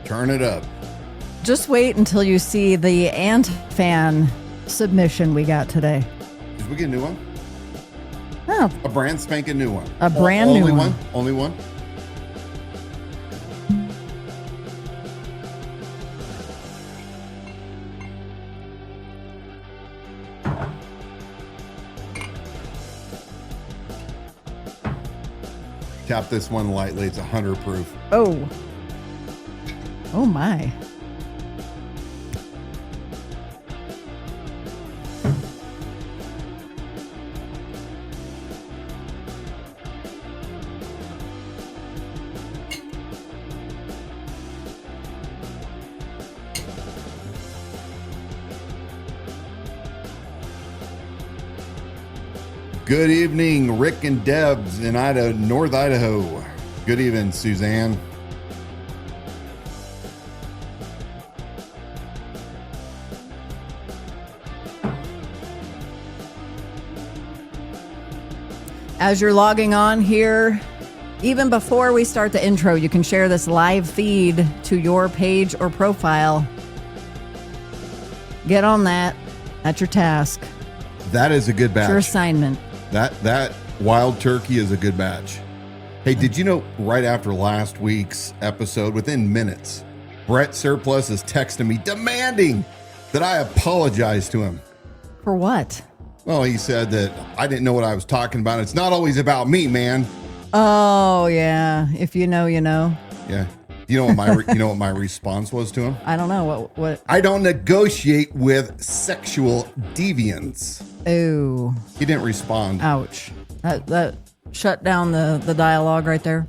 Turn it up. Just wait until you see the Ant fan submission we got today. Did we get a new one? Oh. A brand spanking new one. A brand new one. Only one? Tap this one lightly. It's 100 proof. Oh. Oh my. Good evening, Rick and Debs in North Idaho. Good evening, Suzanne. As you're logging on here, even before we start the intro, you can share this live feed to your page or profile. Get on that. That's your task. That is a good batch. It's your assignment. That wild turkey is a good batch. Hey, did you know right after last week's episode, within minutes, Brett Surplus is texting me demanding that I apologize to him. For what? Well, he said that I didn't know what I was talking about. It's not always about me, man. Oh, yeah. If you know, you know. Yeah. You know what my response was to him? I don't know. What? I don't negotiate with sexual deviants. Oh. He didn't respond. Ouch. That shut down the dialogue right there.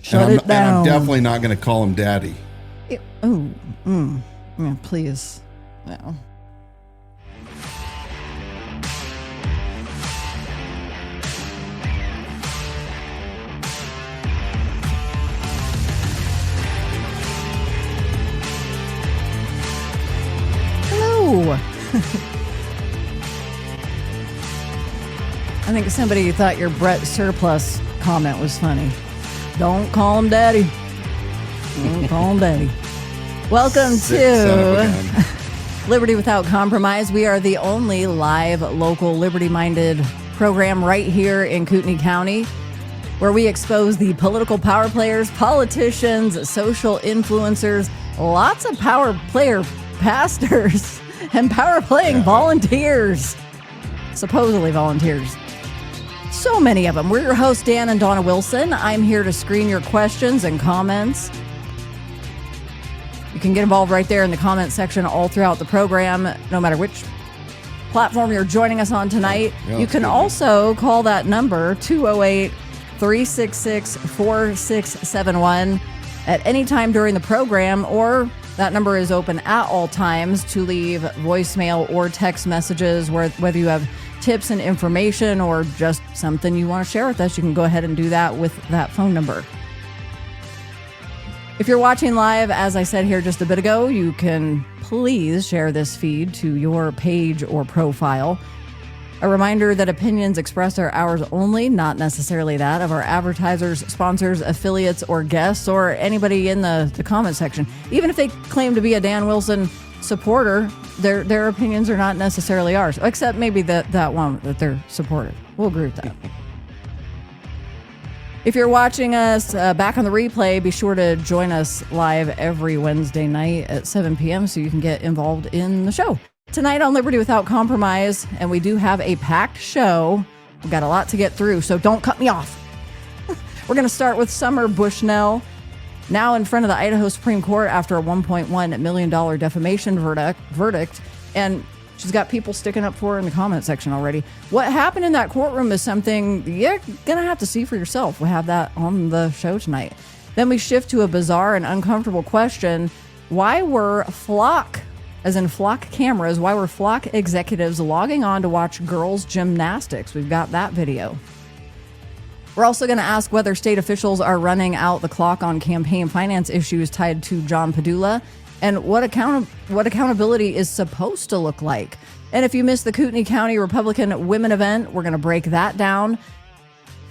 Shut it down. And I'm definitely not going to call him daddy. Yeah, please. No. I think somebody thought your Brett Surplus comment was funny. Don't call him daddy. Don't call him daddy. Welcome to Liberty Without Compromise. We are the only live, local, liberty-minded program right here in Kootenai County, where we expose the political power players, politicians, social influencers, lots of power player pastors, and power playing volunteers. Supposedly volunteers. So many of them. We're your hosts, Dan and Dawna Wilson. I'm here to screen your questions and comments. You can get involved right there in the comment section all throughout the program, no matter which platform you're joining us on tonight. You can also call that number, 208-366-4671, at any time during the program, or that number is open at all times to leave voicemail or text messages, whether you have tips and information or just something you want to share with us. You can go ahead and do that with that phone number. If you're watching live, as I said here just a bit ago, you can please share this feed to your page or profile. A reminder that opinions expressed are ours only, not necessarily that of our advertisers, sponsors, affiliates, or guests, or anybody in the comment section. Even if they claim to be a Dan Wilson supporter, their opinions are not necessarily ours, except maybe that one that they're supportive. We'll agree with that. If you're watching us back on the replay, be sure to join us live every Wednesday night at 7 p.m. so you can get involved in the show. Tonight on Liberty Without Compromise, and we do have a packed show. We've got a lot to get through, so don't cut me off. We're going to start with Summer Bushnell, now in front of the Idaho Supreme Court after a $1.1 million defamation verdict, and she's got people sticking up for her in the comment section already. What happened in that courtroom is something you're going to have to see for yourself. We'll have that on the show tonight. Then we shift to a bizarre and uncomfortable question. Why were flock cameras, why were flock executives logging on to watch girls' gymnastics? We've got that video. We're also going to ask whether state officials are running out the clock on campaign finance issues tied to John Padula, and what accountability is supposed to look like. And if you missed the Kootenai County Republican Women event, we're going to break that down.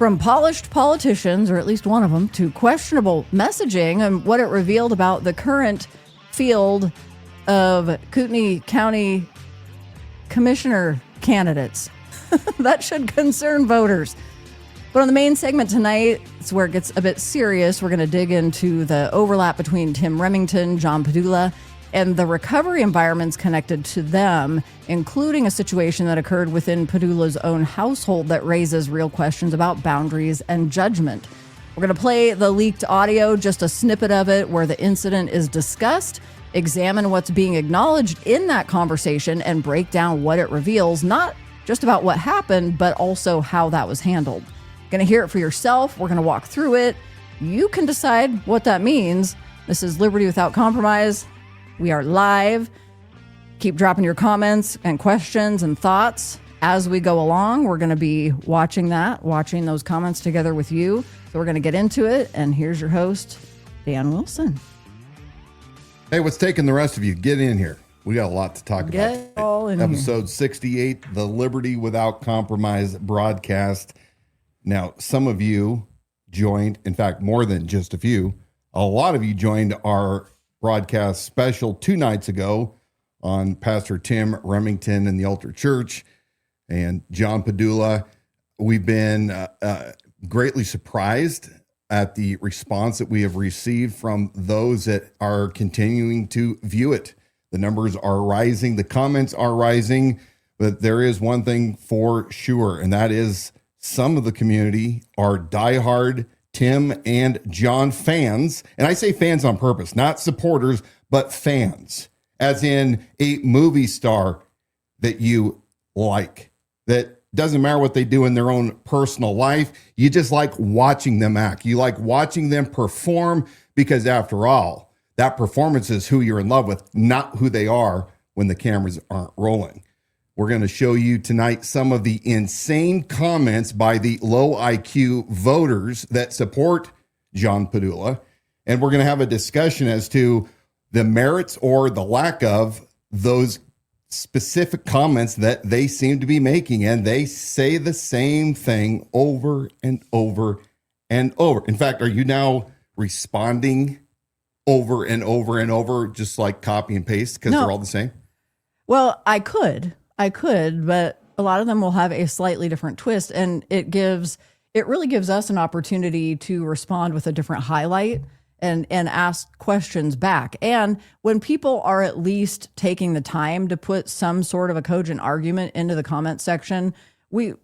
From polished politicians, or at least one of them, to questionable messaging and what it revealed about the current field of Kootenai County Commissioner candidates. That should concern voters. But on the main segment tonight, it's where it gets a bit serious. We're going to dig into the overlap between Tim Remington, John Padula, and the recovery environments connected to them, including a situation that occurred within Padula's own household that raises real questions about boundaries and judgment. We're going to play the leaked audio, just a snippet of it where the incident is discussed, examine what's being acknowledged in that conversation, and break down what it reveals, not just about what happened, but also how that was handled. Going to hear it for yourself. We're going to walk through it. You can decide what that means. This is Liberty Without Compromise. We are live. Keep dropping your comments and questions and thoughts as we go along. We're going to be watching those comments together with you. So we're going to get into it. And here's your host, Dan Wilson. Hey, what's taking the rest of you? Get in here. We got a lot to talk Get about. All in Episode 68, the Liberty Without Compromise broadcast. Now, some of you joined, in fact, more than just a few. A lot of you joined our broadcast special 2 nights ago on Pastor Tim Remington and the Altar Church and John Padula. We've been greatly surprised at the response that we have received from those that are continuing to view it. The numbers are rising, the comments are rising, but there is one thing for sure, and that is some of the community are diehard Tim and John fans, and I say fans on purpose, not supporters, but fans, as in a movie star that you like, that doesn't matter what they do in their own personal life. You just like watching them act. You like watching them perform because after all, that performance is who you're in love with, not who they are when the cameras aren't rolling. We're going to show you tonight some of the insane comments by the low IQ voters that support John Padula. And we're going to have a discussion as to the merits or the lack of those specific comments that they seem to be making. And they say the same thing over and over and over. In fact, are you now responding over and over and over, just like copy and paste because they're all the same? Well, I could, but a lot of them will have a slightly different twist, and it really gives us an opportunity to respond with a different highlight and ask questions back. And when people are at least taking the time to put some sort of a cogent argument into the comment section, we're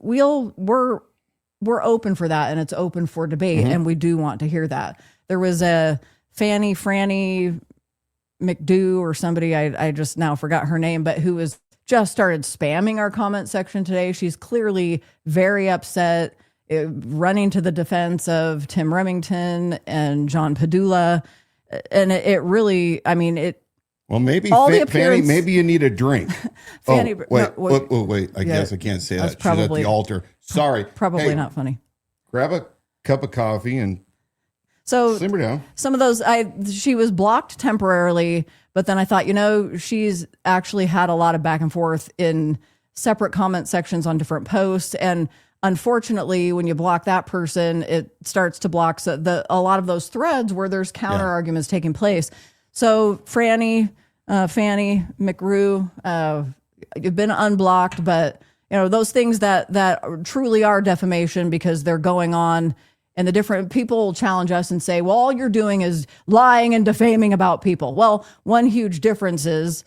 open for that, and it's open for debate, and we do want to hear that. There was a Franny McDo or somebody, I just now forgot her name, but who was just started spamming our comment section today. She's clearly very upset, running to the defense of Tim Remington and John Padula. And it really, I mean, it. Well, maybe Fanny, maybe you need a drink. Fanny, wait. I guess I can't say that. She's at the altar. Sorry. Probably not funny. Grab a cup of coffee and simmer down. Some of those, she was blocked temporarily, but then I thought, she's actually had a lot of back and forth in separate comment sections on different posts. And unfortunately, when you block that person, it starts to block a lot of those threads where there's counter arguments taking place. So Fanny McRue, you've been unblocked, but those things that truly are defamation because they're going on. And the different people challenge us and say, well, all you're doing is lying and defaming about people. Well, one huge difference is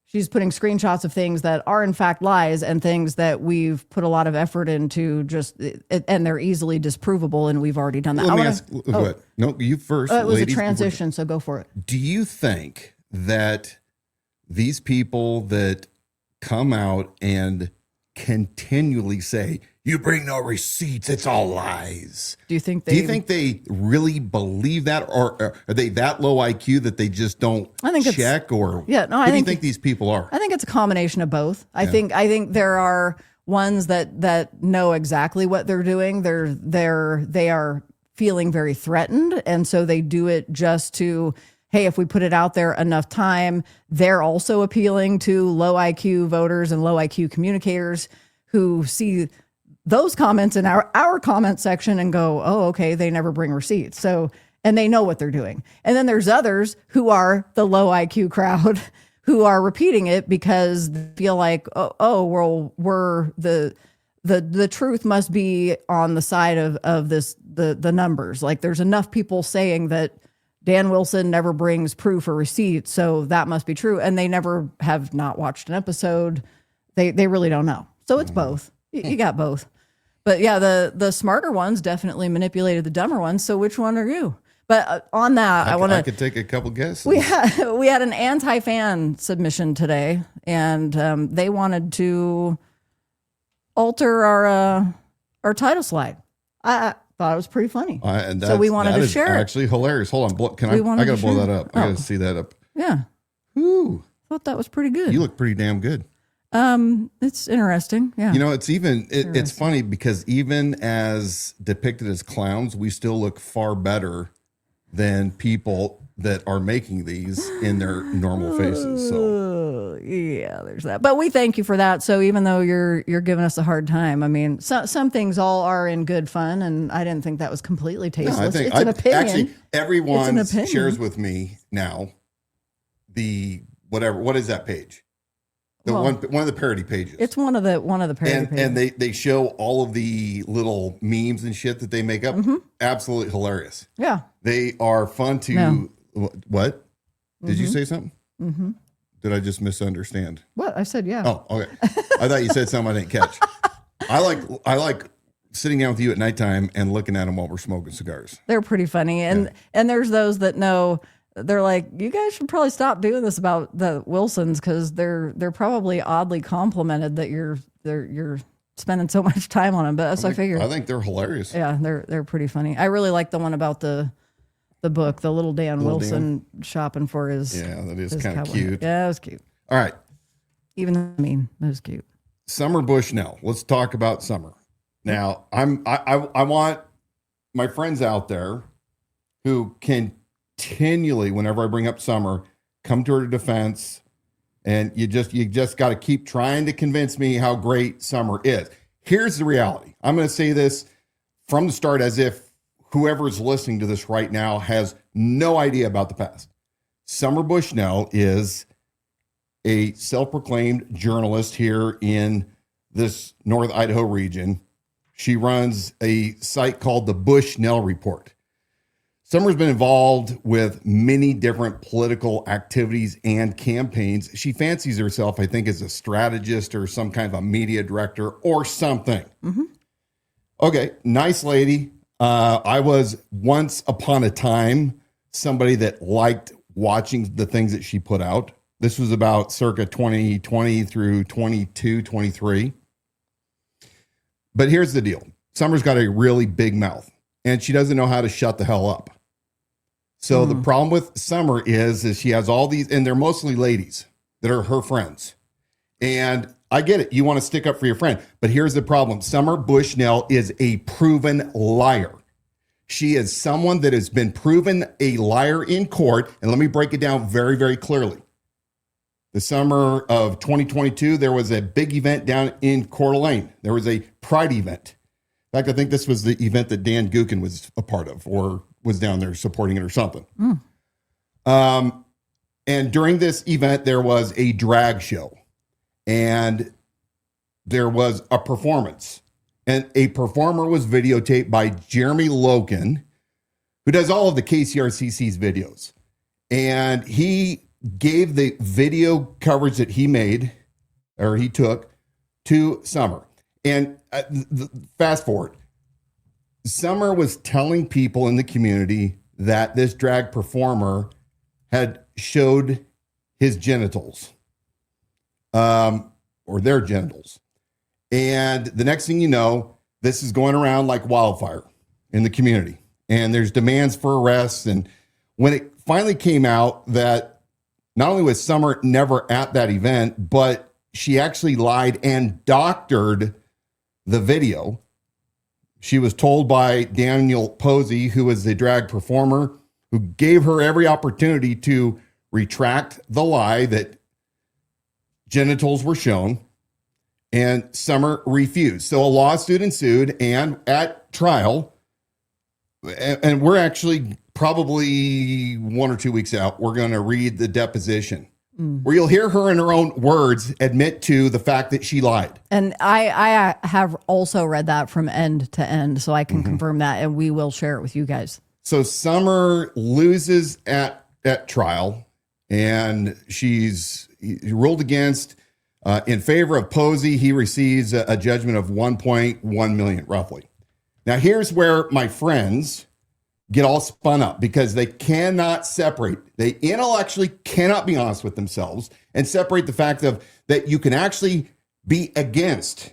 she's putting screenshots of things that are in fact lies and things that we've put a lot of effort into and they're easily disprovable. And we've already done that. Let me ask, what? No, you first. It was a transition, so go for it. Do you think that these people that come out and continually say, you bring no receipts, it's all lies. Do you think they really believe that, or are they that low IQ that they just don't check? Who do you think these people are? I think it's a combination of both. I think there are ones that know exactly what they're doing. They are feeling very threatened, and so they do it just to, hey, if we put it out there enough time. They're also appealing to low IQ voters and low IQ communicators who see those comments in our comment section and go, oh, okay, they never bring receipts. So, and they know what they're doing. And then there's others who are the low IQ crowd who are repeating it because they feel like, well, the truth must be on the side of this, the numbers. Like there's enough people saying that Dan Wilson never brings proof or receipts, so that must be true. And they never have not watched an episode. They really don't know. So it's both. You got both. But yeah, the smarter ones definitely manipulated the dumber ones. So which one are you? But on that, I could take a couple guesses. We had an anti-fan submission today, and they wanted to alter our title slide. I thought it was pretty funny, and so we wanted to share it. Actually, hilarious. Hold on, I gotta blow that up. I gotta see that up. Yeah. Ooh, thought that was pretty good. You look pretty damn good. It's interesting. Yeah. It's funny because even as depicted as clowns, we still look far better than people that are making these in their normal faces. So yeah, there's that. But we thank you for that. So even though you're giving us a hard time, I mean, some things all are in good fun, and I didn't think that was completely tasteless. No, it's an opinion. Actually, everyone shares with me now the whatever. What is that page? One of the parody pages. It's one of the parody pages. And they show all of the little memes and shit that they make up. Mm-hmm. Absolutely hilarious. Yeah. They are fun to... No. What? Did you say something? Mm-hmm. Did I just misunderstand? What? I said yeah. Oh, okay. I thought you said something I didn't catch. I like sitting down with you at nighttime and looking at them while we're smoking cigars. They're pretty funny. And there's those that know... They're like, you guys should probably stop doing this about the Wilsons because they're probably oddly complimented that you're spending so much time on them. But I figured. I think they're hilarious. Yeah, they're pretty funny. I really like the one about the book, the little Dan Wilson shopping for his. Yeah, that is kind of cute. Yeah, it was cute. All right. Even that was cute. Summer Bushnell. Let's talk about Summer. Now, I want my friends out there who can continually, whenever I bring up Summer, come to her defense, and you just got to keep trying to convince me how great Summer is. Here's the reality. I'm going to say this from the start as if whoever's listening to this right now has no idea about the past. Summer Bushnell is a self-proclaimed journalist here in this North Idaho region. She runs a site called the Bushnell Report. Summer's been involved with many different political activities and campaigns. She fancies herself, I think, as a strategist or some kind of a media director or something. Mm-hmm. Okay, nice lady. I was once upon a time somebody that liked watching the things that she put out. This was about circa 2020 through 22, 23. But here's the deal. Summer's got a really big mouth, and she doesn't know how to shut the hell up. So the problem with Summer is she has all these, and they're mostly ladies that are her friends. And I get it. You want to stick up for your friend. But here's the problem. Summer Bushnell is a proven liar. She is someone that has been proven a liar in court. And let me break it down very, very clearly. The summer of 2022, there was a big event down in Coeur d'Alene. There was a pride event. In fact, I think this was the event that Dan Gookin was a part of, or was down there supporting it or something. And during this event, there was a drag show, and there was a performance, and a performer was videotaped by Jeremy Logan, who does all of the KCRCC's videos. And he gave the video coverage that he made, or he took, to Summer. And fast forward, Summer was telling people in the community that this drag performer had showed his genitals, or their genitals. And the next thing you know, this is going around like wildfire in the community. And there's demands for arrests. And when it finally came out that not only was Summer never at that event, but she actually lied and doctored the video. She was told by Daniel Posey, who was the drag performer, who gave her every opportunity to retract the lie that genitals were shown. And Summer refused. So a lawsuit ensued, and at trial, and we're actually probably 1 or 2 weeks out, we're going to read the deposition where you'll hear her in her own words admit to the fact that she lied. And I have also read that from end to end, so I can confirm that, and we will share it with you guys. So Summer loses at trial, and she's ruled against. In favor of Posey, he receives a judgment of $1.1 million, roughly. Now, here's where my friends get all spun up because they cannot separate. They intellectually cannot be honest with themselves and separate the fact of that you can actually be against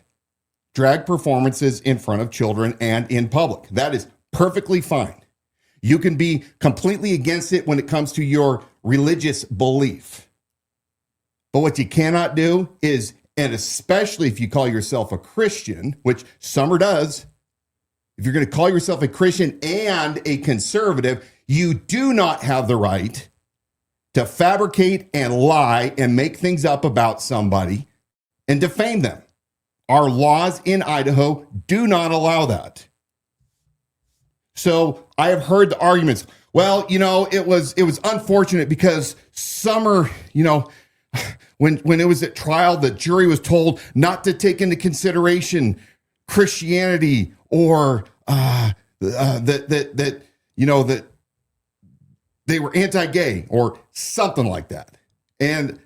drag performances in front of children and in public. That is perfectly fine. You can be completely against it when it comes to your religious belief. But what you cannot do is, and especially if you call yourself a Christian, which Summer does, if you're going to call yourself a Christian and a conservative, you do not have the right to fabricate and lie and make things up about somebody and defame them. Our laws in Idaho do not allow that. So I have heard the arguments, well, it was unfortunate because Summer, when it was at trial, the jury was told not to take into consideration Christianity or that they were anti-gay or something like that. And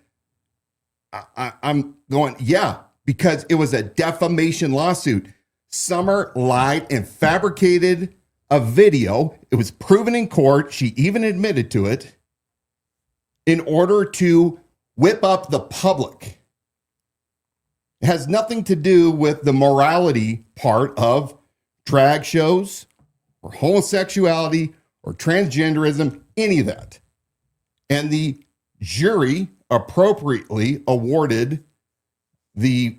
I'm going, yeah, because it was a defamation lawsuit. Summer lied and fabricated a video. It was proven in court. She even admitted to it in order to whip up the public. It has nothing to do with the morality part of drag shows or homosexuality or transgenderism, any of that. And the jury appropriately awarded the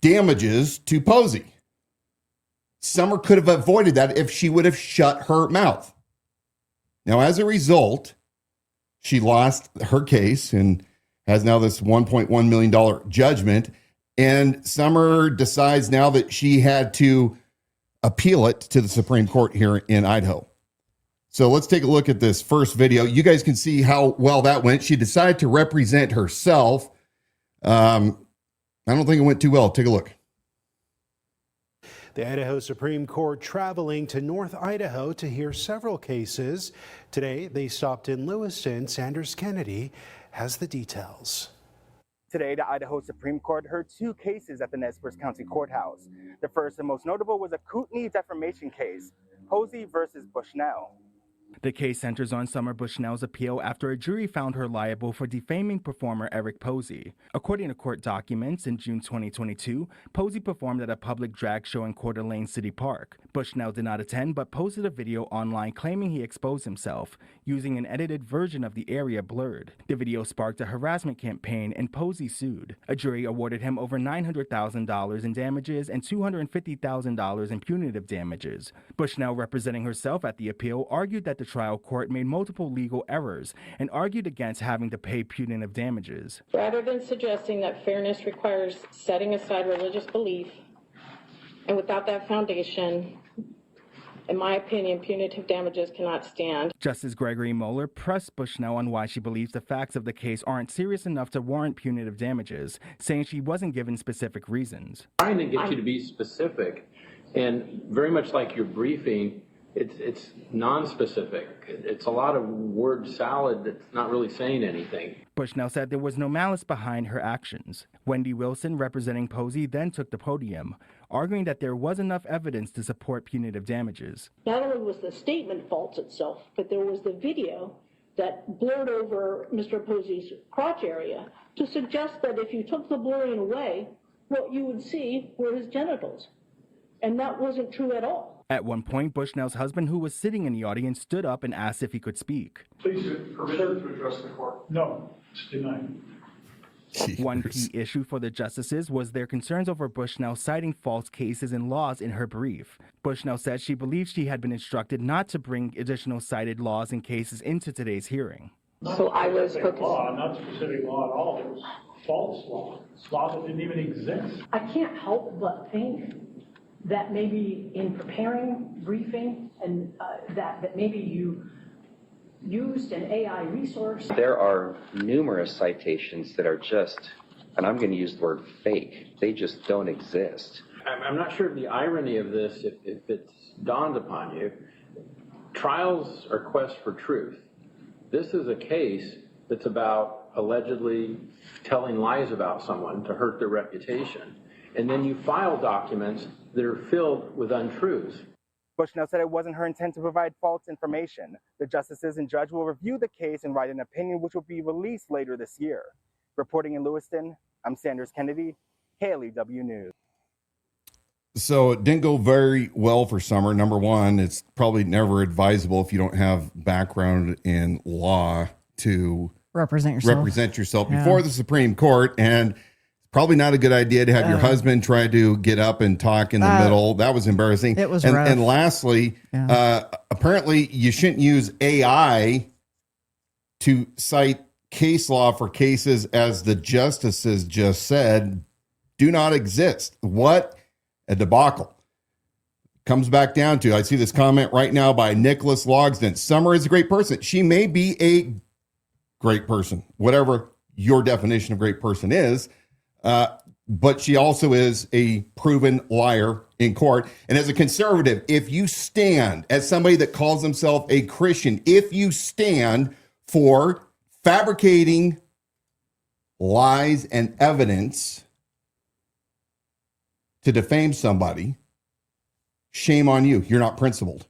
damages to Posey. Summer could have avoided that if she would have shut her mouth. Now, as a result, she lost her case and has now this $1.1 million judgment. And Summer decides now that she had to appeal it to the Supreme Court here in Idaho. So let's take a look at this first video. You guys can see how well that went. She decided to represent herself. I don't think it went too well. Take a look. The Idaho Supreme Court traveling to North Idaho to hear several cases. Today, they stopped in Lewiston. Sanders Kennedy has the details. Today, the Idaho Supreme Court heard 2 cases at the Nez Perce County Courthouse. The first and most notable was a Kootenai defamation case, Posey versus Bushnell. The case centers on Summer Bushnell's appeal after a jury found her liable for defaming performer Eric Posey. According to court documents, in June 2022, Posey performed at a public drag show in Coeur d'Alene City Park. Bushnell did not attend but posted a video online claiming he exposed himself, using an edited version of the area blurred. The video sparked a harassment campaign and Posey sued. A jury awarded him over $900,000 in damages and $250,000 in punitive damages. Bushnell, representing herself at the appeal, argued that the trial court made multiple legal errors and argued against having to pay punitive damages. Rather than suggesting that fairness requires setting aside religious belief, and without that foundation, in my opinion, punitive damages cannot stand. Justice Gregory Moeller pressed Bushnell on why she believes the facts of the case aren't serious enough to warrant punitive damages, saying she wasn't given specific reasons. Trying to get you to be specific, and very much like your briefing, it's non-specific. It's a lot of word salad that's not really saying anything. Bushnell said there was no malice behind her actions. Wendy Wilson, representing Posey, then took the podium, arguing that there was enough evidence to support punitive damages. Not only was the statement false itself, but there was the video that blurred over Mr. Posey's crotch area to suggest that if you took the blurring away, what you would see were his genitals. And that wasn't true at all. At one point, Bushnell's husband, who was sitting in the audience, stood up and asked if he could speak. Please, permission to address the court. No, it's denied. One key issue for the justices was their concerns over Bushnell citing false cases and laws in her brief. Bushnell said she believed she had been instructed not to bring additional cited laws and cases into today's hearing. So I was focused. Law, not specific law at all. false law that didn't even exist. I can't help but think that maybe in preparing briefing and that maybe you used an AI resource. There are numerous citations that are just, and I'm going to use the word fake, they just don't exist. I'm not sure of the irony of this, if it's dawned upon you. Trials are quests for truth. This is a case that's about allegedly telling lies about someone to hurt their reputation. And then you file documents that are filled with untruths. Bushnell said it wasn't her intent to provide false information. The justices and judge will review the case and write an opinion which will be released later this year. Reporting in Lewiston, I'm Sanders Kennedy, KCRW News. So it didn't go very well for Summer. Number one, it's probably never advisable if you don't have background in law to represent yourself before the Supreme Court. And probably not a good idea to have your husband try to get up and talk in the middle. That was embarrassing. It was rough. rough. And lastly, apparently you shouldn't use AI to cite case law for cases, as the justices just said, do not exist. What a debacle. Comes back down to, I see this comment right now by Nicholas Logsdon. Summer is a great person. She may be a great person, whatever your definition of great person is. But she also is a proven liar in court. And as a conservative, if you stand as somebody that calls himself a Christian, if you stand for fabricating lies and evidence to defame somebody, shame on you. You're not principled.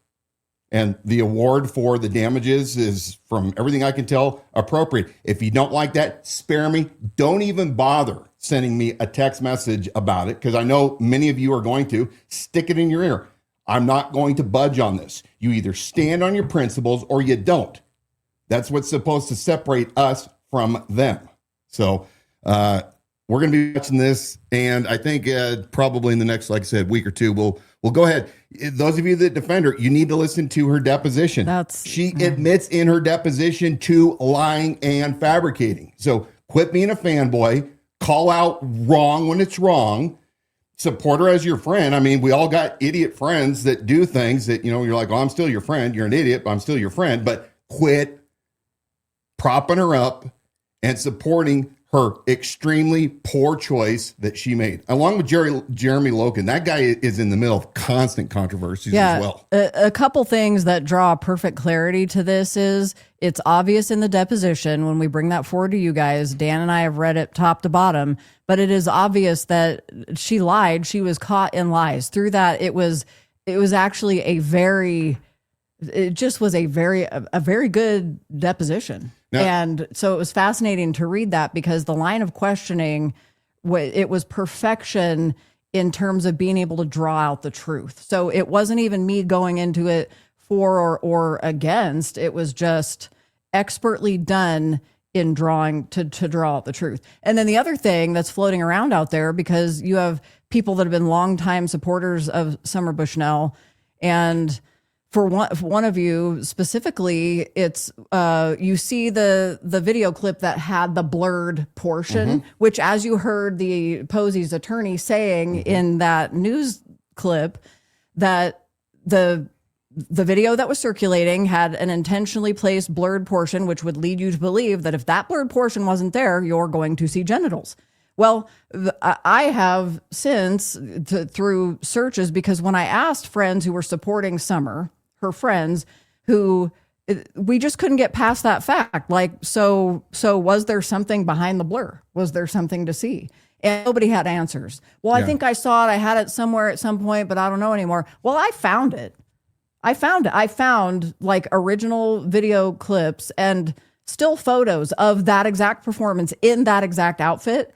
And the award for the damages is, from everything I can tell, appropriate. If you don't like that, spare me. Don't even bother sending me a text message about it, because I know many of you are going to. Stick it in your ear. I'm not going to budge on this. You either stand on your principles or you don't. That's what's supposed to separate us from them. So we're going to be watching this, and I think probably in the next, like I said, week or two, we'll go ahead. Those of you that defend her, you need to listen to her deposition. She admits in her deposition to lying and fabricating. So quit being a fanboy. Call out wrong when it's wrong. Support her as your friend. I mean, we all got idiot friends that do things that, you know, you're like, oh, I'm still your friend. You're an idiot, but I'm still your friend. But quit propping her up and supporting her extremely poor choice that she made, along with Jeremy Loken. That guy is in the middle of constant controversies as well. A couple things that draw perfect clarity to this is it's obvious in the deposition when we bring that forward to you guys. Dan and I have read it top to bottom, but it is obvious that she lied. She was caught in lies. Through that, it was actually a very good deposition. Now, and so it was fascinating to read that, because the line of questioning, it was perfection in terms of being able to draw out the truth. So it wasn't even me going into it for or against. It was just expertly done in drawing to draw out the truth. And then the other thing that's floating around out there, because you have people that have been longtime supporters of Summer Bushnell, and for one of you specifically, it's you see the video clip that had the blurred portion, which, as you heard the Posey's attorney saying in that news clip, that the video that was circulating had an intentionally placed blurred portion, which would lead you to believe that if that blurred portion wasn't there, you're going to see genitals. Well, I have since through searches, because when I asked friends who were supporting Summer, her friends, who we just couldn't get past that fact. Like, so was there something behind the blur? Was there something to see? And nobody had answers. Well, I think I saw it. I had it somewhere at some point, but I don't know anymore. Well, I found it. I found like original video clips and still photos of that exact performance in that exact outfit.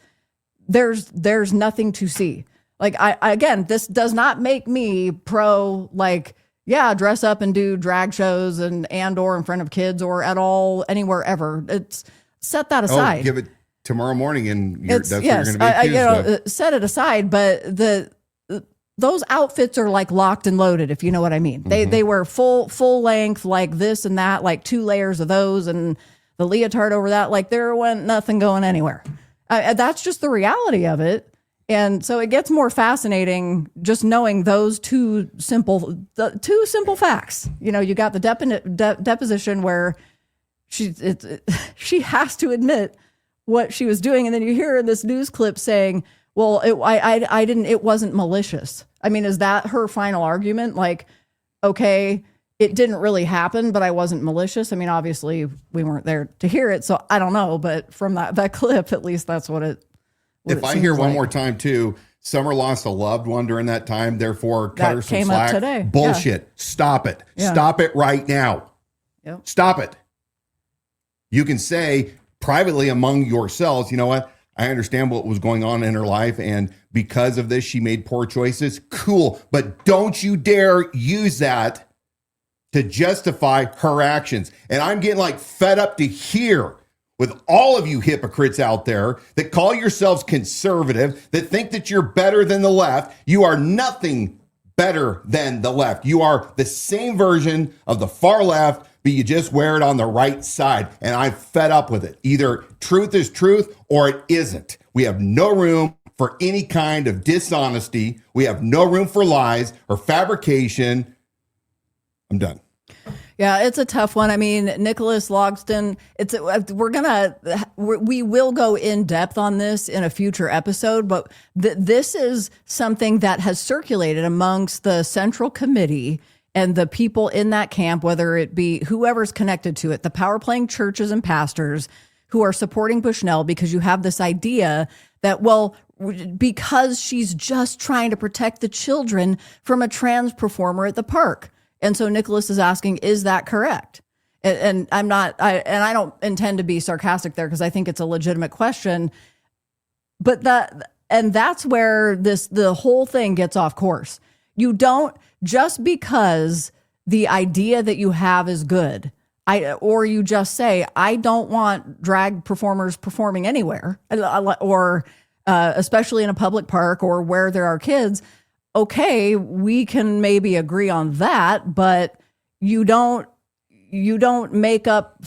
There's nothing to see. Like, again, this does not make me pro, like, yeah, dress up and do drag shows and or in front of kids or at all, anywhere, ever. It's set that aside. Oh, give it tomorrow morning and that's what you're going to be accused of. Set it aside. But those outfits are like locked and loaded, if you know what I mean. They wear full length, like this and that, like 2 layers of those and the leotard over that. Like there went nothing going anywhere. That's just the reality of it. And so it gets more fascinating just knowing those two simple facts. You got the deposition where she has to admit what she was doing, and then you hear in this news clip saying, "Well, it wasn't malicious." I mean, is that her final argument? Like, okay, it didn't really happen, but I wasn't malicious. I mean, obviously we weren't there to hear it, so I don't know. But from that clip, at least that's what it. If I hear one more time too, Summer lost a loved one during that time, therefore cut her some slack. Up today. Bullshit. Yeah. Stop it. Yeah. Stop it right now. Yep. Stop it. You can say privately among yourselves, you know what? I understand what was going on in her life, and because of this, she made poor choices. Cool. But don't you dare use that to justify her actions. And I'm getting fed up to hear with all of you hypocrites out there that call yourselves conservative, that think that you're better than the left. You are nothing better than the left. You are the same version of the far left, but you just wear it on the right side. And I'm fed up with it. Either truth is truth or it isn't. We have no room for any kind of dishonesty. We have no room for lies or fabrication. I'm done. Yeah, it's a tough one. I mean, Nicholas Logston, we will go in depth on this in a future episode, but this is something that has circulated amongst the Central Committee and the people in that camp, whether it be whoever's connected to it, the power playing churches and pastors who are supporting Bushnell, because you have this idea that, well, because she's just trying to protect the children from a trans performer at the park. And so Nicholas is asking, is that correct? And I don't intend to be sarcastic there because I think it's a legitimate question. But that's where the whole thing gets off course. You don't, just because the idea that you have is good, or you just say, I don't want drag performers performing anywhere, or especially in a public park or where there are kids. Okay, we can maybe agree on that, but you don't make up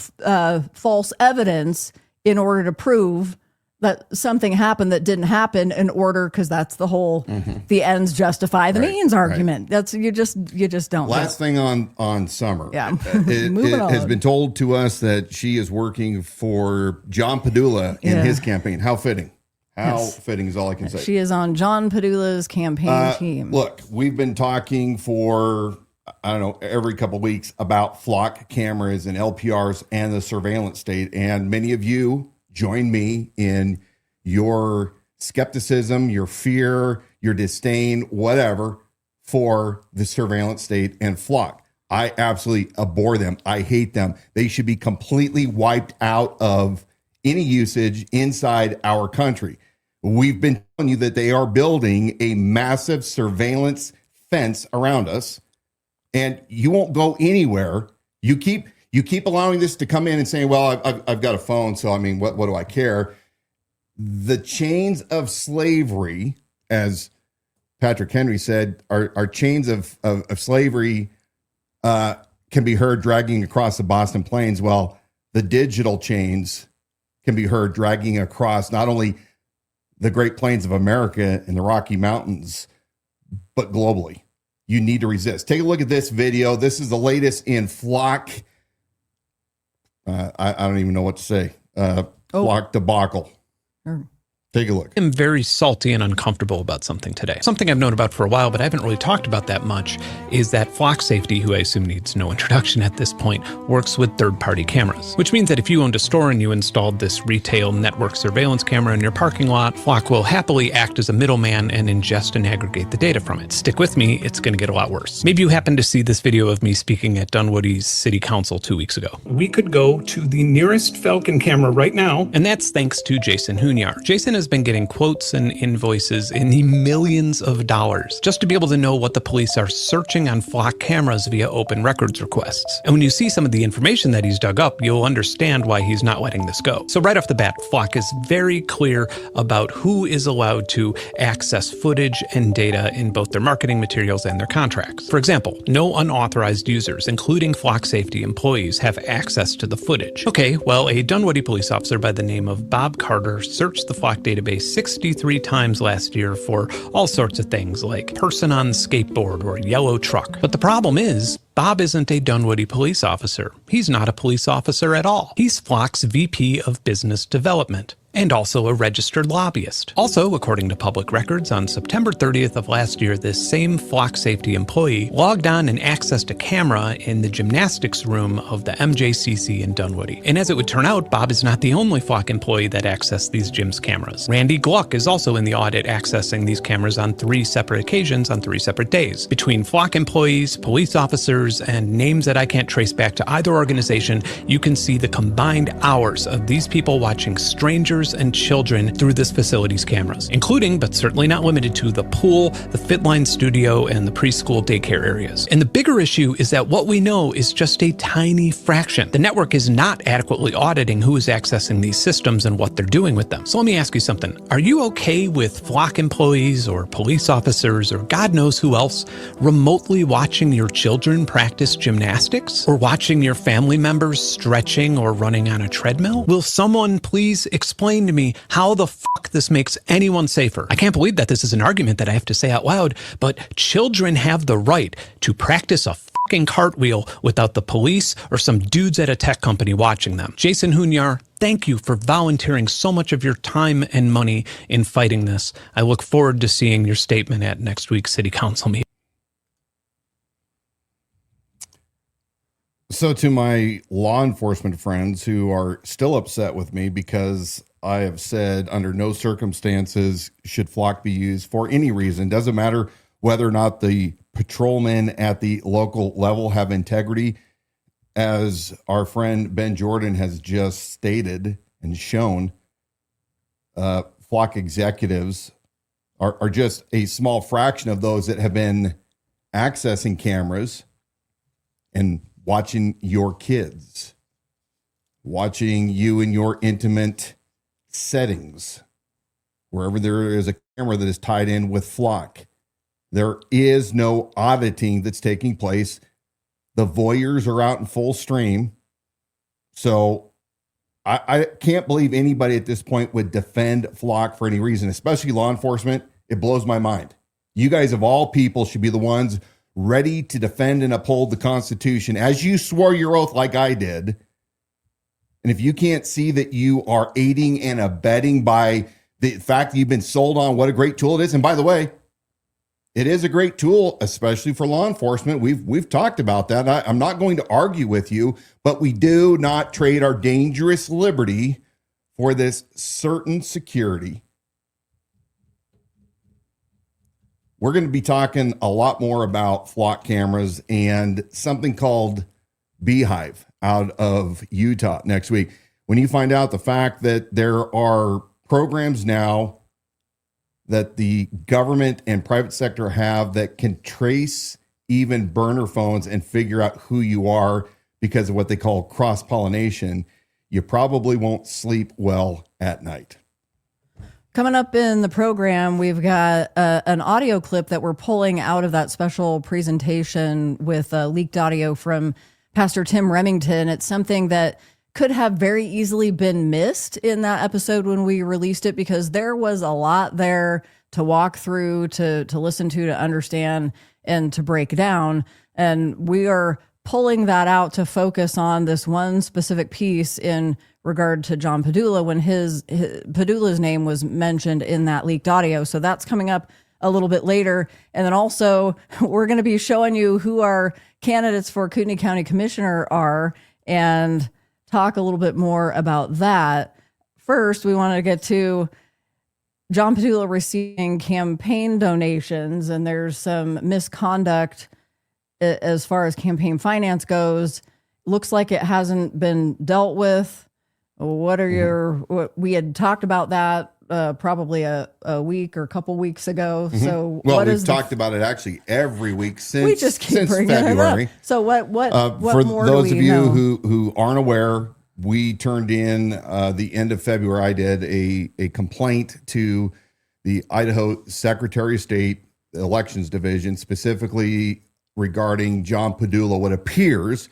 false evidence in order to prove that something happened that didn't happen because that's the whole the ends justify the means argument. Right. That's you just don't. Last thing on Summer. Yeah. It has been told to us that she is working for John Padula in his campaign. How fitting. How fitting is all I can say. She is on John Padula's campaign team. Look, we've been talking for, I don't know, every couple of weeks about flock cameras and LPRs and the surveillance state. And many of you join me in your skepticism, your fear, your disdain, whatever, for the surveillance state and flock. I absolutely abhor them. I hate them. They should be completely wiped out of any usage inside our country. We've been telling you that they are building a massive surveillance fence around us, and you won't go anywhere. You keep allowing this to come in and saying, well, I've got a phone, so I mean, what do I care? The chains of slavery, as Patrick Henry said, are chains of slavery can be heard dragging across the Boston Plains. Well, the digital chains can be heard dragging across not only the Great Plains of America and the Rocky Mountains, but globally. You need to resist. Take a look at this video. This is the latest in flock. I don't even know what to say. Flock debacle. Take a look. I'm very salty and uncomfortable about something today. Something I've known about for a while, but I haven't really talked about that much, is that Flock Safety, who I assume needs no introduction at this point, works with third-party cameras. Which means that if you owned a store and you installed this retail network surveillance camera in your parking lot, Flock will happily act as a middleman and ingest and aggregate the data from it. Stick with me, it's going to get a lot worse. Maybe you happened to see this video of me speaking at Dunwoody's City Council 2 weeks ago. We could go to the nearest Falcon camera right now. And that's thanks to Jason Hunyar. Jason is has been getting quotes and invoices in the millions of dollars just to be able to know what the police are searching on flock cameras via open records requests. And when you see some of the information that he's dug up, you'll understand why he's not letting this go. So right off the bat, Flock is very clear about who is allowed to access footage and data in both their marketing materials and their contracts. For example, no unauthorized users, including Flock safety employees, have access to the footage. Okay, well, a Dunwoody police officer by the name of Bob Carter searched the Flock database 63 times last year for all sorts of things like person on skateboard or yellow truck. But the problem is, Bob isn't a Dunwoody police officer. He's not a police officer at all. He's Flock's VP of Business Development, and also a registered lobbyist. Also, according to public records, on September 30th of last year, this same Flock safety employee logged on and accessed a camera in the gymnastics room of the MJCC in Dunwoody. And as it would turn out, Bob is not the only Flock employee that accessed these gym's cameras. Randy Gluck is also in the audit accessing these cameras on 3 separate occasions on 3 separate days. Between Flock employees, police officers, and names that I can't trace back to either organization, you can see the combined hours of these people watching strangers and children through this facility's cameras, including, but certainly not limited to, the pool, the Fitline studio, and the preschool daycare areas. And the bigger issue is that what we know is just a tiny fraction. The network is not adequately auditing who is accessing these systems and what they're doing with them. So let me ask you something. Are you okay with Flock employees or police officers or God knows who else remotely watching your children practice gymnastics? Or watching your family members stretching or running on a treadmill? Will someone please explain to me how the fuck this makes anyone safer? I can't believe that this is an argument that I have to say out loud, but children have the right to practice a fucking cartwheel without the police or some dudes at a tech company watching them. Jason Hunyar, thank you for volunteering so much of your time and money in fighting this. I look forward to seeing your statement at next week's City Council meeting. So to my law enforcement friends who are still upset with me because I have said under no circumstances should Flock be used for any reason, doesn't matter whether or not the patrolmen at the local level have integrity, as our friend Ben Jordan has just stated and shown, Flock executives are just a small fraction of those that have been accessing cameras and watching your kids, watching you in your intimate settings, wherever there is a camera that is tied in with Flock. There is no auditing that's taking place. The voyeurs are out in full stream. So I can't believe anybody at this point would defend Flock for any reason, especially law enforcement. It blows my mind. You guys of all people should be the ones ready to defend and uphold the Constitution as you swore your oath like I did. And if you can't see that you are aiding and abetting by the fact that you've been sold on what a great tool it is, and by the way, it is a great tool, especially for law enforcement. We've talked about that. I'm not going to argue with you, but we do not trade our dangerous liberty for this certain security. We're going to be talking a lot more about Flock cameras and something called Beehive out of Utah next week. When you find out the fact that there are programs now that the government and private sector have that can trace even burner phones and figure out who you are because of what they call cross-pollination, you probably won't sleep well at night. Coming up in the program, we've got an audio clip that we're pulling out of that special presentation with leaked audio from Pastor Tim Remington. It's something that could have very easily been missed in that episode when we released it, because there was a lot there to walk through, to listen to understand, and to break down. And we are pulling that out to focus on this one specific piece in regard to John Padula when his Padula's name was mentioned in that leaked audio. So that's coming up a little bit later. And then also we're going to be showing you who our candidates for Kootenai County Commissioner are and talk a little bit more about that. First, we want to get to John Padula receiving campaign donations, and there's some misconduct as far as campaign finance goes. Looks like it hasn't been dealt with. What are what we had talked about that probably a week or a couple weeks ago. Mm-hmm. So well, we've talked about it actually every week since, we just keep since bringing February. It up. So what for more those do of we you know? who aren't aware, we turned in the end of February. I did a complaint to the Idaho Secretary of State Elections Division, specifically regarding John Padula, what appears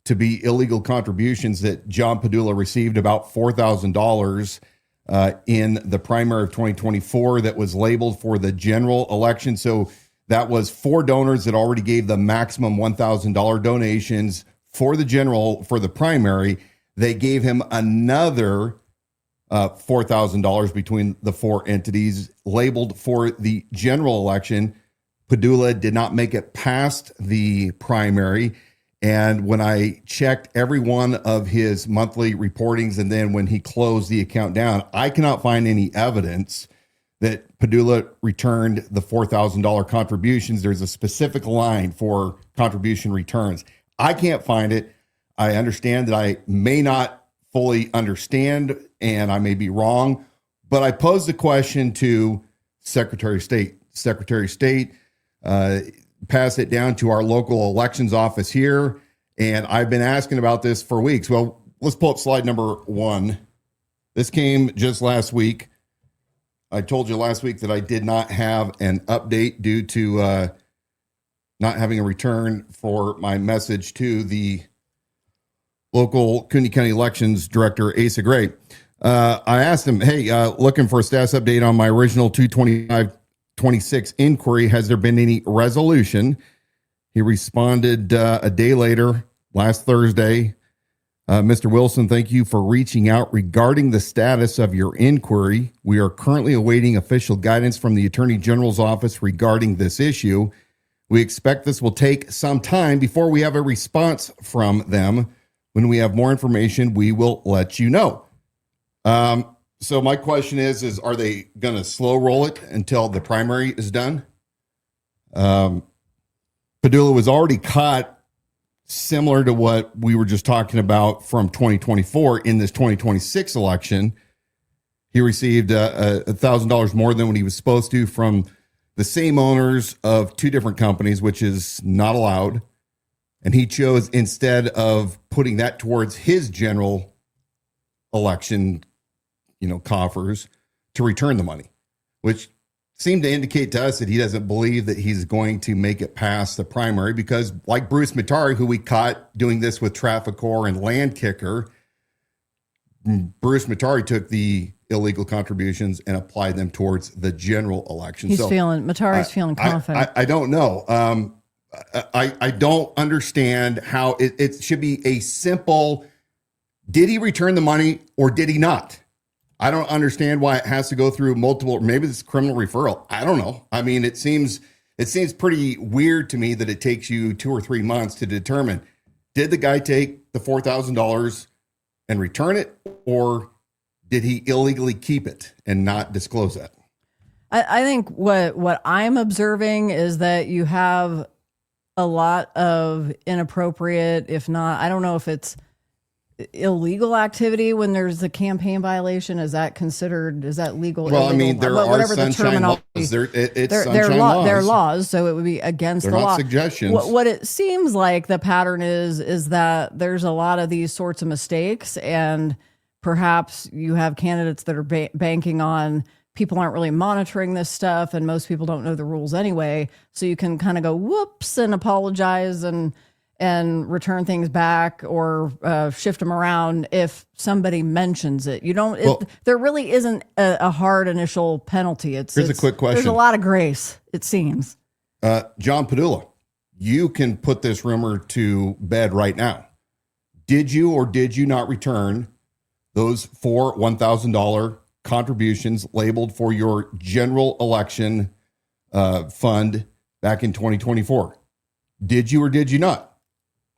to be illegal contributions that John Padula received, about $4,000 in the primary of 2024 that was labeled for the general election. So that was 4 donors that already gave the maximum $1,000 donations for the primary. They gave him another $4,000 between the 4 entities labeled for the general election. Padula did not make it past the primary. And when I checked every one of his monthly reportings, and then when he closed the account down, I cannot find any evidence that Padula returned the $4,000 contributions. There's a specific line for contribution returns. I can't find it. I understand that I may not fully understand, and I may be wrong, but I posed the question to Secretary of State. Secretary of State passed it down to our local elections office here, and I've been asking about this for weeks. Well, let's pull up slide number 1. This came just last week. I told you last week that I did not have an update due to not having a return for my message to the local Kootenai County Elections Director, Asa Gray. I asked him, hey, looking for a status update on my original 225-26 inquiry. Has there been any resolution? He responded a day later, last Thursday. Mr. Wilson, thank you for reaching out regarding the status of your inquiry. We are currently awaiting official guidance from the Attorney General's office regarding this issue. We expect this will take some time before we have a response from them. When we have more information, we will let you know. So my question is are they going to slow roll it until the primary is done? Padula was already caught similar to what we were just talking about from 2024 in this 2026 election. He received $1,000 more than what he was supposed to from the same owners of 2 different companies, which is not allowed. And he chose, instead of putting that towards his general election, coffers, to return the money, which seemed to indicate to us that he doesn't believe that he's going to make it past the primary, because like Bruce Matari, who we caught doing this with Trafficor and Land Kicker, Bruce Matari took the illegal contributions and applied them towards the general election. Matari's feeling confident. I don't know. I don't understand how it should be a simple, did he return the money or did he not? I don't understand why it has to go through multiple, maybe it's criminal referral. I don't know. I mean, it seems pretty weird to me that it takes you 2 or 3 months to determine, did the guy take the $4,000 and return it, or did he illegally keep it and not disclose that? I think what I'm observing is that you have a lot of inappropriate, if not, I don't know if it's illegal activity when there's a campaign violation. Is that legal? Well, illegal? I mean, there are sunshine laws. They're laws, so it would be against the law. They're not suggestions. What it seems like the pattern is that there's a lot of these sorts of mistakes, and perhaps you have candidates that are banking on people aren't really monitoring this stuff, and most people don't know the rules anyway. So you can kind of go whoops and apologize and return things back or shift them around if somebody mentions it. There really isn't a hard initial penalty. Here's a quick question. There's a lot of grace, it seems. John Padula, you can put this rumor to bed right now. Did you or did you not return those 4 $1,000 contributions labeled for your general election fund back in 2024? Did you or did you not?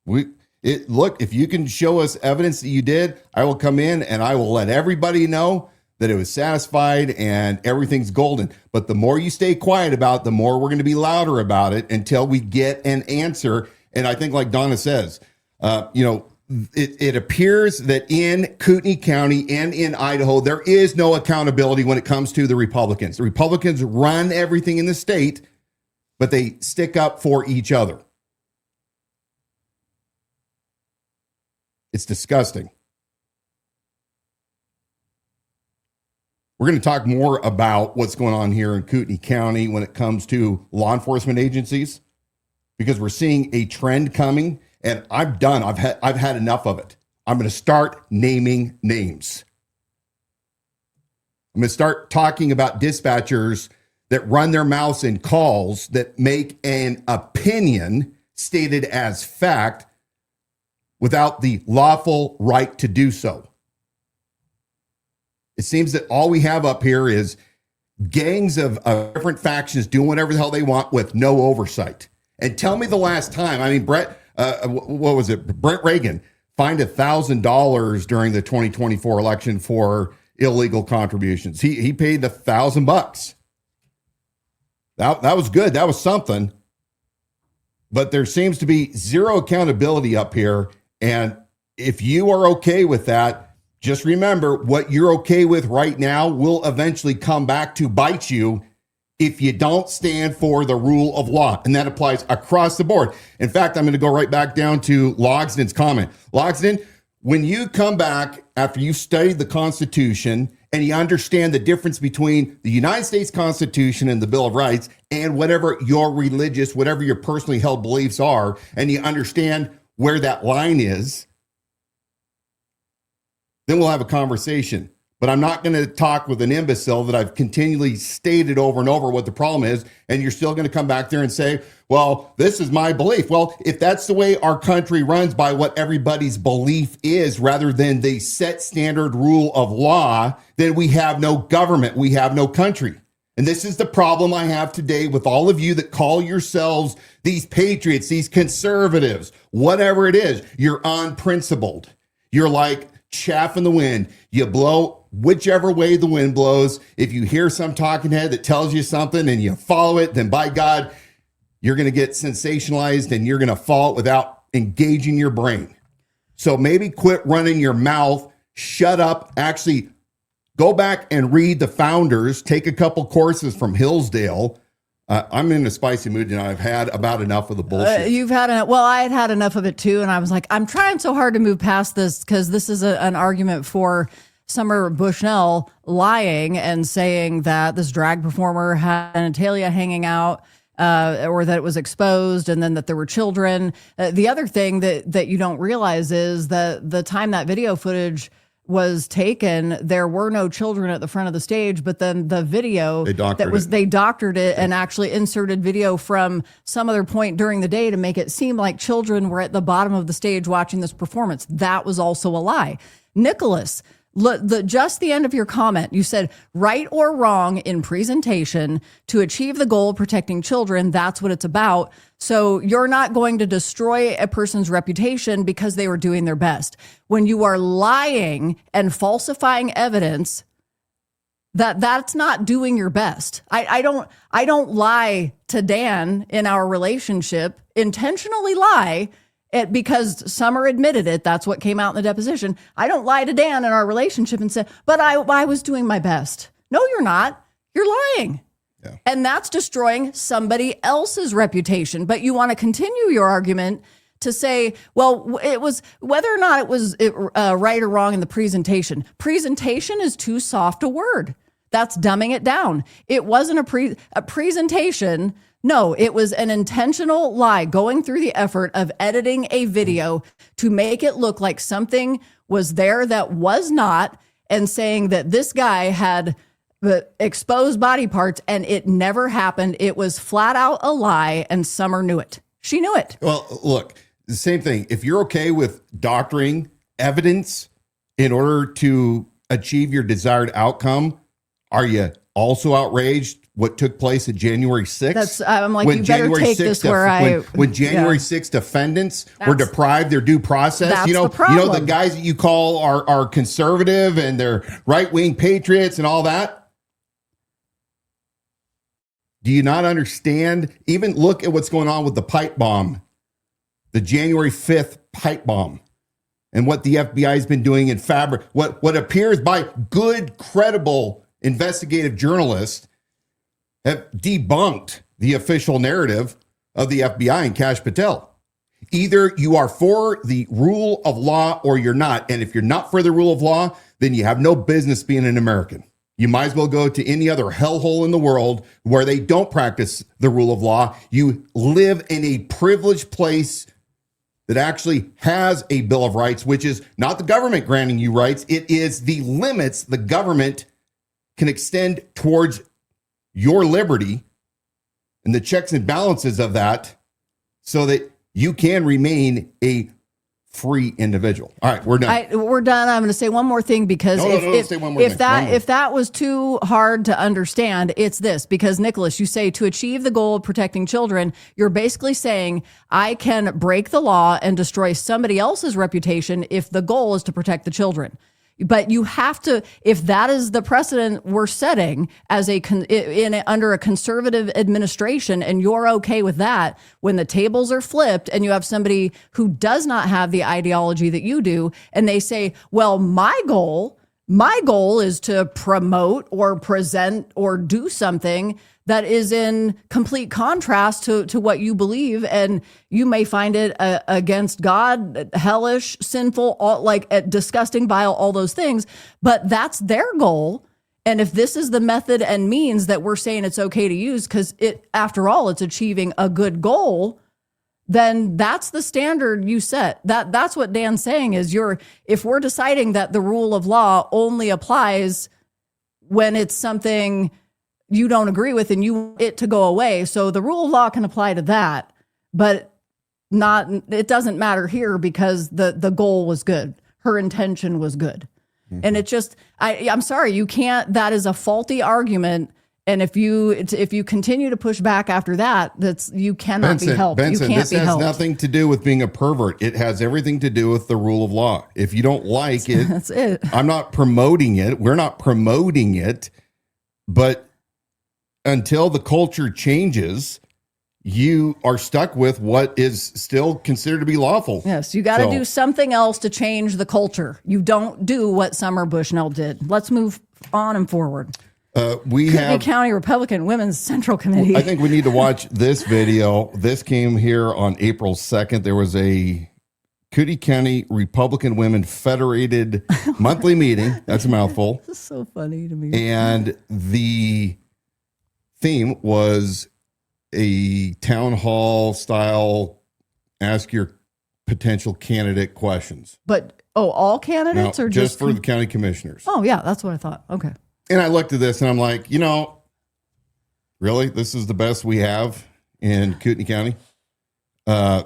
Look, if you can show us evidence that you did, I will come in and I will let everybody know that it was satisfied and everything's golden. But the more you stay quiet about it, the more we're going to be louder about it until we get an answer. And I think, like Dawna says, it appears that in Kootenai County and in Idaho, there is no accountability when it comes to the Republicans. The Republicans run everything in the state, but they stick up for each other. It's disgusting. We're going to talk more about what's going on here in Kootenai County when it comes to law enforcement agencies, because we're seeing a trend coming. And I'm done. I've had enough of it. I'm going to start naming names. I'm going to start talking about dispatchers that run their mouths in calls that make an opinion stated as fact without the lawful right to do so. It seems that all we have up here is gangs of different factions doing whatever the hell they want with no oversight. And tell me the last time. I mean, Brett Reagan fined $1,000 during the 2024 election for illegal contributions. He paid $1,000. That was good. That was something. But there seems to be zero accountability up here. And if you are okay with that, just remember what you're okay with right now will eventually come back to bite you if you don't stand for the rule of law. And that applies across the board. In fact, I'm going to go right back down to Logsden's comment. Logsden, when you come back after you've studied the Constitution and you understand the difference between the United States Constitution and the Bill of Rights and whatever your religious, whatever your personally held beliefs are, and you understand where that line is, then we'll have a conversation. But I'm not going to talk with an imbecile that I've continually stated over and over what the problem is, and you're still going to come back there and say, well, this is my belief. Well, if that's the way our country runs, by what everybody's belief is, rather than the set standard rule of law, then we have no government, we have no country. And this is the problem I have today with all of you that call yourselves these patriots, these conservatives, whatever it is. You're unprincipled. You're like chaff in the wind. You blow whichever way the wind blows. If you hear some talking head that tells you something and you follow it, then by God, you're going to get sensationalized and you're going to follow it without engaging your brain. So maybe quit running your mouth, shut up, actually go back and read the founders, take a couple courses from Hillsdale. I'm in a spicy mood and I've had about enough of the bullshit. You've had enough. Well, I had enough of it too. And I was like, I'm trying so hard to move past this because this is an argument for Summer Bushnell lying and saying that this drag performer had genitalia hanging out, or that it was exposed, and then that there were children. The other thing that you don't realize is that the time that video footage was taken, there were no children at the front of the stage, but then the video they doctored it and actually inserted video from some other point during the day to make it seem like children were at the bottom of the stage watching this performance. That was also a lie. Nicholas, just the end of your comment, you said right or wrong in presentation to achieve the goal of protecting children. That's what it's about. So you're not going to destroy a person's reputation because they were doing their best. When you are lying and falsifying evidence, that's not doing your best. I don't lie to Dan in our relationship, intentionally lie. Because Summer admitted it. That's what came out in the deposition. I don't lie to Dan in our relationship and say, but I was doing my best. No, you're not. You're lying. Yeah. And that's destroying somebody else's reputation. But you want to continue your argument to say, well, it was whether or not it was right or wrong in the presentation. Presentation is too soft a word. That's dumbing it down. It wasn't a presentation. No, it was an intentional lie, going through the effort of editing a video to make it look like something was there that was not, and saying that this guy had exposed body parts, and it never happened. It was flat out a lie, and Summer knew it. She knew it. Well, look, the same thing. If you're okay with doctoring evidence in order to achieve your desired outcome, are you also outraged what took place at January 6th? I'm like, you better take this where when January 6th defendants were deprived their due process. You know the guys that you call are conservative and they're right-wing patriots and all that. Do you not understand? Even look at what's going on with the pipe bomb, the January 5th pipe bomb. and what the FBI has been doing in what appears by good, credible investigative journalists have debunked the official narrative of the FBI and Kash Patel. Either you are for the rule of law or you're not. And if you're not for the rule of law, then you have no business being an American. You might as well go to any other hellhole in the world where they don't practice the rule of law. You live in a privileged place that actually has a Bill of Rights, which is not the government granting you rights. It is the limits the government can extend towards your liberty and the checks and balances of that so that you can remain a free individual. All right, we're done. We're done. I'm going to say one more thing because if that was too hard to understand, it's this. Because, Nicholas, you say to achieve the goal of protecting children, you're basically saying I can break the law and destroy somebody else's reputation if the goal is to protect the children. But you have to, if that is the precedent we're setting as under a conservative administration, and you're okay with that, when the tables are flipped and you have somebody who does not have the ideology that you do, and they say, well, my goal is to promote or present or do something that is in complete contrast to what you believe, and you may find it against God, hellish, sinful, disgusting, vile, all those things, but that's their goal. And if this is the method and means that we're saying it's okay to use, because after all, it's achieving a good goal, then that's the standard you set. That's what Dan's saying is if we're deciding that the rule of law only applies when it's something you don't agree with and you want it to go away. So the rule of law can apply to that, but it doesn't matter here because the goal was good. Her intention was good. Mm-hmm. And it just, I'm sorry, you can't, that is a faulty argument. And if you continue to push back after that, you cannot be helped. Benson, you can't this be has helped. nothing to do with being a pervert. It has everything to do with the rule of law. If you don't like it, that's it. I'm not promoting it. We're not promoting it. But until the culture changes, you are stuck with what is still considered to be lawful. Yes, you got to do something else to change the culture. You don't do what Summer Bushnell did. Let's move on and forward. We have County Republican Women's Central Committee. I think we need to watch this video. This came here on April 2nd. There was a Kootenai County Republican Women Federated monthly meeting. That's a mouthful. This is so funny to me. And the theme was a town hall style, ask your potential candidate questions. But, all candidates No, or just for the county commissioners? Oh, yeah, that's what I thought. Okay. And I looked at this and I'm like, really? This is the best we have in Kootenai County?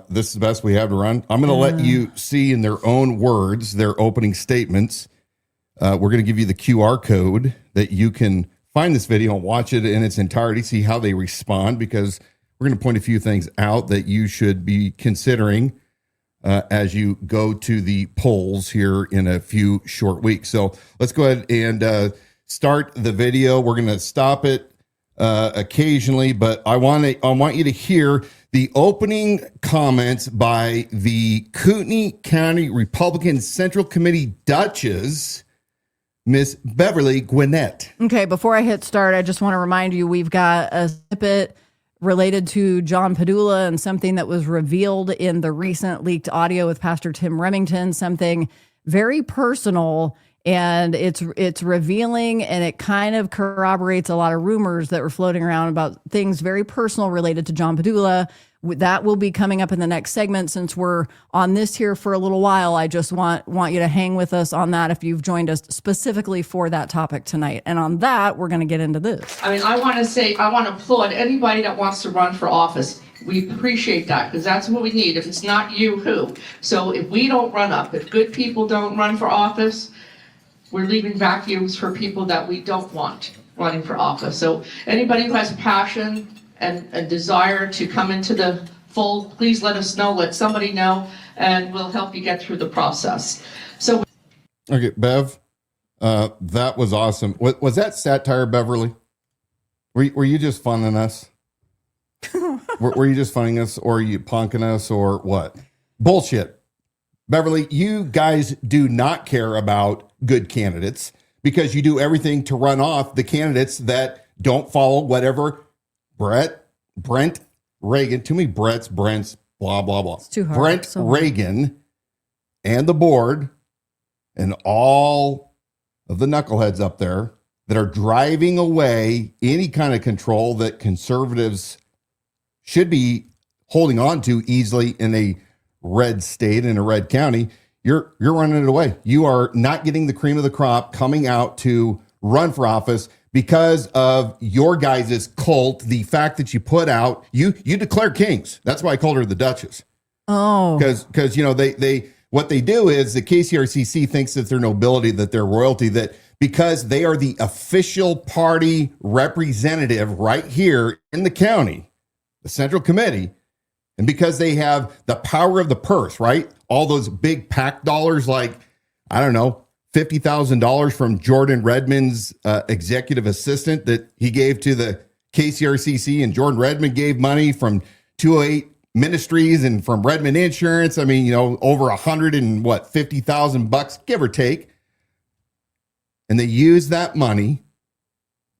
This is the best we have to run? I'm going to let you see in their own words, their opening statements. We're going to give you the QR code that you can find this video and watch it in its entirety, see how they respond, because we're going to point a few things out that you should be considering as you go to the polls here in a few short weeks. So let's go ahead and start the video. We're going to stop it occasionally, but I want you to hear the opening comments by the Kootenai County Republican Central Committee Duchess, Miss Beverly Gwinnett. Okay, before I hit start, I just want to remind you we've got a snippet related to John Padula and something that was revealed in the recent leaked audio with Pastor Tim Remington, something very personal, and it's revealing, and it kind of corroborates a lot of rumors that were floating around about things very personal related to John Padula. That will be coming up in the next segment. Since we're on this here for a little while, I just want you to hang with us on that if you've joined us specifically for that topic tonight. And on that, we're going to get into this. I want to applaud anybody that wants to run for office. We appreciate that, because that's what we need. If it's not you, who? So if we don't run up, if good people don't run for office, we're leaving vacuums for people that we don't want running for office. So anybody who has passion and a desire to come into the fold, please let us know, let somebody know, and we'll help you get through the process. So, okay, Bev, that was awesome. Was that satire, Beverly? Were you just funning us? were you just funning us, or are you punking us, or what? Bullshit. Beverly, you guys do not care about good candidates because you do everything to run off the candidates that don't follow whatever Brent Reagan, too many Brent's, blah, blah, blah. It's too hard. Brent So hard. Reagan and the board and all of the knuckleheads up there that are driving away any kind of control that conservatives should be holding on to easily in a red state, in a red county. You're running it away. You are not getting the cream of the crop coming out to run for office because of your guys' cult. The fact that you put out, you declare kings. That's why I called her the Duchess. Oh, Because you know, they what they do is the KCRCC thinks that they're nobility, that they're royalty, that because they are the official party representative right here in the county, the Central Committee, and because they have the power of the purse, right? All those big PAC dollars, like, I don't know, $50,000 from Jordan Redmond's executive assistant that he gave to the KCRCC, and Jordan Redmond gave money from 208 Ministries and from Redmond Insurance. I mean, you know, over $150,000, give or take. And they use that money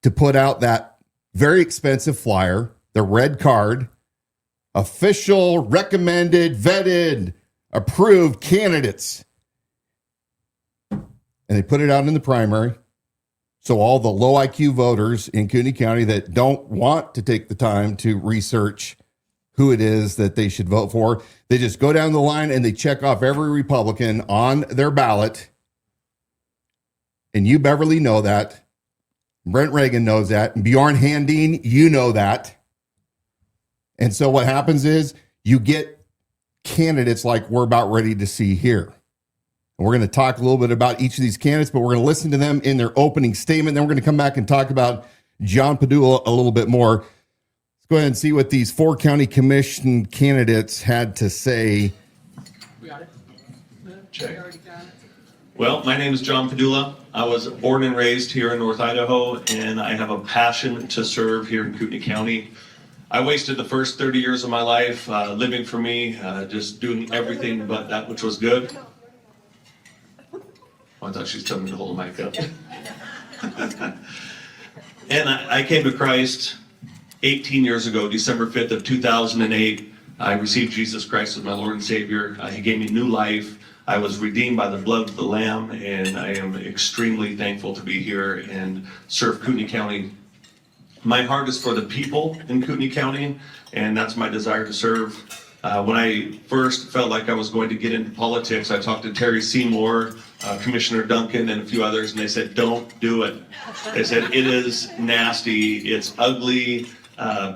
to put out that very expensive flyer, the red card, official, recommended, vetted, approved candidates. And they put it out in the primary. So all the low IQ voters in Kootenai County that don't want to take the time to research who it is that they should vote for, they just go down the line and they check off every Republican on their ballot. And you, Beverly, know that. Brent Reagan knows that. And Bjorn Handine, you know that. And so what happens is you get candidates like we're about ready to see here. And we're going to talk a little bit about each of these candidates, but we're going to listen to them in their opening statement. Then we're going to come back and talk about John Padula a little bit more. Let's go ahead and see what these 4 county commission candidates had to say. We got it. Check. Well, my name is John Padula. I was born and raised here in North Idaho, and I have a passion to serve here in Kootenai County. I wasted the first 30 years of my life living for me, just doing everything but that which was good. Oh, I thought she was telling me to hold the mic up. And I came to Christ 18 years ago, December 5th of 2008. I received Jesus Christ as my Lord and Savior. He gave me new life. I was redeemed by the blood of the Lamb, and I am extremely thankful to be here and serve Kootenai County. My heart is for the people in Kootenai County, and that's my desire to serve. When I first felt like I was going to get into politics, I talked to Terry Seymour, Commissioner Duncan, and a few others, and they said, don't do it. They said, it is nasty, it's ugly,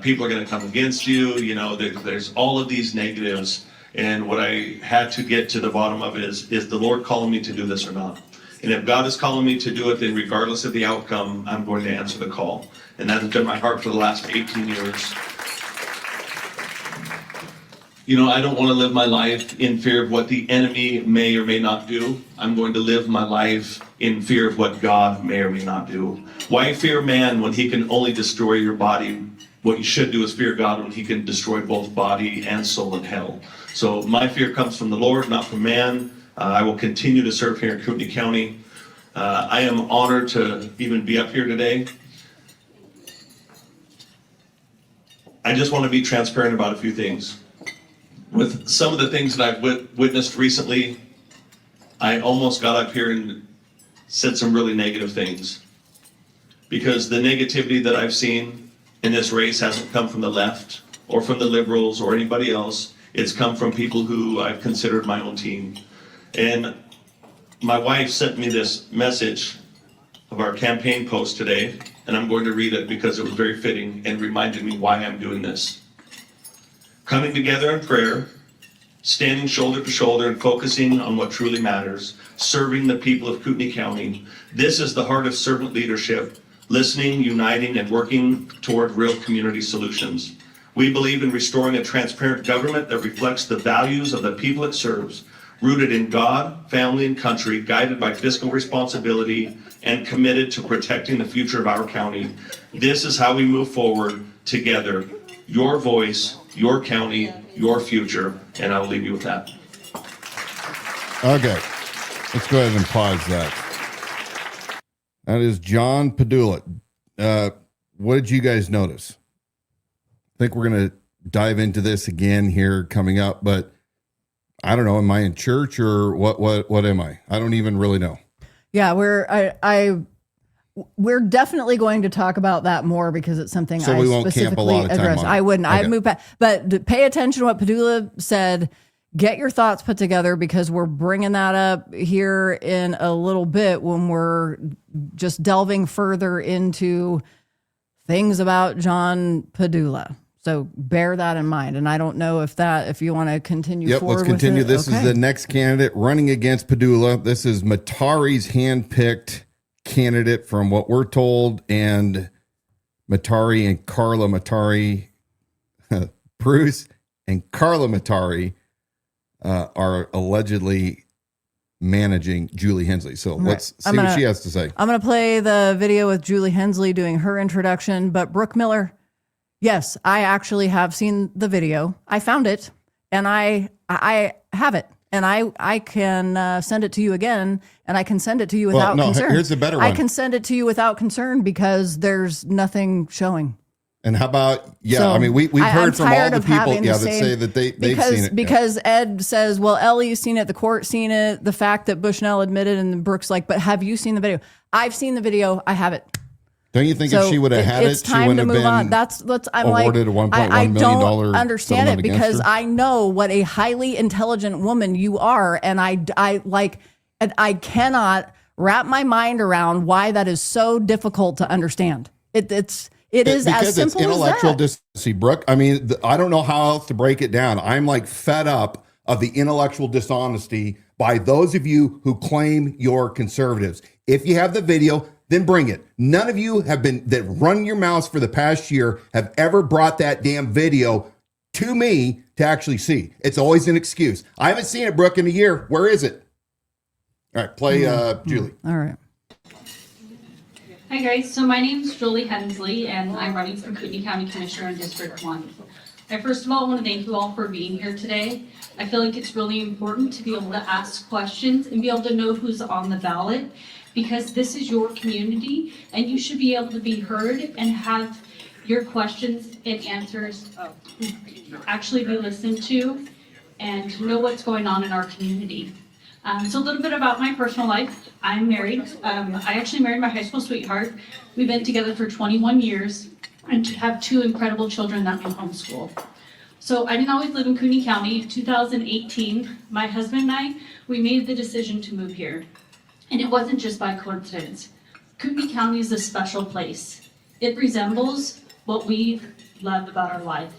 people are going to come against you, you know, there's all of these negatives. And what I had to get to the bottom of it is the Lord calling me to do this or not? And if God is calling me to do it, then regardless of the outcome, I'm going to answer the call. And that has been my heart for the last 18 years. You know, I don't want to live my life in fear of what the enemy may or may not do. I'm going to live my life in fear of what God may or may not do. Why fear man when he can only destroy your body? What you should do is fear God when he can destroy both body and soul in hell. So my fear comes from the Lord, not from man. I will continue to serve here in Kootenai County. I am honored to even be up here today. I just want to be transparent about a few things. With some of the things that I've witnessed recently, I almost got up here and said some really negative things. Because the negativity that I've seen in this race hasn't come from the left or from the liberals or anybody else. It's come from people who I've considered my own team. And my wife sent me this message of our campaign post today, and I'm going to read it because it was very fitting and reminded me why I'm doing this. Coming together in prayer, standing shoulder to shoulder and focusing on what truly matters, serving the people of Kootenai County. This is the heart of servant leadership, listening, uniting, and working toward real community solutions. We believe in restoring a transparent government that reflects the values of the people it serves, rooted in God, family, and country, guided by fiscal responsibility, and committed to protecting the future of our county. This is how we move forward together. Your voice, your county, your future, and I will leave you with that. Okay. Let's go ahead and pause that. That is John Padula. What did you guys notice? I think we're going to dive into this again here coming up, but I don't know. Am I in church or what am I? I don't even really know. Yeah, we're definitely going to talk about that more because it's something so I we won't camp a lot of time address. on it. I wouldn't. Okay. I'd move back. But pay attention to what Padula said. Get your thoughts put together because we're bringing that up here in a little bit when we're just delving further into things about John Padula. So bear that in mind. And I don't know if you want to continue forward. Let's continue. With it. This is the next candidate running against Padula. This is Matari's handpicked candidate from what we're told, and Matari and Carla Matari, Bruce and Carla Matari are allegedly managing Julie Hensley. So let's see what she has to say. I'm going to play the video with Julie Hensley doing her introduction, but Brooke Miller, yes, I actually have seen the video. I found it and I have it. And I can send it to you again, and I can send it to you without concern. Here's the better one. I can send it to you without concern because there's nothing showing. And how about, we've heard from all the people that say that they've seen it. Because Ed says, well, Ellie's seen it, the court's seen it, the fact that Bushnell admitted, and Brooke's like, but have you seen the video? I've seen the video. I have it. Don't you think if she would have had it, she wouldn't have been awarded a $1.1 million? I don't understand it because I know what a highly intelligent woman you are, and I cannot wrap my mind around why that is so difficult to understand. It is as simple as that. Because it's intellectual dishonesty, Brooke. I mean, I don't know how else to break it down. I'm like fed up of the intellectual dishonesty by those of you who claim you're conservatives. If you have the video, then bring it. None of you that run your mouths for the past year have ever brought that damn video to me to actually see. It's always an excuse. I haven't seen it, Brooke, in a year. Where is it? All right, play Julie. All right. Hi guys, so my name is Julie Hensley and I'm running for Kootenai County Commissioner in District 1. I first of all want to thank you all for being here today. I feel like it's really important to be able to ask questions and be able to know who's on the ballot, because this is your community and you should be able to be heard and have your questions and answers actually be listened to and know what's going on in our community. So a little bit about my personal life. I'm married. I actually married my high school sweetheart. We've been together for 21 years and have two incredible children that we homeschool. So I didn't always live in Kootenai County. In 2018, my husband and I, we made the decision to move here. And it wasn't just by coincidence. Kootenai County is a special place. It resembles what we love about our life.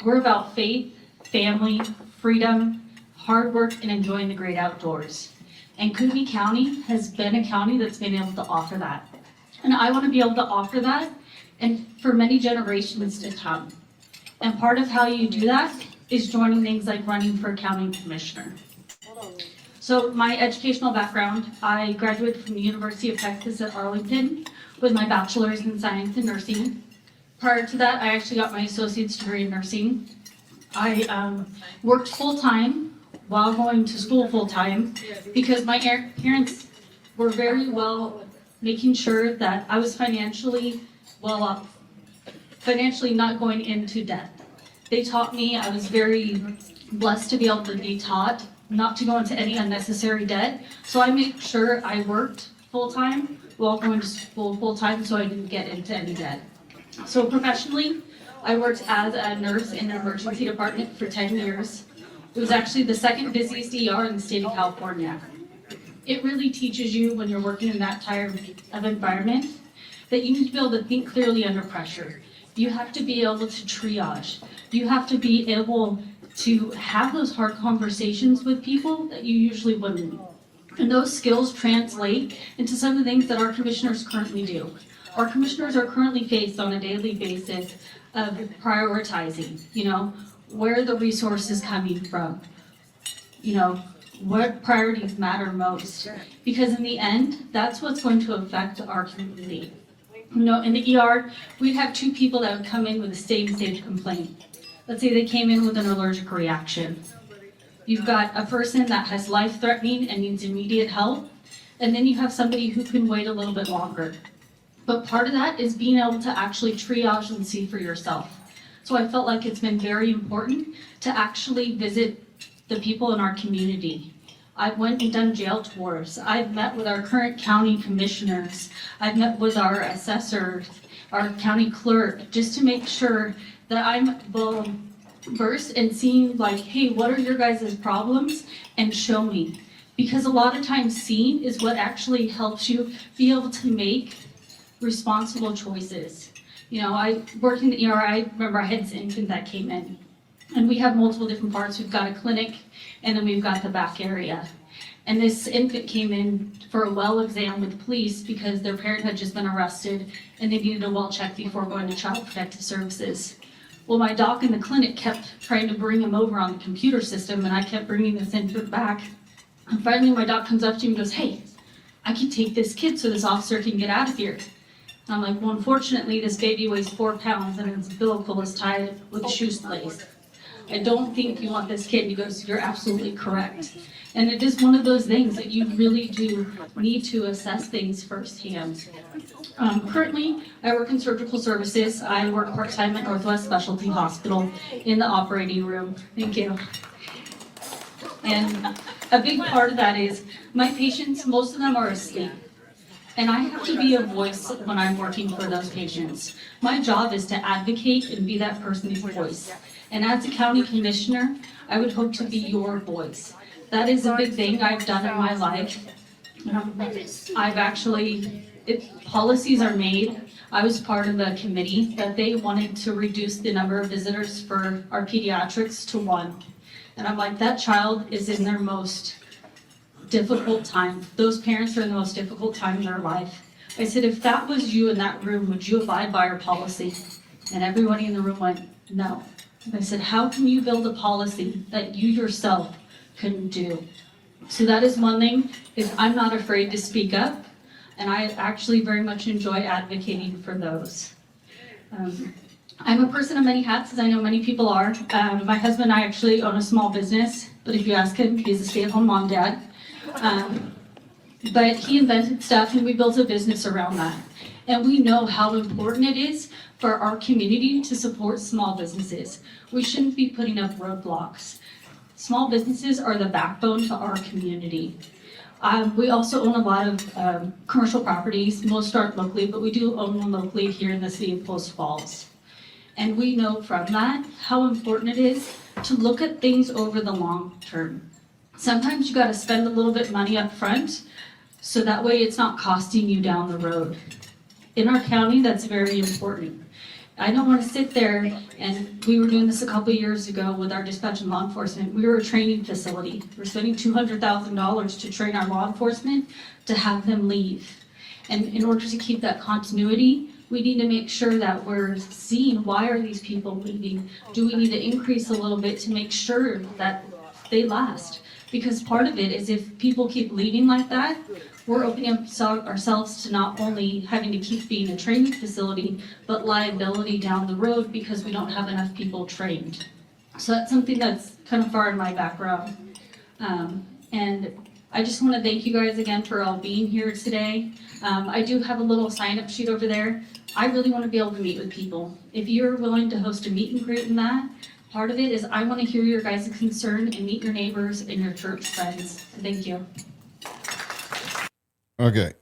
We're about faith, family, freedom, hard work, and enjoying the great outdoors. And Kootenai County has been a county that's been able to offer that. And I want to be able to offer that and for many generations to come. And part of how you do that is joining things like running for county commissioner. So my educational background, I graduated from the University of Texas at Arlington with my bachelor's in science and nursing. Prior to that, I actually got my associate's degree in nursing. I worked full-time while going to school full-time because my parents were very well making sure that I was financially well off, financially not going into debt. They taught me, I was very blessed to be able to be taught not to go into any unnecessary debt. So I made sure I worked full-time while going to school full-time so I didn't get into any debt. So professionally, I worked as a nurse in an emergency department for 10 years. It was actually the second busiest ER in the state of California. It really teaches you when you're working in that type of environment that you need to be able to think clearly under pressure. You have to be able to triage. You have to be able to have those hard conversations with people that you usually wouldn't. And those skills translate into some of the things that our commissioners currently do. Our commissioners are currently faced on a daily basis of prioritizing, where are the resources coming from? What priorities matter most? Because in the end, that's what's going to affect our community. In the ER, we'd have two people that would come in with the same stage complaint. Let's say they came in with an allergic reaction. You've got a person that has life-threatening and needs immediate help, and then you have somebody who can wait a little bit longer. But part of that is being able to actually triage and see for yourself. So I felt like it's been very important to actually visit the people in our community. I've went and done jail tours. I've met with our current county commissioners. I've met with our assessor, our county clerk, just to make sure that I'm well versed and seeing like, hey, what are your guys' problems? And show me. Because a lot of times seeing is what actually helps you be able to make responsible choices. You know, I worked in the ER. I remember I had this infant that came in, and we have multiple different parts. We've got a clinic, and then we've got the back area. And this infant came in for a well exam with the police because their parent had just been arrested and they needed a well check before going to Child Protective Services. Well, my doc in the clinic kept trying to bring him over on the computer system, and I kept bringing this infant back. And finally, my doc comes up to me and goes, hey, I can take this kid so this officer can get out of here. And I'm like, well, unfortunately, this baby weighs 4 pounds and its umbilical is tied with a shoelace. I don't think you want this kid. He goes, you're absolutely correct. And it is one of those things that you really do need to assess things firsthand. Currently, I work in surgical services. I work part-time at Northwest Specialty Hospital in the operating room. Thank you. And a big part of that is my patients, most of them are asleep. And I have to be a voice when I'm working for those patients. My job is to advocate and be that person's voice. And as a county commissioner, I would hope to be your voice. That is a big thing I've done in my life. I've actually, policies are made. I was part of the committee that they wanted to reduce the number of visitors for our pediatrics to 1. And I'm like, that child is in their most difficult time. Those parents are in the most difficult time in their life. I said, if that was you in that room, would you abide by our policy? And everybody in the room went, no. I said, how can you build a policy that you yourself couldn't do? So that is one thing, is I'm not afraid to speak up, and I actually very much enjoy advocating for those. I'm a person of many hats, as I know many people are. My husband and I actually own a small business, but if you ask him, he's a stay-at-home mom dad. But he invented stuff, and we built a business around that. And we know how important it is for our community to support small businesses. We shouldn't be putting up roadblocks. Small businesses are the backbone to our community. We also own a lot of commercial properties. Most aren't locally, but we do own one locally here in the city of Post Falls. And we know from that how important it is to look at things over the long term. Sometimes you got to spend a little bit of money up front, so that way it's not costing you down the road. In our county, that's very important. I don't want to sit there, and we were doing this a couple of years ago with our dispatch and law enforcement. We were a training facility. We're spending $200,000 to train our law enforcement to have them leave. And in order to keep that continuity, we need to make sure that we're seeing why are these people leaving. Do we need to increase a little bit to make sure that they last? Because part of it is if people keep leaving like that, we're opening up ourselves to not only having to keep being a training facility, but liability down the road because we don't have enough people trained. So that's something that's kind of far in my background. And I just want to thank you guys again for all being here today. I do have a little sign-up sheet over there. I really want to be able to meet with people. If you're willing to host a meet and greet in that, part of it is I want to hear your guys' concern and meet your neighbors and your church friends. Thank you. Okay.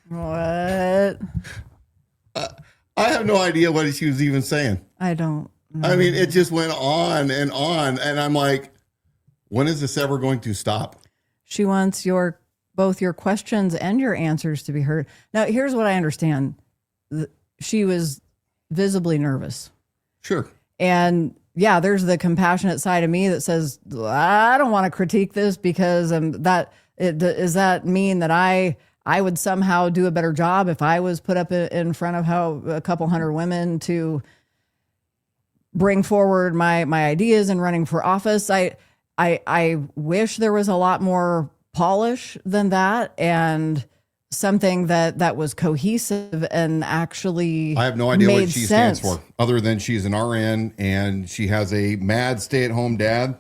What? I have no idea what she was even saying. I don't know. I mean, it just went on, and I'm like, when is this ever going to stop? She wants both your questions and your answers to be heard. Now, here's what I understand. She was visibly nervous. Sure. And yeah, there's the compassionate side of me that says, I don't want to critique this because does that mean that I would somehow do a better job if I was put up in front of a couple hundred women to bring forward my ideas and running for office? I wish there was a lot more polish than that. And something that was cohesive and actually I have no idea what made she sense. stands for, other than she's an RN and she has a mad stay-at-home dad,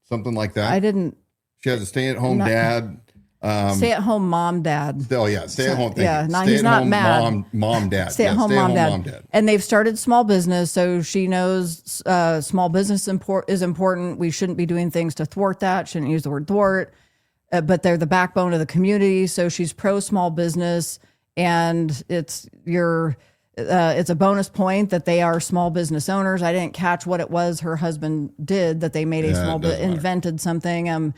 something like that. I didn't. She has a stay-at-home dad. Stay-at-home mom, dad. Oh yeah, stay-at-home. He's not mad. Mom, dad. Stay-at-home mom, dad. And they've started small business, so she knows small business is important. We shouldn't be doing things to thwart that. Shouldn't use the word thwart. But they're the backbone of the community, so she's pro small business, and it's a bonus point that they are small business owners. I didn't catch what it was her husband did, that they made invented something.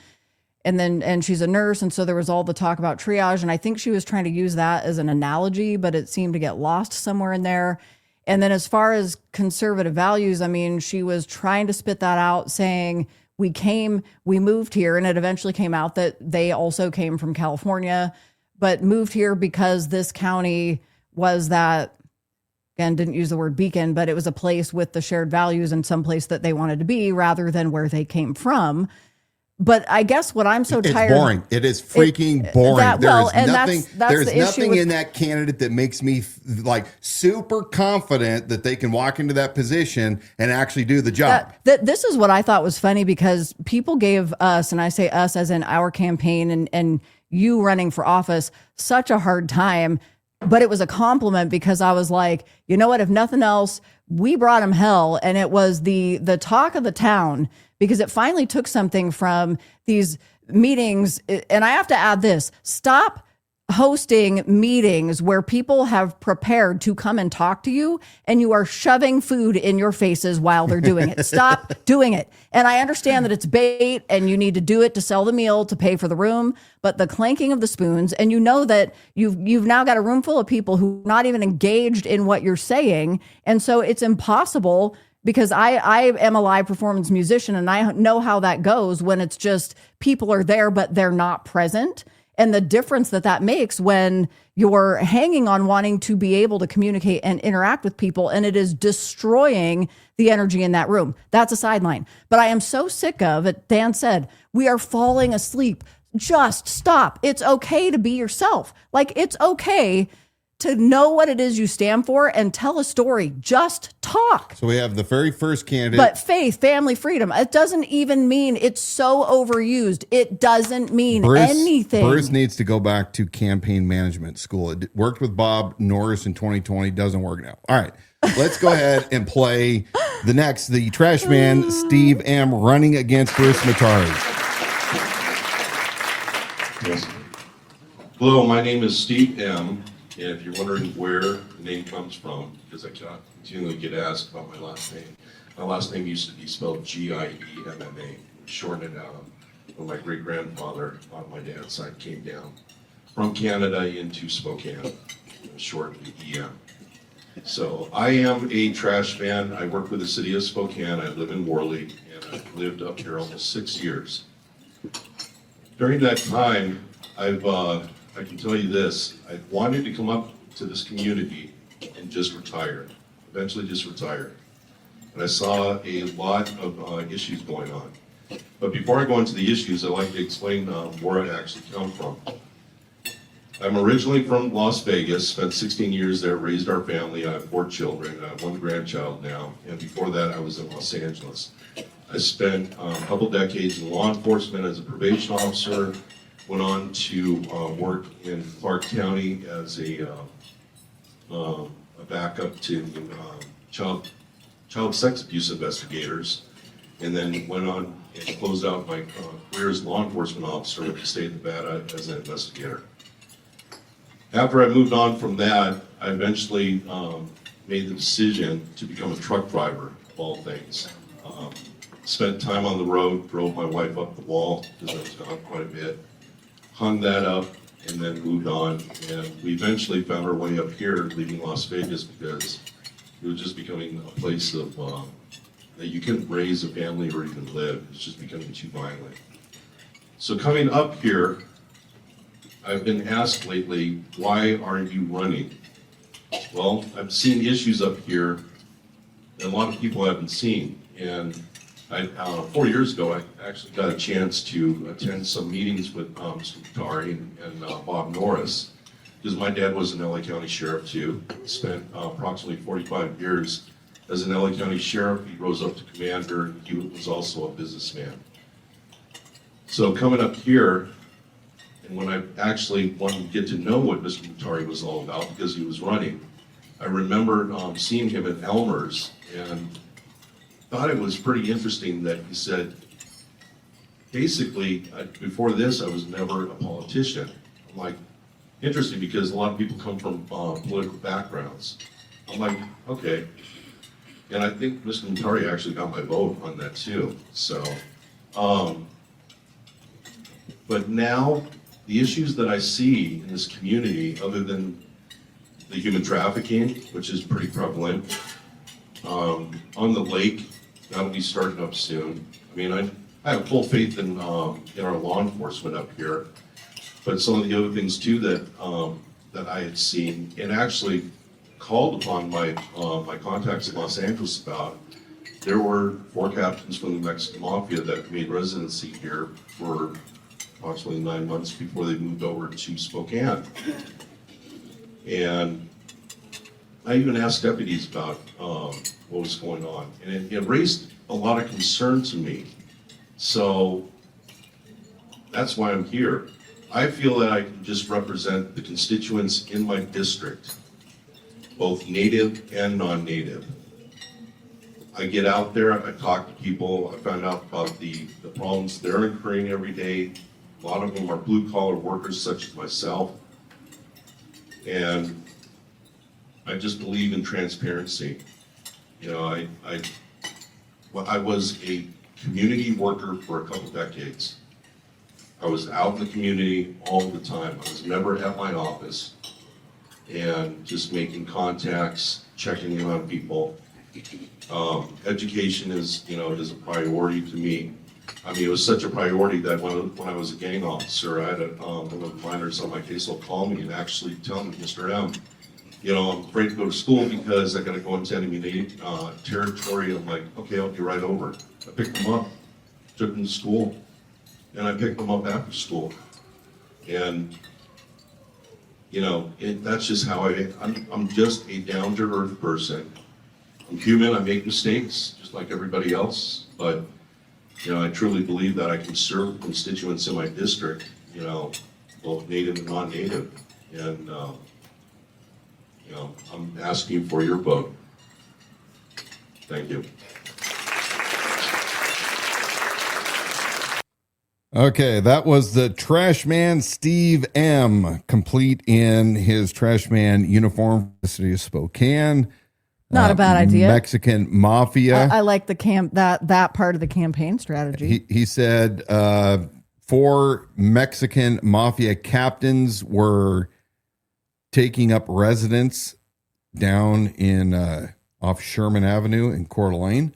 And she's a nurse, and so there was all the talk about triage, and I think she was trying to use that as an analogy, but it seemed to get lost somewhere in there. And then as far as conservative values, I mean, she was trying to spit that out, saying we moved here, and it eventually came out that they also came from California, but moved here because this county was that, again, didn't use the word beacon, but it was a place with the shared values and some place that they wanted to be rather than where they came from. But I guess what I'm so tired. It's boring. It is freaking boring. There's nothing in that candidate that makes me like super confident that they can walk into that position and actually do the job. This is what I thought was funny, because people gave us, and I say us as in our campaign and you running for office, such a hard time. But it was a compliment, because I was like, you know what? If nothing else, we brought him hell, and it was the talk of the town, because it finally took something from these meetings. And I have to add this: stop hosting meetings where people have prepared to come and talk to you, and you are shoving food in your faces while they're doing it. Stop doing it. And I understand that it's bait and you need to do it to sell the meal, to pay for the room, but the clanking of the spoons, and you know that you've now got a room full of people who are not even engaged in what you're saying. And so it's impossible, because I am a live performance musician, and I know how that goes when it's just people are there, but they're not present. And the difference that makes when you're hanging on wanting to be able to communicate and interact with people, and it is destroying the energy in that room. That's a sideline. But I am so sick of it. Dan said, we are falling asleep. Just stop. It's okay to be yourself. Like, it's okay to know what it is you stand for and tell a story. Just talk. So we have the very first candidate. But faith, family, freedom. It doesn't even mean, it's so overused. It doesn't mean anything. Bruce needs to go back to campaign management school. It worked with Bob Norris in 2020. Doesn't work now. All right. Let's go ahead and play the trash man, Steve M., running against Bruce Matari. Yes. Hello, my name is Steve M., and if you're wondering where the name comes from, because I continually get asked about my last name used to be spelled Giemma, shortened it out when my great-grandfather on my dad's side came down from Canada into Spokane, shortened to EM. So I am a trash man. I work with the city of Spokane. I live in Worley, and I've lived up here almost 6 years. During that time, I can tell you this, I wanted to come up to this community and just retire, eventually just retire. And I saw a lot of issues going on. But before I go into the issues, I'd like to explain where I actually come from. I'm originally from Las Vegas, spent 16 years there, raised our family. I have 4 children, I have 1 grandchild now, and before that I was in Los Angeles. I spent a couple decades in law enforcement as a probation officer, went on to work in Clark County as a backup to child sex abuse investigators, and then went on and closed out my career as a law enforcement officer with the state of Nevada as an investigator. After I moved on from that, I eventually made the decision to become a truck driver, of all things. Spent time on the road, drove my wife up the wall, because I was gone quite a bit. Hung that up, and then moved on, and we eventually found our way up here, leaving Las Vegas, because it was just becoming a place of that you couldn't raise a family or even live. It's just becoming too violent. So coming up here, I've been asked lately, why aren't you running? Well, I've seen issues up here that a lot of people haven't seen, and 4 years ago, I actually got a chance to attend some meetings with Mr. Matari and Bob Norris. because my dad was an LA County Sheriff too. Spent approximately 45 years as an LA County Sheriff. He rose up to commander, and he was also a businessman. So coming up here, and when I actually wanted to get to know what Mr. Mutari was all about, because he was running, I remember seeing him at Elmer's, and thought it was pretty interesting that he said, basically, before this, I was never a politician. I'm like, interesting, because a lot of people come from political backgrounds. I'm like, okay. And I think Mr. Mutari actually got my vote on that too. So, but now, the issues that I see in this community, other than the human trafficking, which is pretty prevalent, on the lake, that'll be starting up soon. I mean, I have full faith in our law enforcement up here, but some of the other things too that I had seen, and actually called upon my contacts in Los Angeles about. There were 4 captains from the Mexican Mafia that made residency here for approximately 9 months before they moved over to Spokane. And I even asked deputies about what was going on, and it raised a lot of concern to me. So that's why I'm here. I feel that I can just represent the constituents in my district, both native and non-native. I get out there, I talk to people, I find out about the problems they're incurring every day. A lot of them are blue-collar workers such as myself. And I just believe in transparency. You know, I was a community worker for a couple decades. I was out in the community all the time. I was never at my office, and just making contacts, checking in on people. Education is a priority to me. I mean, it was such a priority that when I was a gang officer, I had one of the minors on my case will call me and actually tell me, Mr. M, I'm afraid to go to school because I got to go into enemy territory. I'm like, okay, I'll be right over. I picked them up, took them to school, and I picked them up after school. And that's just how I'm just a down-to-earth person. I'm human, I make mistakes, just like everybody else, but, I truly believe that I can serve constituents in my district, both native and non-native, and, I'm asking for your vote. Thank you. Okay, that was the trash man Steve M, complete in his trash man uniform for the city of Spokane. Not a bad idea. Mexican Mafia. I like the that part of the campaign strategy. He said 4 Mexican Mafia captains were taking up residence down in off Sherman Avenue in Coeur d'Alene.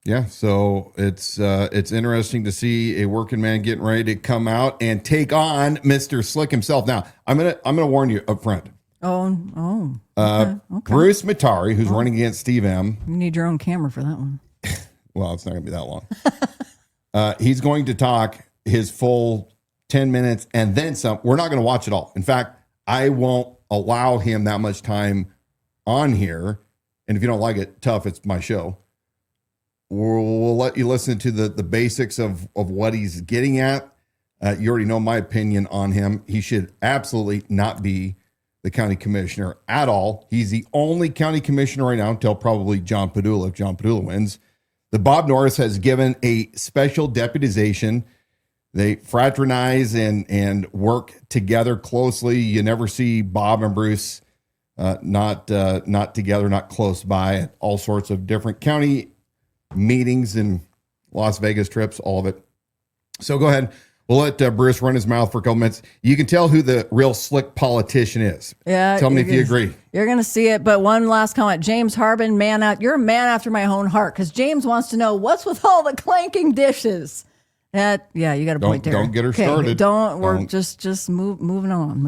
Yeah, so it's interesting to see a working man getting ready to come out and take on Mr. Slick himself. Now, I'm gonna warn you up front. Oh. Okay. Bruce Mutari, who's running against Steve M. You need your own camera for that one. Well, it's not gonna be that long. He's going to talk his full 10 minutes and then some. We're not gonna watch it all. In fact, I won't allow him that much time on here. And if you don't like it, tough, it's my show. We'll let you listen to the basics of what he's getting at. You already know my opinion on him. He should absolutely not be the county commissioner at all. He's the only county commissioner right now until probably John Padula, if John Padula wins. The Bob Norris has given a special deputization. They fraternize and work together closely. You never see Bob and Bruce not together, not close by at all sorts of different county meetings and Las Vegas trips, all of it. So go ahead. We'll let Bruce run his mouth for a couple minutes. You can tell who the real slick politician is. Yeah. Tell me if you agree. You're going to see it. But one last comment. James Harbin, you're a man after my own heart, because James wants to know what's with all the clanking dishes. You got a point there. Don't get her started. We're just moving on.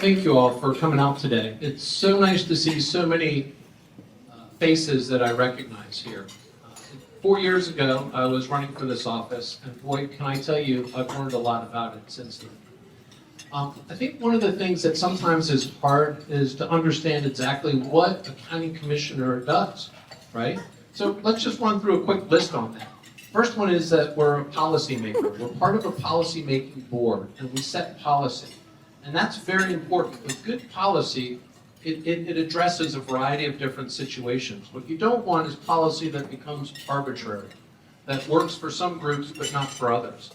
Thank you all for coming out today. It's so nice to see so many faces that I recognize here. 4 years ago, I was running for this office, and boy, can I tell you, I've learned a lot about it since then. I think one of the things that sometimes is hard is to understand exactly what a county commissioner does, right? So let's just run through a quick list on that. First one is that we're a policymaker. We're part of a policymaking board, and we set policy. And that's very important. With good policy, it addresses a variety of different situations. What you don't want is policy that becomes arbitrary, that works for some groups but not for others.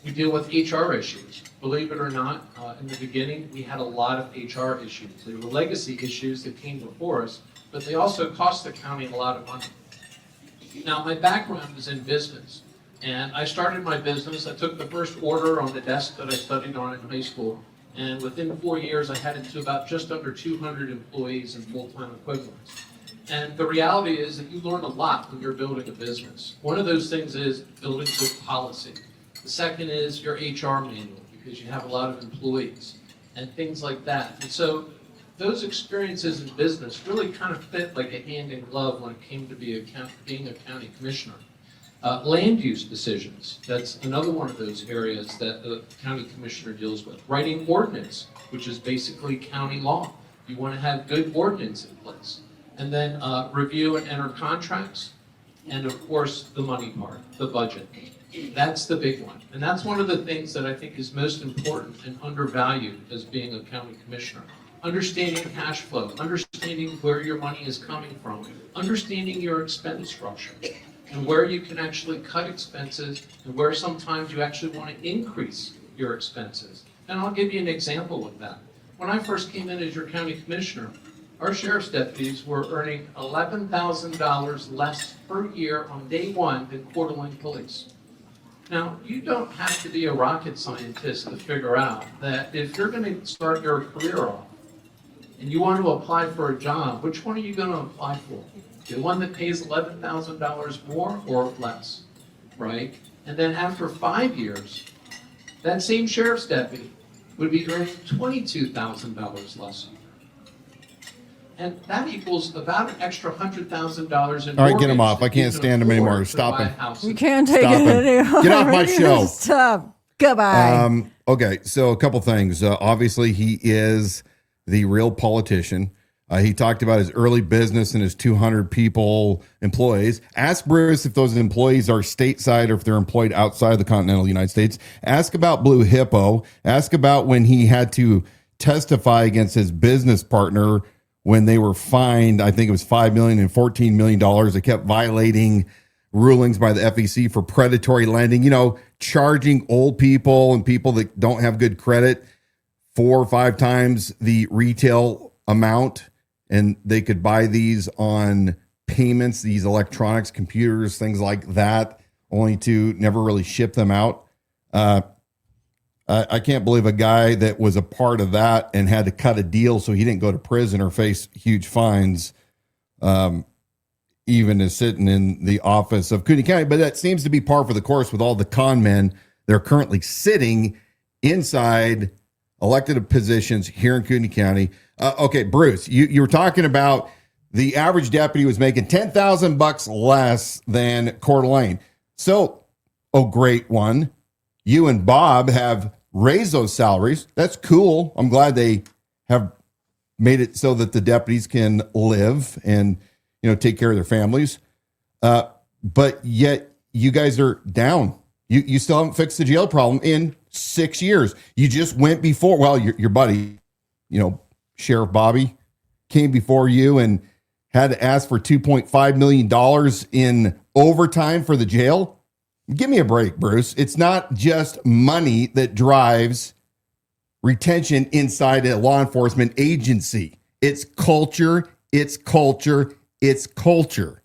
We deal with HR issues. Believe it or not, in the beginning, we had a lot of HR issues. They were legacy issues that came before us, but they also cost the county a lot of money. Now, my background is in business, and I started my business. I took the first order on the desk that I studied on in high school, and within 4 years, I had it to about just under 200 employees and full-time equivalents. And the reality is that you learn a lot when you're building a business. One of those things is building good policy. The second is your HR manual, because you have a lot of employees and things like that. And so those experiences in business really kind of fit like a hand in glove when it came to being a county commissioner. Land use decisions, that's another one of those areas that the county commissioner deals with. Writing ordinance, which is basically county law. You want to have good ordinance in place. And then review and enter contracts. And of course, the money part, the budget. That's the big one. And that's one of the things that I think is most important and undervalued as being a county commissioner. Understanding cash flow, understanding where your money is coming from, understanding your expense structure, and where you can actually cut expenses, and where sometimes you actually want to increase your expenses. And I'll give you an example of that. When I first came in as your county commissioner, our sheriff's deputies were earning $11,000 less per year on day one than Coeur d'Alene police. Now, you don't have to be a rocket scientist to figure out that if you're going to start your career off and you want to apply for a job, which one are you going to apply for? The one that pays $11,000 more or less, right? And then after 5 years, that same sheriff's deputy would be earning $22,000 less. And that equals about an extra $100,000 in. All right, get him off. I can't stand him anymore. Stop him. You can't take it anymore. Get off my show. Stop. Goodbye. Okay, so a couple things. Obviously, he is the real politician. He talked about his early business and his 200 people, employees. Ask Bruce if those employees are stateside or if they're employed outside the continental United States. Ask about Blue Hippo. Ask about when he had to testify against his business partner when they were fined, I think it was $5 million and $14 million. They kept violating rulings by the FEC for predatory lending, charging old people and people that don't have good credit 4 or 5 times the retail amount. And they could buy these on payments, these electronics, computers, things like that, only to never really ship them out. I can't believe a guy that was a part of that and had to cut a deal so he didn't go to prison or face huge fines, even is sitting in the office of Kootenai County. But that seems to be par for the course with all the con men that are currently sitting inside elected positions here in Kootenai County. Okay, Bruce, you were talking about the average deputy was making $10,000 less than Coeur d'Alene. So, great one. You and Bob have raised those salaries. That's cool. I'm glad they have made it so that the deputies can live and, take care of their families. But yet you guys are down. You still haven't fixed the jail problem in 6 years. You just went before. Well, your buddy, Sheriff Bobby came before you and had to ask for $2.5 million in overtime for the jail. Give me a break, Bruce. It's not just money that drives retention inside a law enforcement agency. It's culture. It's culture. It's culture.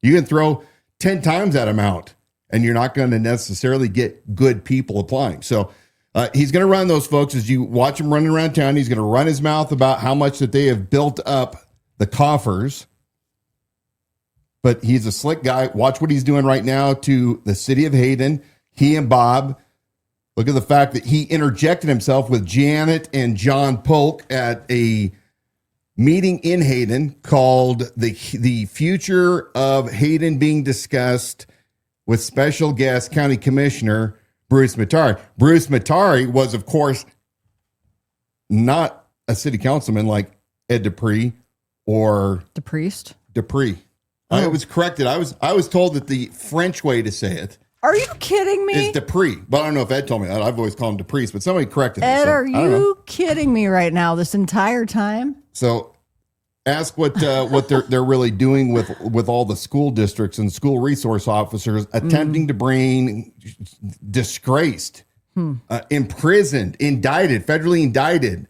You can throw 10 times that amount and you're not going to necessarily get good people applying. So he's going to run those folks as you watch him running around town. He's going to run his mouth about how much that they have built up the coffers. But he's a slick guy. Watch what he's doing right now to the city of Hayden. He and Bob, look at the fact that he interjected himself with Janet and John Polk at a meeting in Hayden called the future of Hayden being discussed with special guest County Commissioner Bruce Matari. Bruce Matari was, of course, not a city councilman like Ed Dupree or DePriest. I was corrected. I was told that the French way to say it. Are you kidding me? Is Dupree, but I don't know if Ed told me that. I've always called him DePriest, but somebody corrected me. Ed, So, are you kidding me right now this entire time? So ask what they're really doing with all the school districts and school resource officers attempting to bring disgraced, imprisoned, federally indicted,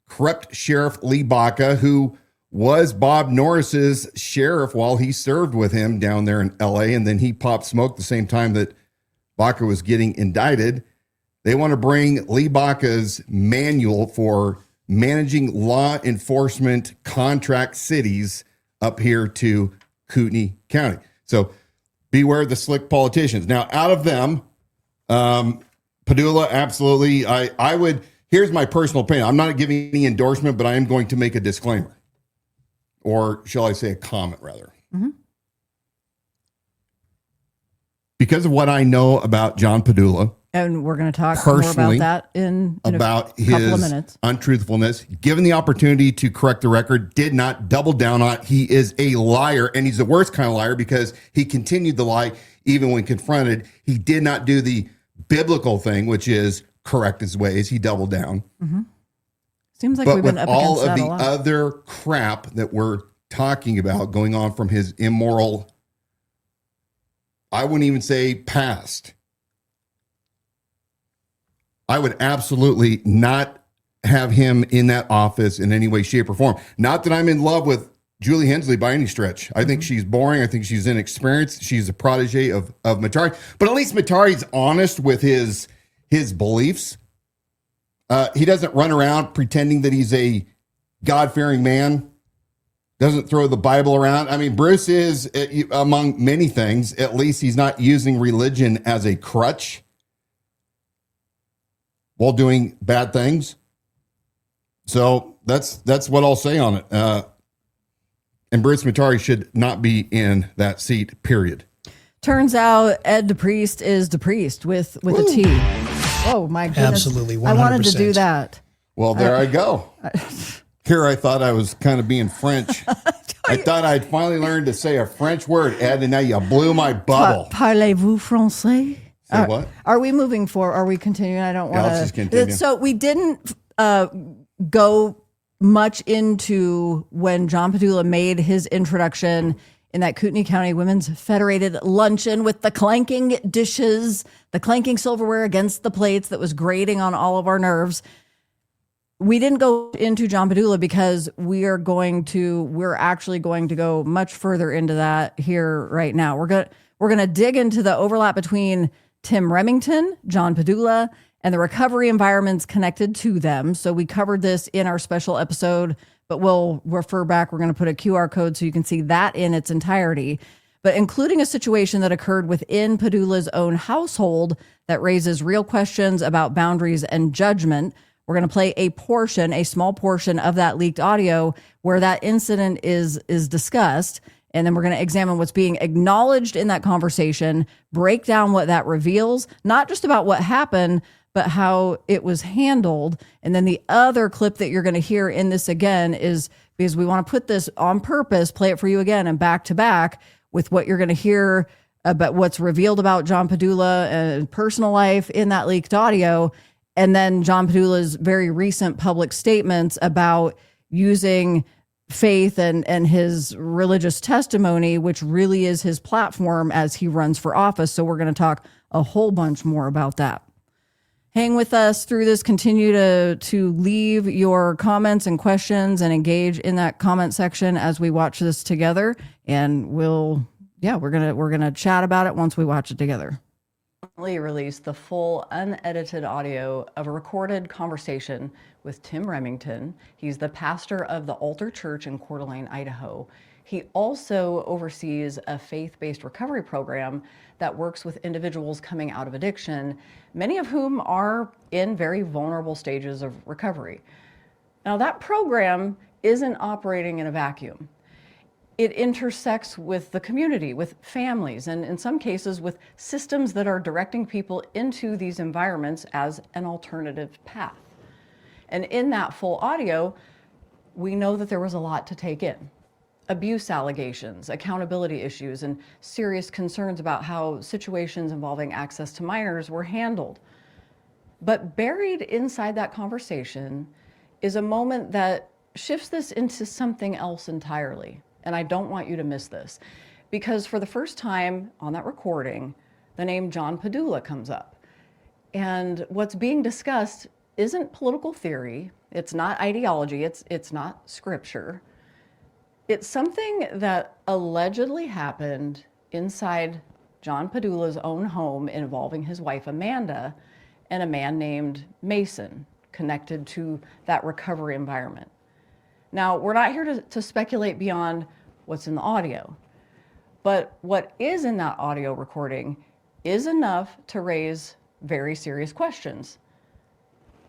corrupt Sheriff Lee Baca, who was Bob Norris's sheriff while he served with him down there in LA, and then he popped smoke the same time that Baca was getting indicted. They want to bring Lee Baca's manual for managing law enforcement contract cities up here to Kootenai County. So beware the slick politicians. Now, out of them, Padula, absolutely. I would, here's my personal opinion. I'm not giving any endorsement, but I am going to make a disclaimer. Or shall I say a comment, rather. Mm-hmm. Because of what I know about John Padula, and we're going to talk more about that in a couple of minutes. Untruthfulness, given the opportunity to correct the record, did not double down on it. He is a liar, and he's the worst kind of liar because he continued the lie even when confronted. He did not do the biblical thing, which is correct his ways. He doubled down. Mm-hmm. Seems like but we've been with up all against of that the a lot. other crap that we're talking about going on from his immoral, I wouldn't even say past. I would absolutely not have him in that office in any way, shape, or form. Not that I'm in love with Julie Hensley by any stretch. I think she's boring. I think she's inexperienced. She's a protege of Matari. But at least Matari's honest with his beliefs. He doesn't run around pretending that he's a God-fearing man. Doesn't throw the Bible around. I mean, Bruce is, among many things, at least he's not using religion as a crutch while doing bad things. So that's what I'll say on it. And Bruce Matari should not be in that seat, period. Turns out Ed DePriest is DePriest with a T. Oh, my goodness. Absolutely, 100%. I wanted to do that. Well, there I go. Here I thought I was kind of being French. I thought I'd finally learned to say a French word, Ed, and now you blew my bubble. Parlez-vous français? Say what? Are we moving forward? Are we continuing? I don't want to. Let's just continue. So we didn't go much into when John Padula made his introduction in that Kootenai County Women's Federated luncheon with the clanking dishes, the clanking silverware against the plates that was grating on all of our nerves. We didn't go into John Padula because we're actually going to go much further into that here right now. We're going to dig into the overlap between Tim Remington, John Padula, and the recovery environments connected to them. So we covered this in our special episode, but we'll refer back. We're going to put a QR code so you can see that in its entirety, but including a situation that occurred within Padula's own household that raises real questions about boundaries and judgment. We're going to play a small portion of that leaked audio where that incident is discussed. And then we're going to examine what's being acknowledged in that conversation, break down what that reveals, not just about what happened, but how it was handled. And then the other clip that you're going to hear in this again is because we want to put this on purpose, play it for you again and back to back with what you're going to hear about what's revealed about John Padula and personal life in that leaked audio. And then John Padula's very recent public statements about using faith and his religious testimony, which really is his platform as he runs for office. So we're going to talk a whole bunch more about that. Hang with us through this. Continue to leave your comments and questions and engage in that comment section as we watch this together. And we're gonna chat about it once we watch it together. Released the full unedited audio of a recorded conversation with Tim Remington. He's the pastor of the Altar Church in Coeur d'Alene, Idaho. He also oversees a faith-based recovery program that works with individuals coming out of addiction, many of whom are in very vulnerable stages of recovery. Now, that program isn't operating in a vacuum. It intersects with the community, with families, and in some cases with systems that are directing people into these environments as an alternative path. And in that full audio, we know that there was a lot to take in. Abuse allegations, accountability issues, and serious concerns about how situations involving access to minors were handled. But buried inside that conversation is a moment that shifts this into something else entirely. And I don't want you to miss this, because for the first time on that recording, the name John Padula comes up. And what's being discussed isn't political theory, it's not ideology, it's not scripture. It's something that allegedly happened inside John Padula's own home involving his wife Amanda and a man named Mason, connected to that recovery environment. Now, we're not here to speculate beyond what's in the audio, but what is in that audio recording is enough to raise very serious questions.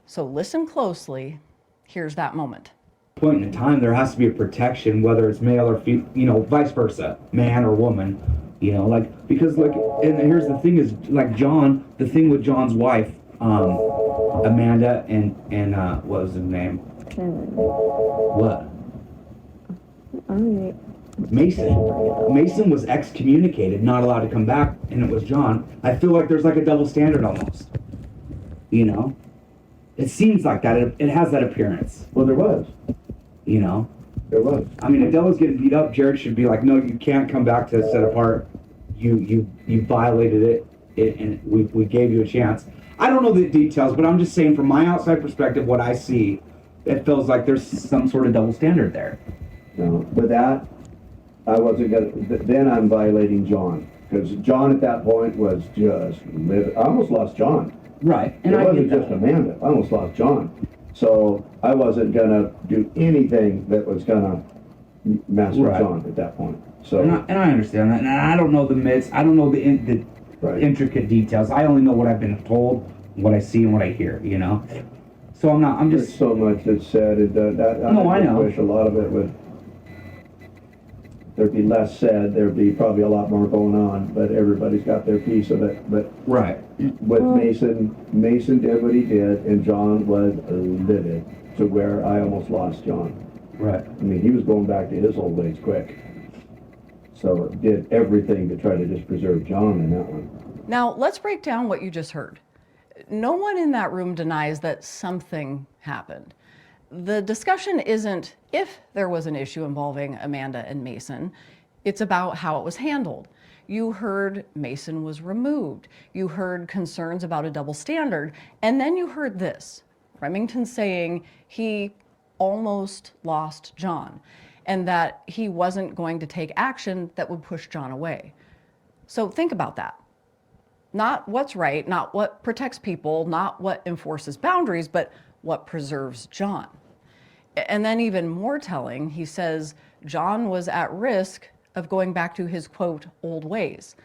So listen closely. Here's that moment. Point in time, there has to be a protection, whether it's male or female, vice versa, man or woman, because and here's the thing is, John, the thing with John's wife, Amanda and what was his name? What? Mason was excommunicated, not allowed to come back, and it was John. I feel like there's a double standard almost. It seems like that. It has that appearance. Well, there was. There was. I mean, Adela's getting beat up. Jared should be like, no, you can't come back to set apart. You violated it, and we gave you a chance. I don't know the details, but I'm just saying from my outside perspective, what I see, it feels like there's some sort of double standard there. No, with that, I wasn't gonna. Then I'm violating John, because John at that point was just. I almost lost John. Right, and it wasn't just Amanda. I almost lost John. So I wasn't gonna do anything that was gonna mess with John at that point. So and I understand that, and I don't know the myths. I don't know the intricate details. I only know what I've been told, what I see, and what I hear. So I'm just. There's so much that's said. I know. Wish a lot of it would. There'd be less said. There'd be probably a lot more going on, but everybody's got their piece of it. But with Mason did what he did, and John was livid to where I almost lost John. Right. I mean, he was going back to his old ways quick. So did everything to try to just preserve John in that one. Now, let's break down what you just heard. No one in that room denies that something happened. The discussion isn't if there was an issue involving Amanda and Mason, it's about how it was handled. You heard Mason was removed. You heard concerns about a double standard. And then you heard this, Remington saying he almost lost John and that he wasn't going to take action that would push John away. So think about that. Not what's right, not what protects people, not what enforces boundaries, but what preserves John. And then even more telling, he says John was at risk of going back to his, quote, old ways.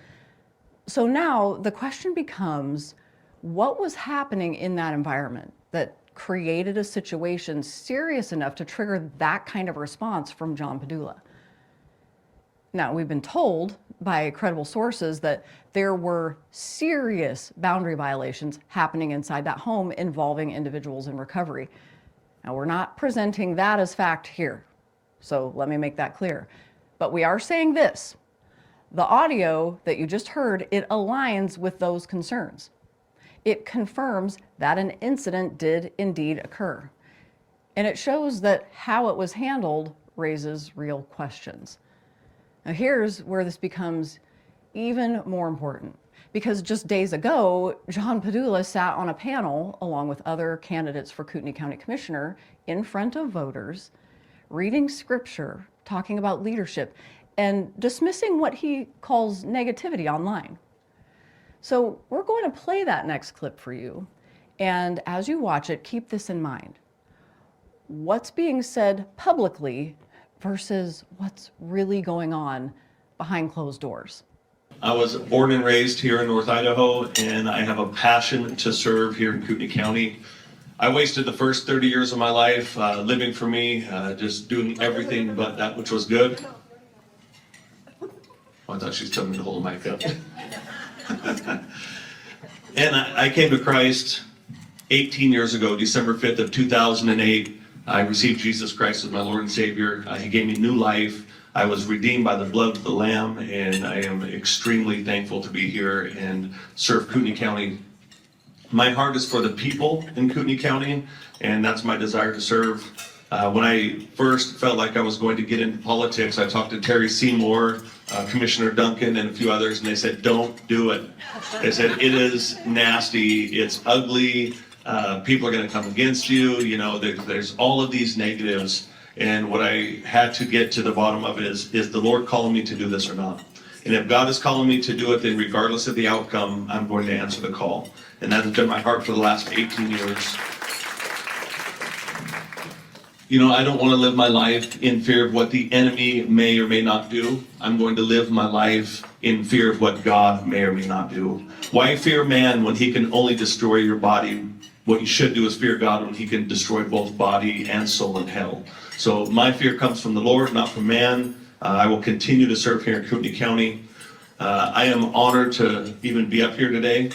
So now the question becomes, what was happening in that environment that created a situation serious enough to trigger that kind of response from John Padula? Now, we've been told by credible sources that there were serious boundary violations happening inside that home involving individuals in recovery. Now, we're not presenting that as fact here, so let me make that clear. But we are saying this, the audio that you just heard, it aligns with those concerns. It confirms that an incident did indeed occur. And it shows that how it was handled raises real questions. Now here's where this becomes even more important, because just days ago, John Padula sat on a panel along with other candidates for Kootenai County Commissioner in front of voters, reading scripture, talking about leadership, and dismissing what he calls negativity online. So we're going to play that next clip for you. And as you watch it, keep this in mind. What's being said publicly versus what's really going on behind closed doors. I was born and raised here in North Idaho, and I have a passion to serve here in Kootenai County. I wasted the first 30 years of my life living for me, just doing everything but that which was good. I thought she was telling me to hold the mic up. And I came to Christ 18 years ago, December 5th of 2008. I received Jesus Christ as my Lord and Savior. He gave me new life. I was redeemed by the blood of the Lamb, and I am extremely thankful to be here and serve Kootenai County. My heart is for the people in Kootenai County, and that's my desire to serve. When I first felt like I was going to get into politics, I talked to Terry Seymour, Commissioner Duncan, and a few others, and they said, don't do it. They said, it is nasty, it's ugly, people are going to come against you, you know, there's all of these negatives. And what I had to get to the bottom of it is the Lord calling me to do this or not? And if God is calling me to do it, then regardless of the outcome, I'm going to answer the call. And that has been my heart for the last 18 years. You know, I don't want to live my life in fear of what the enemy may or may not do. I'm going to live my life in fear of what God may or may not do. Why fear man when he can only destroy your body? What you should do is fear God when he can destroy both body and soul in hell. So my fear comes from the Lord, not from man. I will continue to serve here in Kootenai County. I am honored to even be up here today.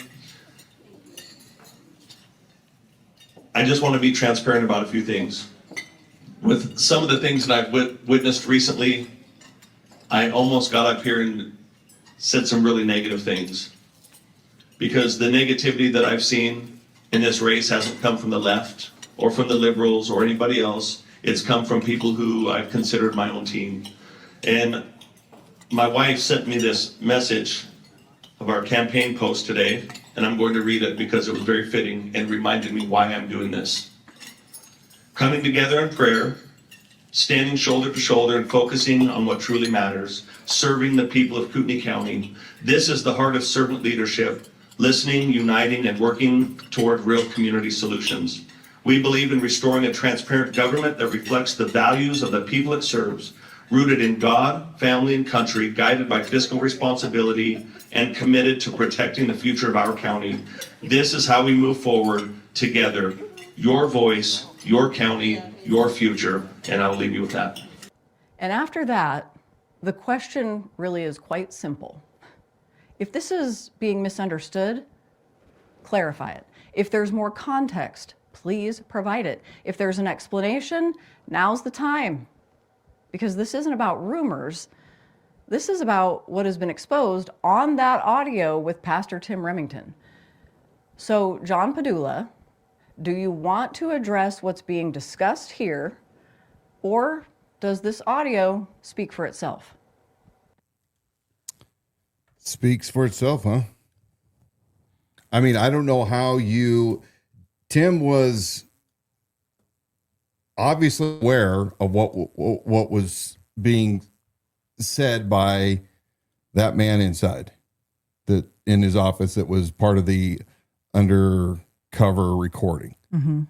I just want to be transparent about a few things. With some of the things that I've witnessed recently, I almost got up here and said some really negative things. Because the negativity that I've seen in this race hasn't come from the left or from the liberals or anybody else. It's come from people who I've considered my own team. And my wife sent me this message of our campaign post today, and I'm going to read it because it was very fitting and reminded me why I'm doing this. Coming together in prayer, standing shoulder to shoulder and focusing on what truly matters, serving the people of Kootenai County. This is the heart of servant leadership, listening, uniting, and working toward real community solutions. We believe in restoring a transparent government that reflects the values of the people it serves, rooted in God, family, and country, guided by fiscal responsibility, and committed to protecting the future of our county. This is how we move forward together. Your voice, your county, your future, and I'll leave you with that. And after that, the question really is quite simple. If this is being misunderstood, clarify it. If there's more context, please provide it. If there's an explanation, now's the time. Because this isn't about rumors. This is about what has been exposed on that audio with Pastor Tim Remington. So, John Padula, do you want to address what's being discussed here, or does this audio speak for itself? Speaks for itself, huh? I mean, I don't know how Tim was obviously aware of what was being said by that man inside, that in his office that was part of the undercover recording. Mm-hmm.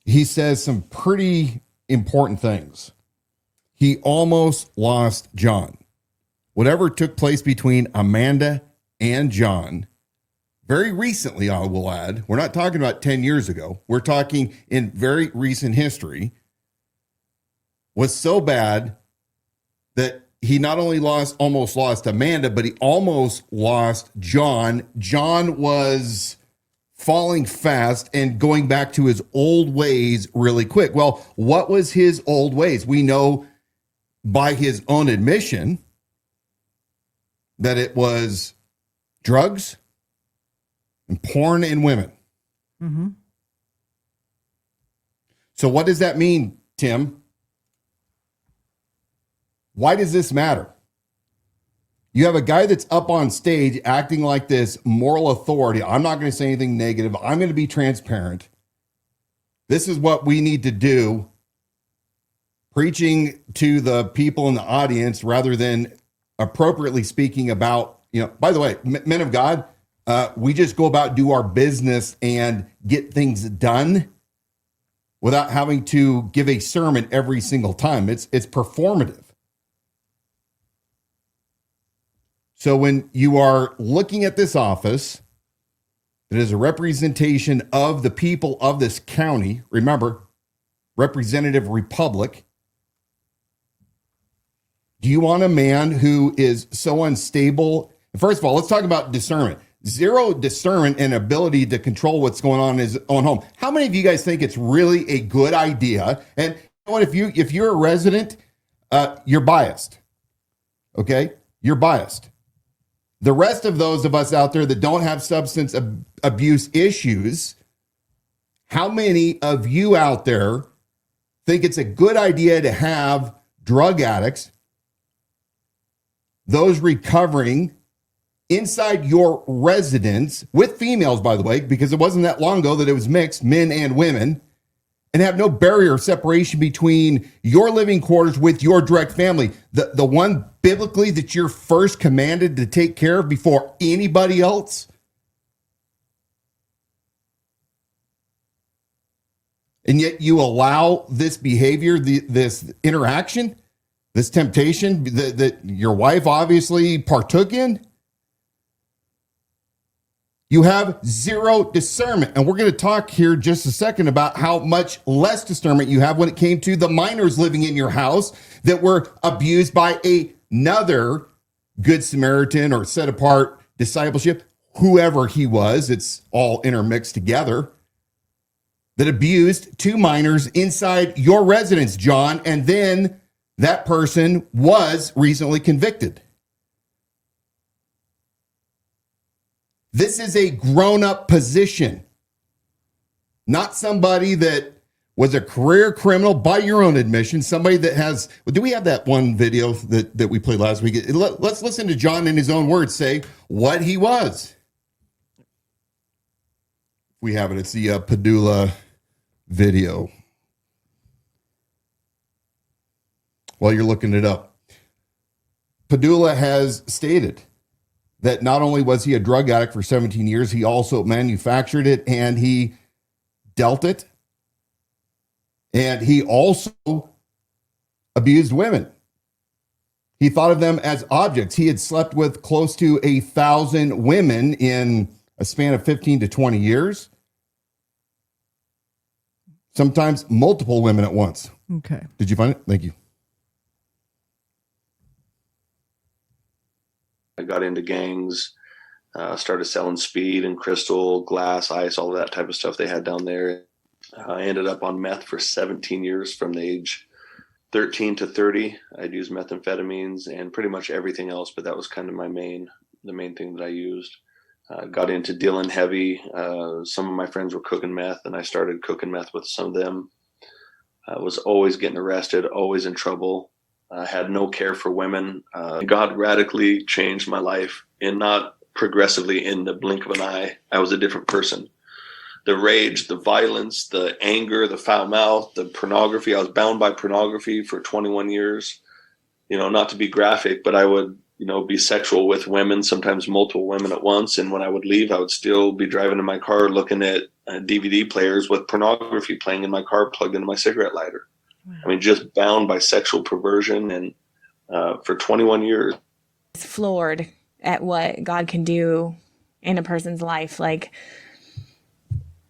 He says some pretty important things. He almost lost John. Whatever took place between Amanda and John, very recently, I will add, we're not talking about 10 years ago, we're talking in very recent history, was so bad that he not only almost lost Amanda, but he almost lost John. John was falling fast and going back to his old ways really quick. Well, what was his old ways? We know by his own admission that it was drugs and porn and women. Mm-hmm. So what does that mean, Tim? Why does this matter? You have a guy that's up on stage acting like this moral authority. I'm not going to say anything negative. I'm going to be transparent. This is what we need to do. Preaching to the people in the audience rather than appropriately speaking about, by the way, men of God, we just go about, do our business and get things done without having to give a sermon every single time. It's performative. So when you are looking at this office that is a representation of the people of this county, remember, representative republic, Do you want a man who is so unstable? First of all, let's talk about discernment. Zero discernment and ability to control what's going on in his own home. How many of you guys think it's really a good idea? And you know what, if you're a resident, you're biased. Okay? You're biased. The rest of those of us out there that don't have substance abuse issues, how many of you out there think it's a good idea to have drug addicts, those recovering inside your residence with females, by the way, because it wasn't that long ago that it was mixed, men and women, and have no barrier of separation between your living quarters with your direct family, the one biblically that you're first commanded to take care of before anybody else? And yet you allow this behavior, this interaction, this temptation that your wife obviously partook in. You have zero discernment. And we're going to talk here just a second about how much less discernment you have when it came to the minors living in your house that were abused by another Good Samaritan or set apart discipleship, whoever he was. It's all intermixed together. That abused two minors inside your residence, John, and then that person was recently convicted. This is a grown-up position, not somebody that was a career criminal by your own admission, somebody that has, do we have that one video that we played last week? Let's listen to John in his own words say what he was. We have it. It's the Padula video. While you're looking it up, Padula has stated that not only was he a drug addict for 17 years, he also manufactured it and he dealt it. And he also abused women. He thought of them as objects. He had slept with close to 1,000 women in a span of 15 to 20 years. Sometimes multiple women at once. Okay. Did you find it? Thank you. I got into gangs, started selling speed and crystal, glass, ice, all of that type of stuff they had down there. I ended up on meth for 17 years from the age 13 to 30. I'd used methamphetamines and pretty much everything else, but that was kind of the main thing that I used. Got into dealing heavy. Some of my friends were cooking meth, and I started cooking meth with some of them. I was always getting arrested, always in trouble. I had no care for women. God radically changed my life, and not progressively in the blink of an eye. I was a different person. The rage, the violence, the anger, the foul mouth, the pornography. I was bound by pornography for 21 years. You know, not to be graphic, but I would, be sexual with women, sometimes multiple women at once. And when I would leave, I would still be driving in my car looking at DVD players with pornography playing in my car plugged into my cigarette lighter. Wow. I mean, just bound by sexual perversion, and for 21 years. Floored at what God can do in a person's life. Like,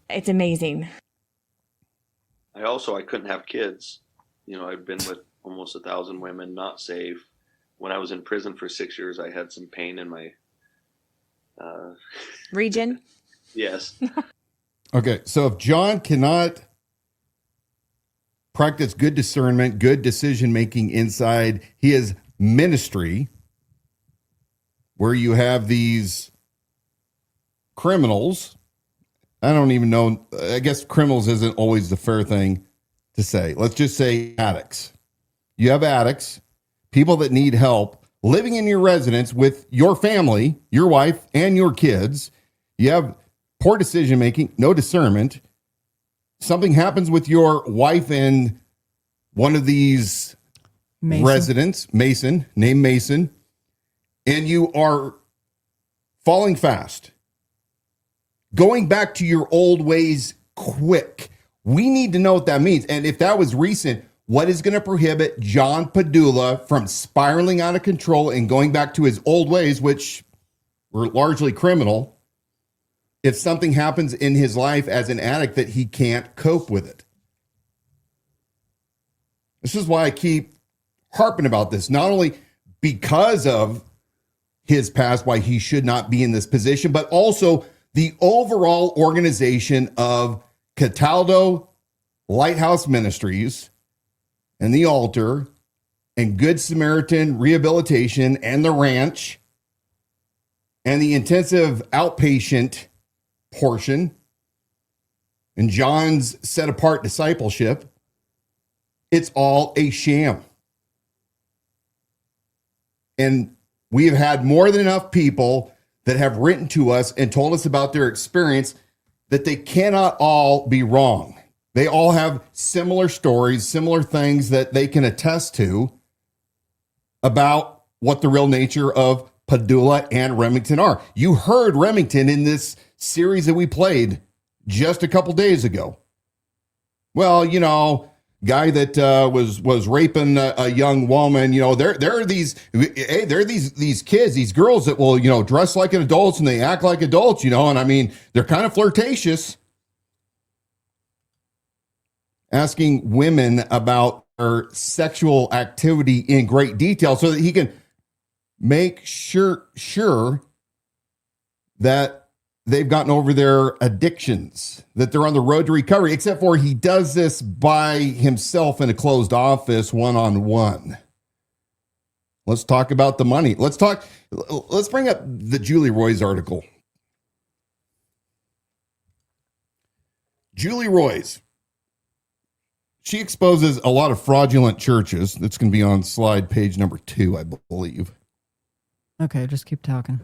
it's amazing. I couldn't have kids. I've been with almost 1,000 women, not safe. When I was in prison for 6 years, I had some pain in my region. Yes. Okay, so if John cannot practice good discernment, good decision-making inside his ministry, where you have these criminals, I don't even know, I guess criminals isn't always the fair thing to say. Let's just say addicts. You have addicts, people that need help, living in your residence with your family, your wife, and your kids. You have poor decision-making, no discernment. Something happens with your wife in one of these residents, named Mason, and you are falling fast. Going back to your old ways quick. We need to know what that means. And if that was recent, what is going to prohibit John Padula from spiraling out of control and going back to his old ways, which were largely criminal, if something happens in his life as an addict that he can't cope with it? This is why I keep harping about this, not only because of his past, why he should not be in this position, but also the overall organization of Cataldo Lighthouse Ministries and the Altar and Good Samaritan Rehabilitation and the Ranch and the intensive outpatient portion and John's set apart discipleship. It's all a sham. And we have had more than enough people that have written to us and told us about their experience that they cannot all be wrong. They all have similar stories, similar things that they can attest to about what the real nature of Padula and Remington are. You heard Remington in this series that we played just a couple days ago. Well, you know, guy that was raping a young woman, you know, there are these kids, these girls that will, you know, dress like adults and they act like adults, you know, and I mean, they're kind of flirtatious. Asking women about their sexual activity in great detail so that he can make sure that they've gotten over their addictions, that they're on the road to recovery, except for he does this by himself in a closed office, one-on-one. Let's talk about the money. Let's bring up the Julie Roy's article. Julie Roy's. She exposes a lot of fraudulent churches. That's going to be on slide page number 2, I believe. Okay, just keep talking.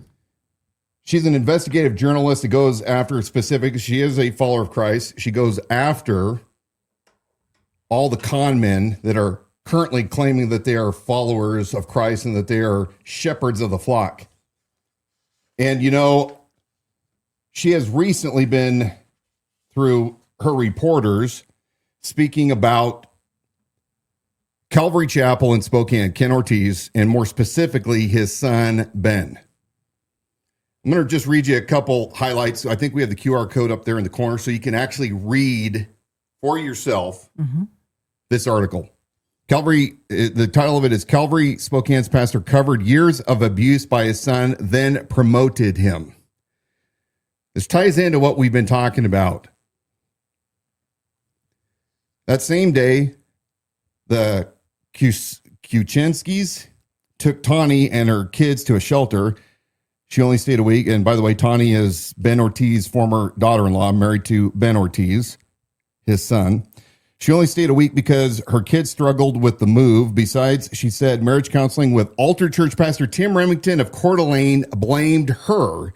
She's an investigative journalist that goes after specifics. She is a follower of Christ. She goes after all the con men that are currently claiming that they are followers of Christ and that they are shepherds of the flock. And, you know, she has recently been, through her reporters, speaking about Calvary Chapel in Spokane, Ken Ortiz, and more specifically, his son, Ben. I'm going to just read you a couple highlights. I think we have the QR code up there in the corner so you can actually read for yourself this article. Calvary, the title of it is Calvary Spokane's pastor covered years of abuse by his son, then promoted him. This ties into what we've been talking about. That same day, the Kuchinskis took Tawny and her kids to a shelter. She only stayed a week. And by the way, Tawny is Ben Ortiz's former daughter-in-law, married to Ben Ortiz, his son. She only stayed a week because her kids struggled with the move. Besides, she said marriage counseling with Altar Church pastor Tim Remington of Coeur d'Alene blamed her.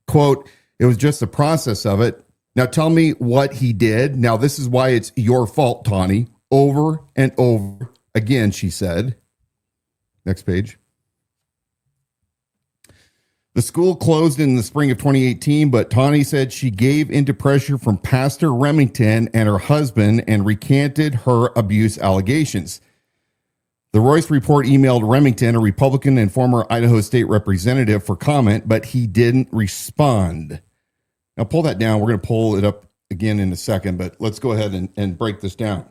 Quote, it was just the process of it. Now tell me what he did. Now this is why it's your fault, Tawny. Over and over again, she said. Next page. The school closed in the spring of 2018, but Tawny said she gave into pressure from Pastor Remington and her husband and recanted her abuse allegations. The Royce Report emailed Remington, a Republican and former Idaho state representative, for comment, but he didn't respond. Now pull that down. We're going to pull it up again in a second, but let's go ahead and break this down.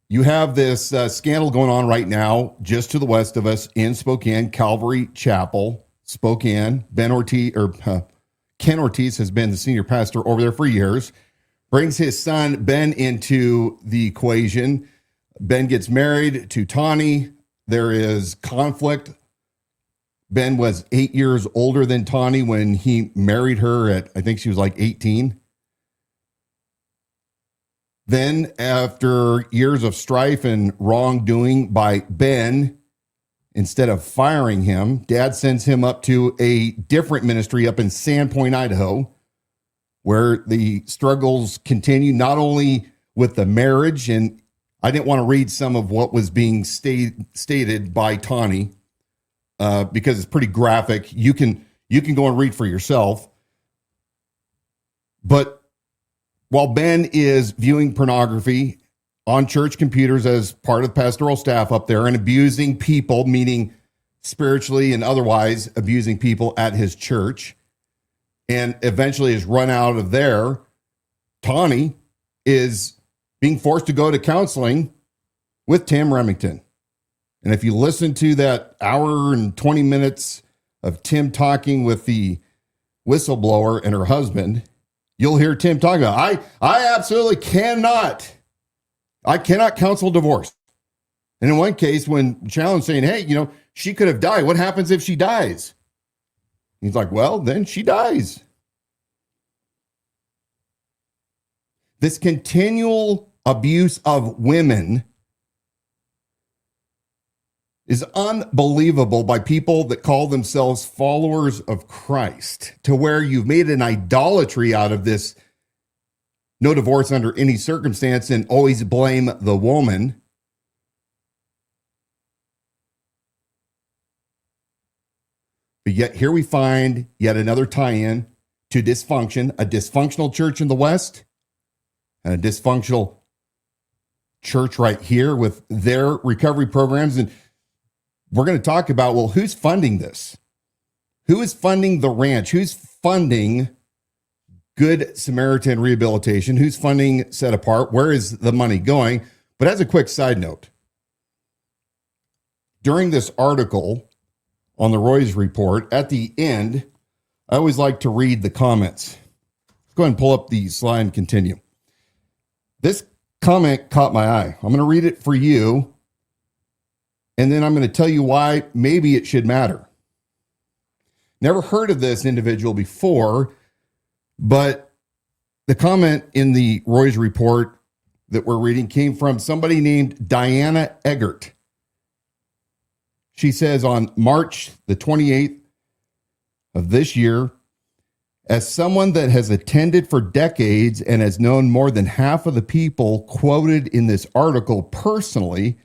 You have this scandal going on right now, just to the west of us in Spokane, Calvary Chapel, Spokane. Ken Ortiz has been the senior pastor over there for years. Brings his son Ben into the equation. Ben gets married to Tawny. There is conflict. Ben was 8 years older than Tawny when he married her at, I think she was like 18. Then, after years of strife and wrongdoing by Ben, instead of firing him, Dad sends him up to a different ministry up in Sandpoint, Idaho, where the struggles continue, not only with the marriage, and I didn't want to read some of what was being stated by Tawny, because it's pretty graphic. You can go and read for yourself. But while Ben is viewing pornography on church computers as part of the pastoral staff up there and abusing people, meaning spiritually and otherwise abusing people at his church, and eventually is run out of there, Tawny is being forced to go to counseling with Tim Remington. And if you listen to that hour and 20 minutes of Tim talking with the whistleblower and her husband, you'll hear Tim talking about, I absolutely cannot counsel divorce. And in one case, when challenged saying, hey, she could have died. What happens if she dies? He's like, well, then she dies. This continual abuse of women is unbelievable by people that call themselves followers of Christ, to where you've made an idolatry out of this no divorce under any circumstance and always blame the woman. But yet here we find yet another tie-in to dysfunction, a dysfunctional church in the West and a dysfunctional church right here with their recovery programs. And we're going to talk about, well, who's funding this? Who is funding the ranch? Who's funding Good Samaritan Rehabilitation? Who's funding Set Apart? Where is the money going? But as a quick side note, during this article on the Roy's Report, at the end, I always like to read the comments. Let's go ahead and pull up the slide and continue. This comment caught my eye. I'm going to read it for you, and then I'm going to tell you why maybe it should matter. Never heard of this individual before, but the comment in the Roy's Report that we're reading came from somebody named Dawna Eggert. She says on March the 28th of this year, as someone that has attended for decades and has known more than half of the people quoted in this article personally,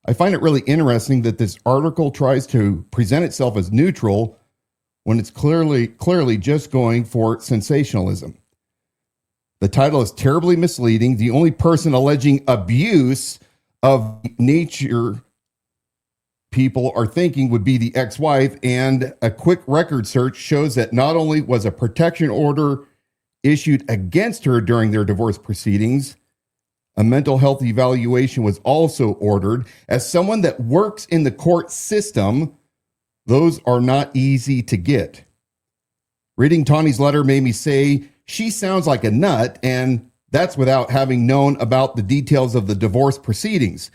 I find it really interesting that this article tries to present itself as neutral when it's clearly just going for sensationalism. The title is terribly misleading. The only person alleging abuse of nature people are thinking would be the ex-wife, and a quick record search shows that not only was a protection order issued against her during their divorce proceedings, a mental health evaluation was also ordered. As someone that works in the court system, those are not easy to get. Reading Tawny's letter made me say, she sounds like a nut, and that's without having known about the details of the divorce proceedings.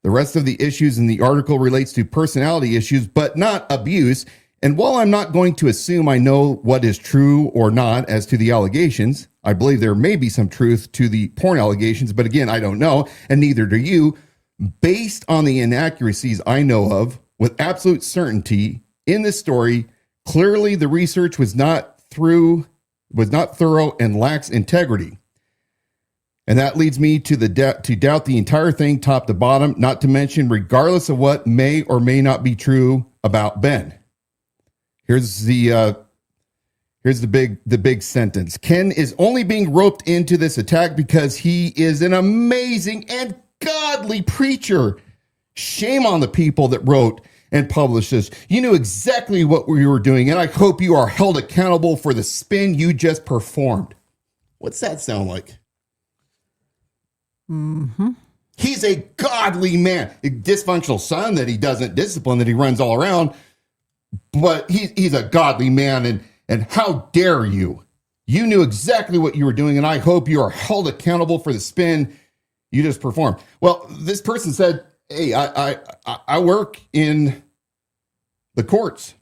The rest of the issues in the article relates to personality issues, but not abuse. And while I'm not going to assume I know what is true or not as to the allegations, I believe there may be some truth to the porn allegations, but again, I don't know, and neither do you. Based on the inaccuracies I know of, with absolute certainty in this story, clearly the research was not thorough and lacks integrity. And that leads me to doubt the entire thing top to bottom, not to mention regardless of what may or may not be true about Ben. Here's the big sentence. Ken is only being roped into this attack because he is an amazing and godly preacher. Shame on the people that wrote and published this. You knew exactly what we were doing, and I hope you are held accountable for the spin you just performed. What's that sound like? Mm-hmm. He's a godly man. A dysfunctional son that he doesn't discipline, that he runs all around, but he's a godly man, and how dare you? You knew exactly what you were doing, and I hope you are held accountable for the spin you just performed. Well, this person said, hey, I work in the courts.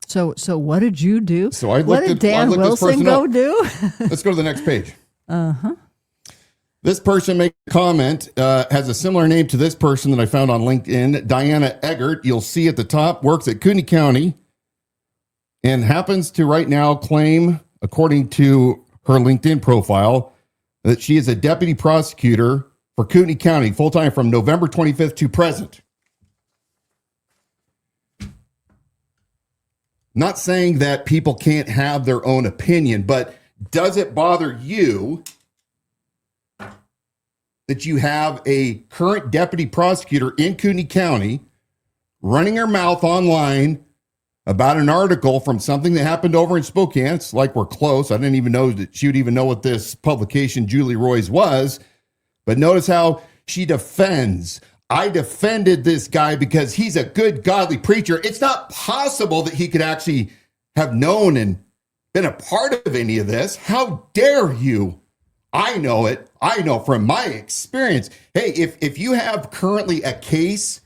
So what did you do? So I what did Dan Wilson go do? Let's go to the next page. Uh-huh. This person made a comment, has a similar name to this person that I found on LinkedIn, Dawna Eggert. You'll see at the top, works at Kootenai County and happens to right now claim, according to her LinkedIn profile, that she is a deputy prosecutor for Kootenai County full-time from November 25th to present. Not saying that people can't have their own opinion, but does it bother you that you have a current deputy prosecutor in Kootenai County running her mouth online about an article from something that happened over in Spokane? It's like we're close. I didn't even know that she would even know what this publication, Julie Roy's, was. But notice how she defends. I defended this guy because he's a good, godly preacher. It's not possible that he could actually have known and been a part of any of this. How dare you? I know it. I know from my experience. Hey, if you have currently a case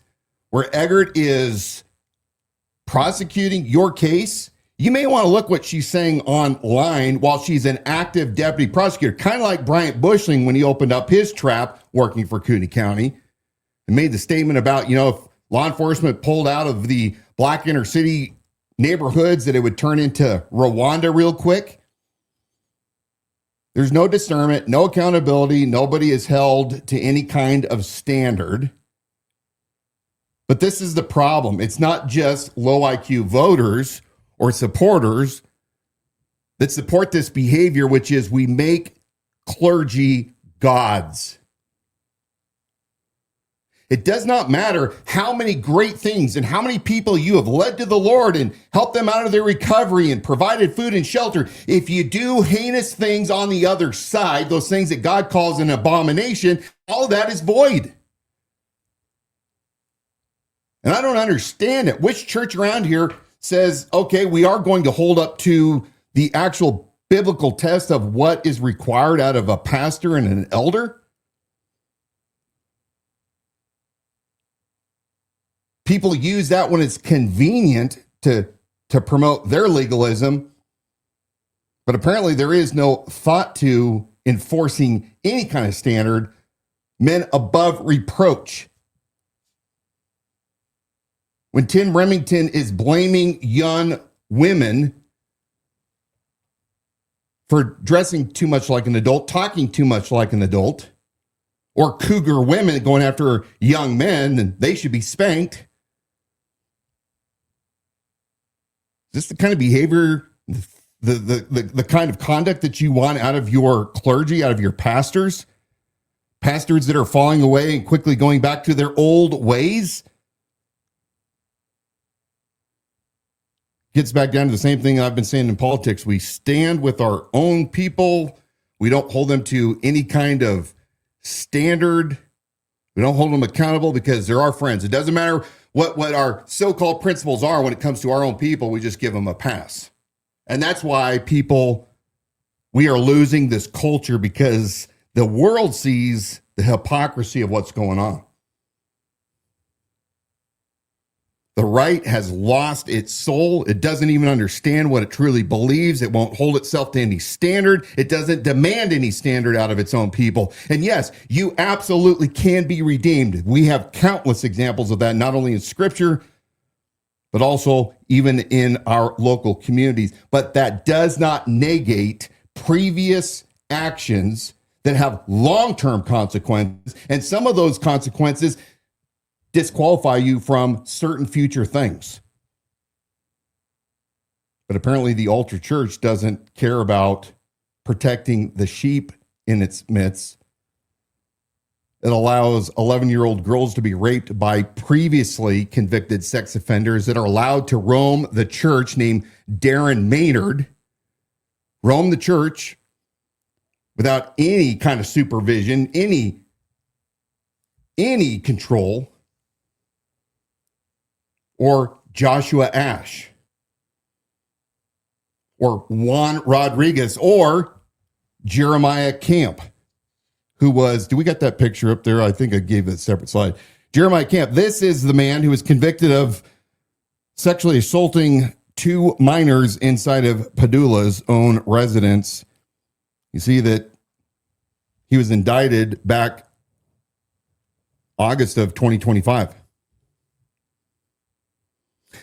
where Eggert is prosecuting your case, you may want to look what she's saying online while she's an active deputy prosecutor, kind of like Bryant Bushling when he opened up his trap working for Kootenai County and made the statement about, if law enforcement pulled out of the black inner city neighborhoods that it would turn into Rwanda real quick. There's no discernment, no accountability. Nobody is held to any kind of standard. But this is the problem. It's not just low IQ voters or supporters that support this behavior, which is we make clergy gods. It does not matter how many great things and how many people you have led to the Lord and helped them out of their recovery and provided food and shelter. If you do heinous things on the other side, those things that God calls an abomination, all that is void. And I don't understand it. Which church around here says, okay, we are going to hold up to the actual biblical test of what is required out of a pastor and an elder? People use that when it's convenient to promote their legalism. But apparently there is no thought to enforcing any kind of standard, men above reproach. When Tim Remington is blaming young women for dressing too much like an adult, talking too much like an adult, or cougar women going after young men, and they should be spanked. Is this the kind of behavior, the kind of conduct that you want out of your clergy, out of your pastors? Pastors that are falling away and quickly going back to their old ways? Gets back down to the same thing I've been saying in politics. We stand with our own people. We don't hold them to any kind of standard. We don't hold them accountable because they're our friends. It doesn't matter what our so-called principles are when it comes to our own people. We just give them a pass. And that's why we are losing this culture, because the world sees the hypocrisy of what's going on. The right has lost its soul. It doesn't even understand what it truly believes. It won't hold itself to any standard. It doesn't demand any standard out of its own people. And yes, you absolutely can be redeemed. We have countless examples of that, not only in Scripture, but also even in our local communities. But that does not negate previous actions that have long-term consequences. And some of those consequences disqualify you from certain future things. But apparently the ultra church doesn't care about protecting the sheep in its midst. It allows 11-year-old girls to be raped by previously convicted sex offenders that are allowed to roam the church, named Darren Maynard, roam the church without any kind of supervision, any control. Or Joshua Ash, or Juan Rodriguez, or Jeremiah Camp, who was, do we got that picture up there? I think I gave it a separate slide. Jeremiah Camp, this is the man who was convicted of sexually assaulting 2 minors inside of Padula's own residence. You see that he was indicted back August of 2025.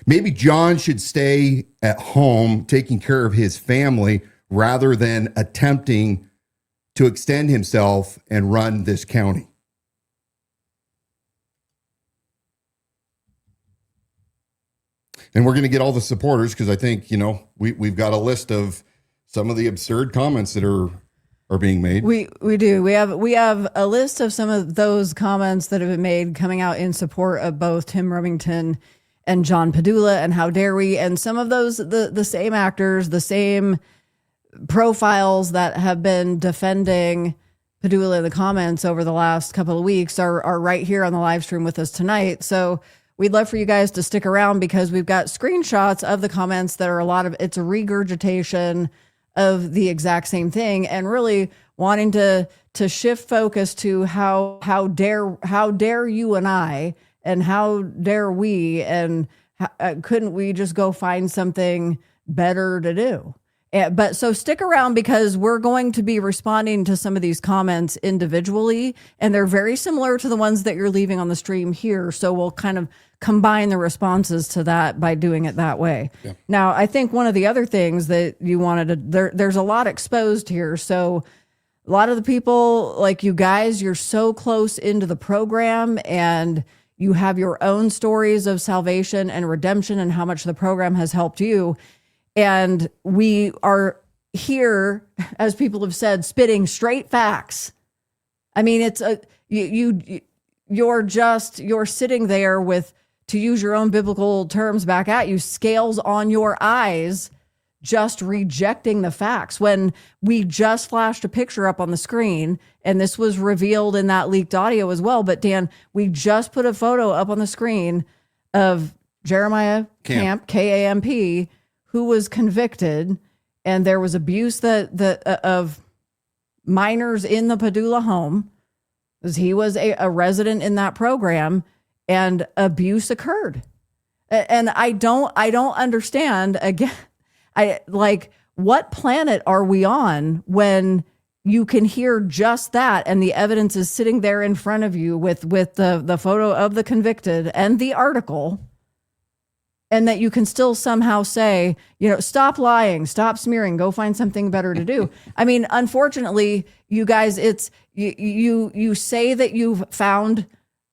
Maybe John should stay at home taking care of his family rather than attempting to extend himself and run this county. And we're going to get all the supporters, because I think, we've got a list of some of the absurd comments that are being made. We do. We have a list of some of those comments that have been made coming out in support of both Tim Remington and John Padula, and how dare we, and some of those, the same actors, the same profiles that have been defending Padula in the comments over the last couple of weeks are right here on the live stream with us tonight. So we'd love for you guys to stick around because we've got screenshots of the comments that are it's a regurgitation of the exact same thing, and really wanting to shift focus to how dare you and I, and how dare we, and couldn't we just go find something better to do? But so stick around because we're going to be responding to some of these comments individually, and they're very similar to the ones that you're leaving on the stream here. So we'll kind of combine the responses to that by doing it that way. Yeah. Now, I think one of the other things that you wanted to, there's a lot exposed here. So a lot of the people like you guys, you're so close into the program and you have your own stories of salvation and redemption and how much the program has helped you. And we are here, as people have said, spitting straight facts. I mean, it's you're sitting there with, to use your own biblical terms back at you, scales on your eyes, just rejecting the facts. When we just flashed a picture up on the screen, and this was revealed in that leaked audio as well. But Dan, we just put a photo up on the screen of Jeremiah Camp, K-A-M-P, who was convicted, and there was abuse of minors in the Padula home, because he was a resident in that program, and abuse occurred. And I don't understand, again, what planet are we on when you can hear just that and the evidence is sitting there in front of you with the photo of the convicted and the article, and that you can still somehow say, stop lying, stop smearing, go find something better to do. I mean, unfortunately, you guys, it's you say that you've found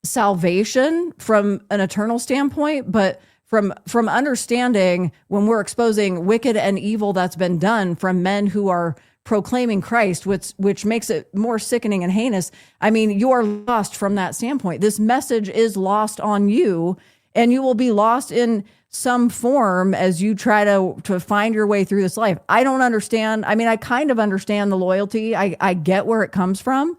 salvation from an eternal standpoint, but from understanding when we're exposing wicked and evil that's been done from men who are proclaiming Christ, which makes it more sickening and heinous. I mean, you are lost from that standpoint. This message is lost on you, and you will be lost in some form as you try to find your way through this life. I don't understand. I mean, I kind of understand the loyalty. I get where it comes from,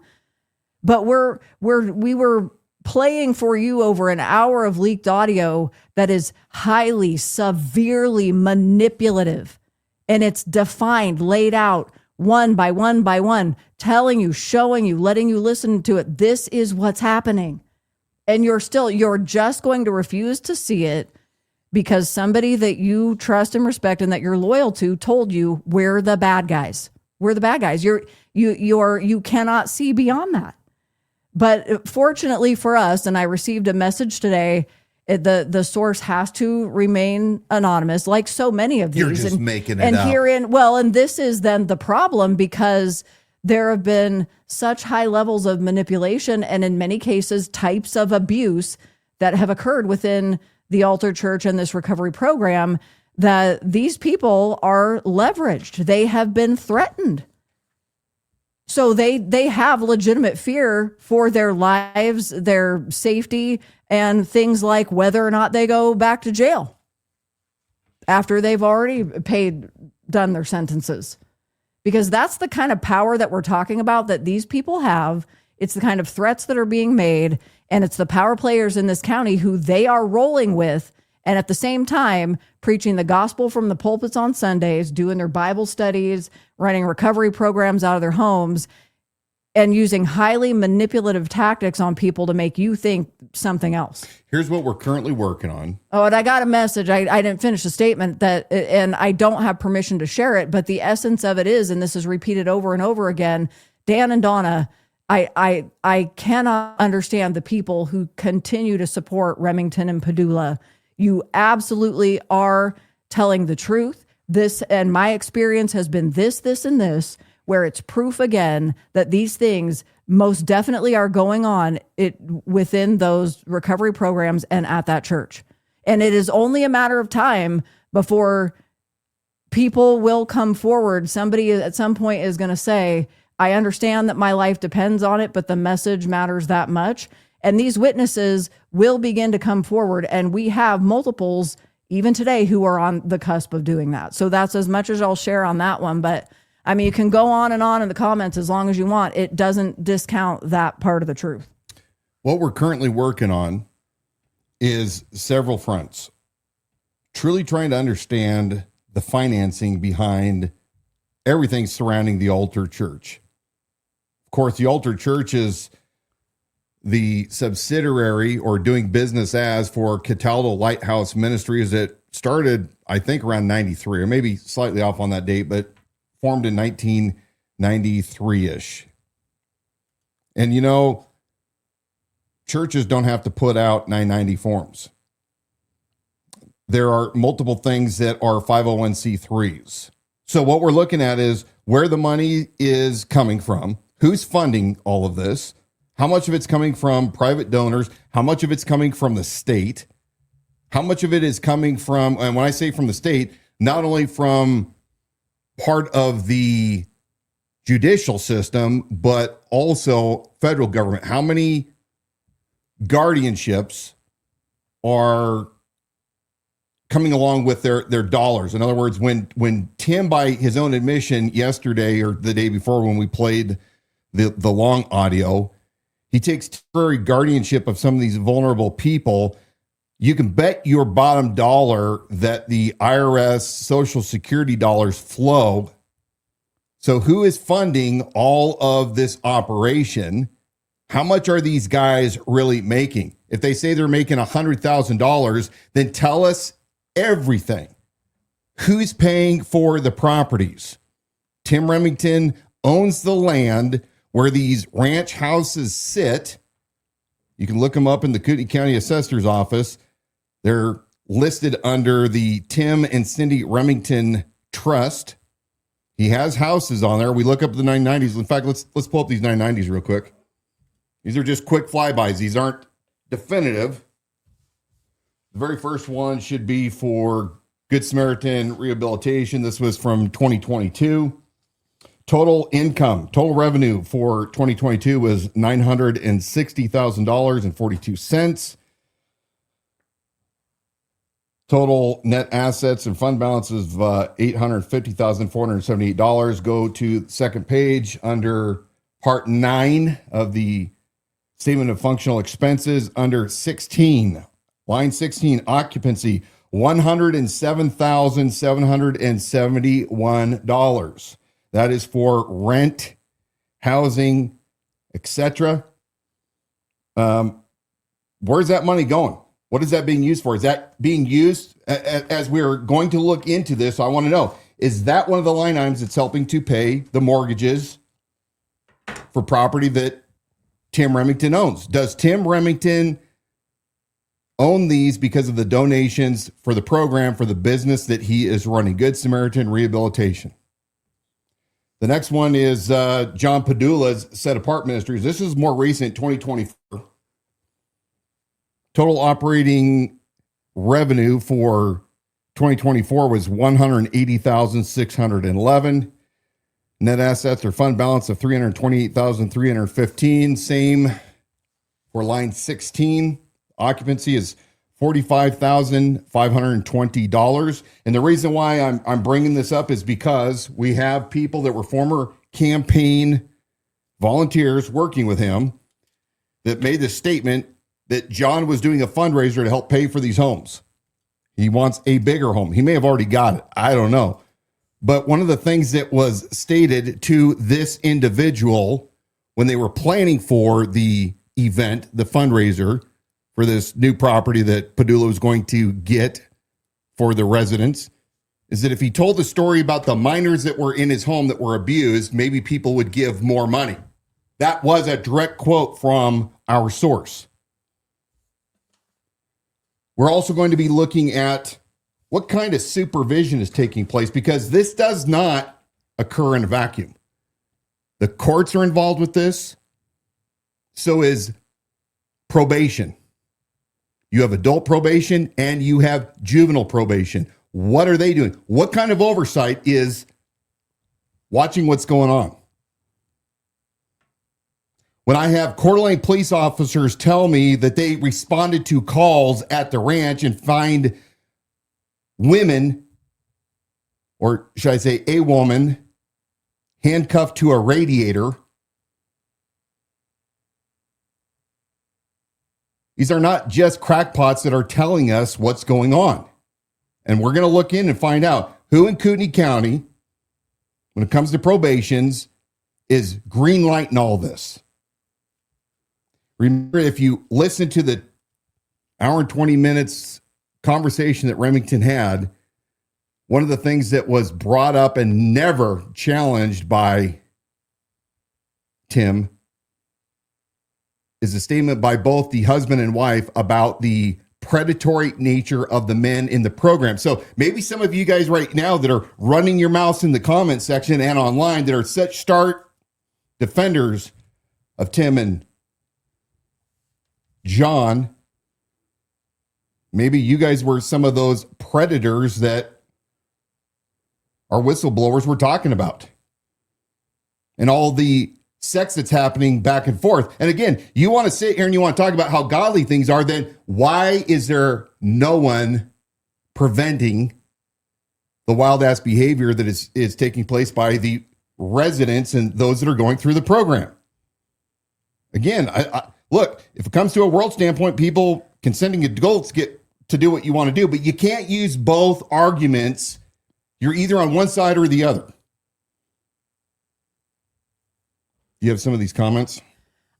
but we were playing for you over an hour of leaked audio that is highly, severely manipulative. And it's defined, laid out one by one by one, telling you, showing you, letting you listen to it. This is what's happening. And you're just going to refuse to see it because somebody that you trust and respect and that you're loyal to told you we're the bad guys. We're the bad guys. You cannot see beyond that. But fortunately for us, and I received a message today, the source has to remain anonymous, like so many of these. You're just making it up. And this is then the problem, because there have been such high levels of manipulation and in many cases types of abuse that have occurred within the Altar Church and this recovery program, that these people are leveraged. They have been threatened. So they have legitimate fear for their lives, their safety, and things like whether or not they go back to jail after they've already done their sentences. Because that's the kind of power that we're talking about that these people have. It's the kind of threats that are being made, and it's the power players in this county who they are rolling with, and at the same time preaching the gospel from the pulpits on Sundays, doing their Bible studies, running recovery programs out of their homes, and using highly manipulative tactics on people to make you think something else. Here's what we're currently working on. Oh, and I got a message. I didn't finish the statement and I don't have permission to share it, but the essence of it is, and this is repeated over and over again, Dan and Dawna, I cannot understand the people who continue to support Remington and Padula. You absolutely are telling the truth. This, and my experience has been this, and this, where it's proof again that these things most definitely are going on within those recovery programs and at that church. And it is only a matter of time before people will come forward. Somebody at some point is going to say, I understand that my life depends on it, but the message matters that much. And these witnesses will begin to come forward. And we have multiples even today who are on the cusp of doing that. So that's as much as I'll share on that one. But I mean, you can go on in the comments as long as you want. It doesn't discount that part of the truth. What we're currently working on is several fronts. Truly trying to understand the financing behind everything surrounding the Altar Church. Of course, the Altar Church is the subsidiary or doing business as for Cataldo Lighthouse Ministries that started, I think, around 93, or maybe slightly off on that date, but formed in 1993-ish. And, you know, churches don't have to put out 990 forms. There are multiple things that are 501c3s. So what we're looking at is where the money is coming from, who's funding all of this, how much of it's coming from private donors, how much of it's coming from the state, how much of it is coming from, and when I say from the state, not only from part of the judicial system, but also federal government. How many guardianships are coming along with their dollars? In other words, when Tim, by his own admission yesterday or the day before when we played the long audio, he takes temporary guardianship of some of these vulnerable people. You can bet your bottom dollar that the IRS Social Security dollars flow. So who is funding all of this operation? How much are these guys really making? If they say they're making $100,000, then tell us everything. Who's paying for the properties? Tim Remington owns the land where these ranch houses sit. You can look them up in the Kootenai County Assessor's Office. They're listed under the Tim and Cindy Remington Trust. He has houses on there. We look up the 990s. In fact, let's pull up these 990s real quick. These are just quick flybys. These aren't definitive. The very first one should be for Good Samaritan Rehabilitation. This was from 2022. Total income, total revenue for 2022 was $960,000.42. Total net assets and fund balances of $850,478. Go to the second page under Part 9 of the Statement of Functional Expenses under 16. Line 16, occupancy, $107,771. That is for rent, housing, etc. Where's that money going? What is that being used for? Is that being used, as we're going to look into this, I want to know, is that one of the line items that's helping to pay the mortgages for property that Tim Remington owns? Does Tim Remington own these because of the donations for the program, for the business that he is running, Good Samaritan Rehabilitation? The next one is John Padula's Set Apart Ministries. This is more recent, 2024. Total operating revenue for 2024 was $180,611. Net assets or fund balance of $328,315. Same for line 16. Occupancy is $45,520. And the reason why I'm bringing this up is because we have people that were former campaign volunteers working with him that made the statement that John was doing a fundraiser to help pay for these homes. He wants a bigger home. He may have already got it. I don't know. But one of the things that was stated to this individual when they were planning for the event, the fundraiser for this new property that Padula was going to get for the residents, is that if he told the story about the minors that were in his home that were abused, maybe people would give more money. That was a direct quote from our source. We're also going to be looking at what kind of supervision is taking place, because this does not occur in a vacuum. The courts are involved with this. So is probation. You have adult probation and you have juvenile probation. What are they doing? What kind of oversight is watching what's going on? When I have Coeur d'Alene police officers tell me that they responded to calls at the ranch and find women, or should I say a woman, handcuffed to a radiator. These are not just crackpots that are telling us what's going on. And we're going to look in and find out who in Kootenai County, when it comes to probations, is green lighting all this. Remember, if you listen to the hour and 20 minutes conversation that Remington had, one of the things that was brought up and never challenged by Tim is a statement by both the husband and wife about the predatory nature of the men in the program. So maybe some of you guys right now that are running your mouths in the comment section and online that are such stark defenders of Tim and John, maybe you guys were some of those predators that our whistleblowers were talking about. And all the sex that's happening back and forth. And again, you want to sit here and you want to talk about how godly things are, then why is there no one preventing the wild ass behavior that is taking place by the residents and those that are going through the program? Again, I look, if it comes to a world standpoint, people, consenting adults get to do what you want to do, but you can't use both arguments. You're either on one side or the other. You have some of these comments?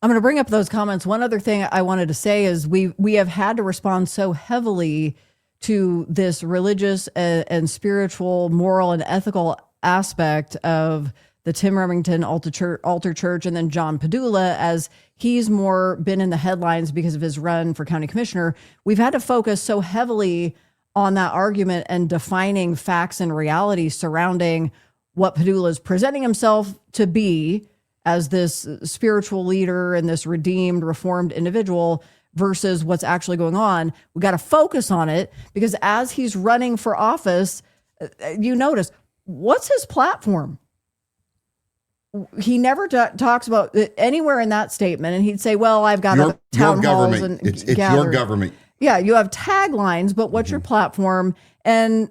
I'm going to bring up those comments. One other thing I wanted to say is we have had to respond so heavily to this religious and spiritual, moral, and ethical aspect of the Tim Remington Altar Church, and then John Padula, as he's more been in the headlines because of his run for county commissioner. We've had to focus so heavily on that argument and defining facts and reality surrounding what Padula is presenting himself to be as this spiritual leader and this redeemed, reformed individual versus what's actually going on. We got to focus on it because as he's running for office, you notice, what's his platform? He never talks about anywhere in that statement. And he'd say, well, I've got town halls and it's your government. Yeah, you have taglines, but what's your platform? And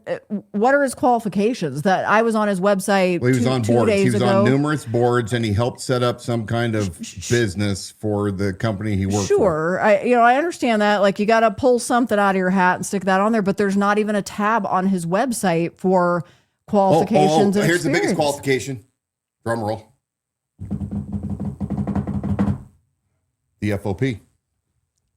what are his qualifications? That I was on his website. Well, he was on two boards. days He was ago. on numerous boards, and he helped set up some kind of business for the company he worked for. Sure, I understand that. Like, you got to pull something out of your hat and stick that on there, but there's not even a tab on his website for qualifications. And here's the biggest experience. qualification. Drum roll. The FOP.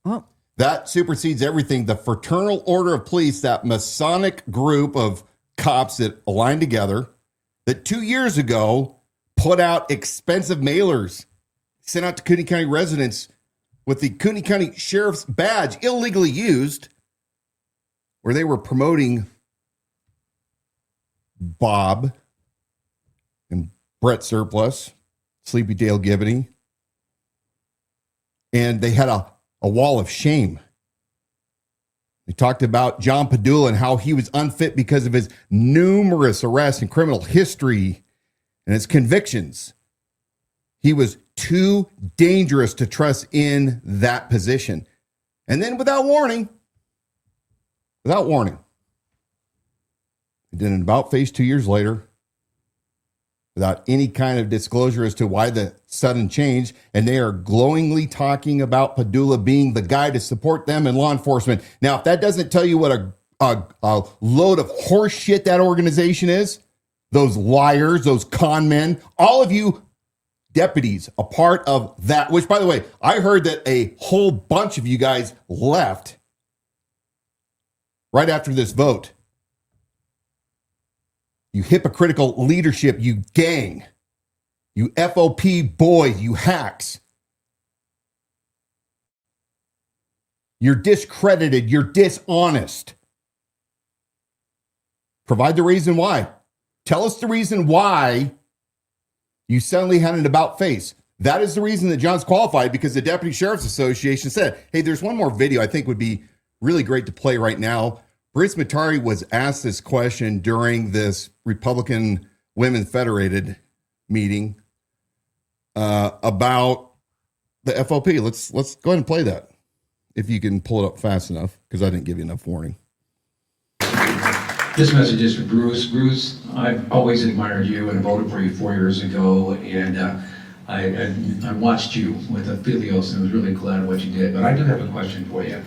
Well, that supersedes everything. The Fraternal Order of Police, that Masonic group of cops that aligned together, that 2 years ago put out expensive mailers, sent out to Kootenai County residents with the Kootenai County Sheriff's badge illegally used, where they were promoting Bob and Brett Surplus, Sleepy Dale Gibney, and they had a wall of shame. They talked about John Padula and how he was unfit because of his numerous arrests and criminal history and his convictions. He was too dangerous to trust in that position. And then without warning, he did an about face 2 years later, without any kind of disclosure as to why the sudden change. And they are glowingly talking about Padula being the guy to support them in law enforcement. Now, if that doesn't tell you what a load of horse shit that organization is, those liars, those con men, all of you deputies, a part of that, which, by the way, I heard that a whole bunch of you guys left right after this vote. You hypocritical leadership, you gang, you FOP boys, you hacks. You're discredited, you're dishonest. Provide the reason why. Tell us the reason why you suddenly had an about face. That is the reason that John's qualified, because the Deputy Sheriff's Association said, hey, there's one more video I think would be really great to play right now. Britt Matari was asked this question during this Republican Women Federated meeting about the FOP. Let's go ahead and play that, if you can pull it up fast enough, because I didn't give you enough warning. This message is for Bruce. Bruce, I've always admired you and voted for you 4 years ago, and I watched you with Aphelios and was really glad of what you did. But I do have a question for you.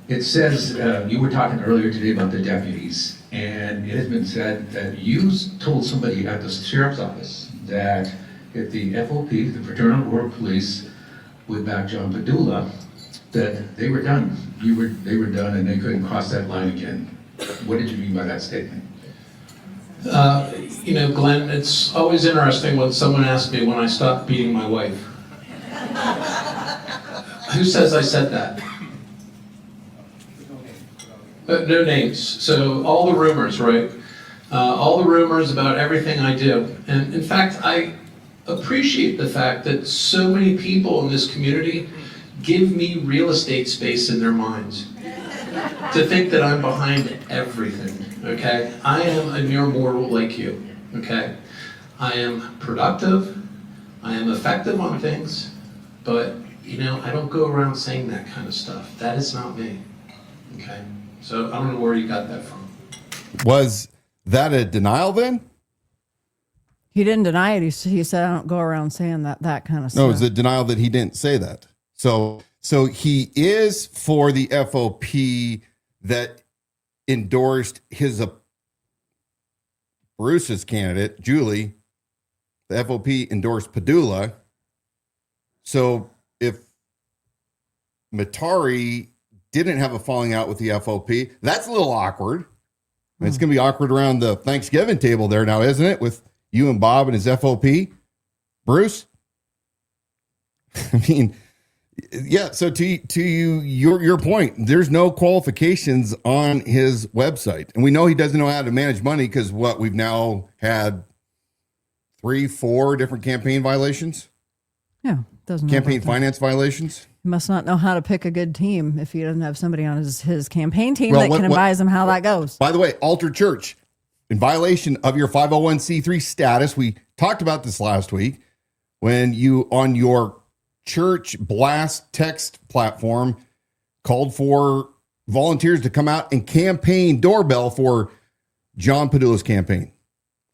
It says, you were talking earlier today about the deputies, and it has been said that you told somebody at the sheriff's office that if the FOP, the Fraternal Order of Police, would back John Padula, that they were done. They were done and they couldn't cross that line again. What did you mean by that statement? Glenn, it's always interesting when someone asks me when I stopped beating my wife. Who says I said that? No names. So all the rumors, right? All the rumors about everything I do. And in fact, I appreciate the fact that so many people in this community give me real estate space in their minds to think that I'm behind everything, okay? I am a mere mortal like you, okay? I am productive, I am effective on things, but, I don't go around saying that kind of stuff. That is not me, okay? So I don't know where you got that from. Was that a denial then? He didn't deny it. He said, I don't go around saying that kind of stuff. No, it's a denial that he didn't say that. So he is for the FOP that endorsed Bruce's candidate, Julie. The FOP endorsed Padula. So if Matari didn't have a falling out with the FOP, that's a little awkward. It's going to be awkward around the Thanksgiving table there now, isn't it? With you and Bob and his FOP. Bruce? I mean, yeah, so to your point, there's no qualifications on his website. And we know he doesn't know how to manage money because we've now had 3-4 different campaign violations. Yeah, doesn't campaign finance violations. He must not know how to pick a good team if he doesn't have somebody on his campaign team that can advise him how that goes. By the way, Alter Church, in violation of your 501c3 status, we talked about this last week, when you on your church blast text platform called for volunteers to come out and campaign doorbell for John Padula's campaign.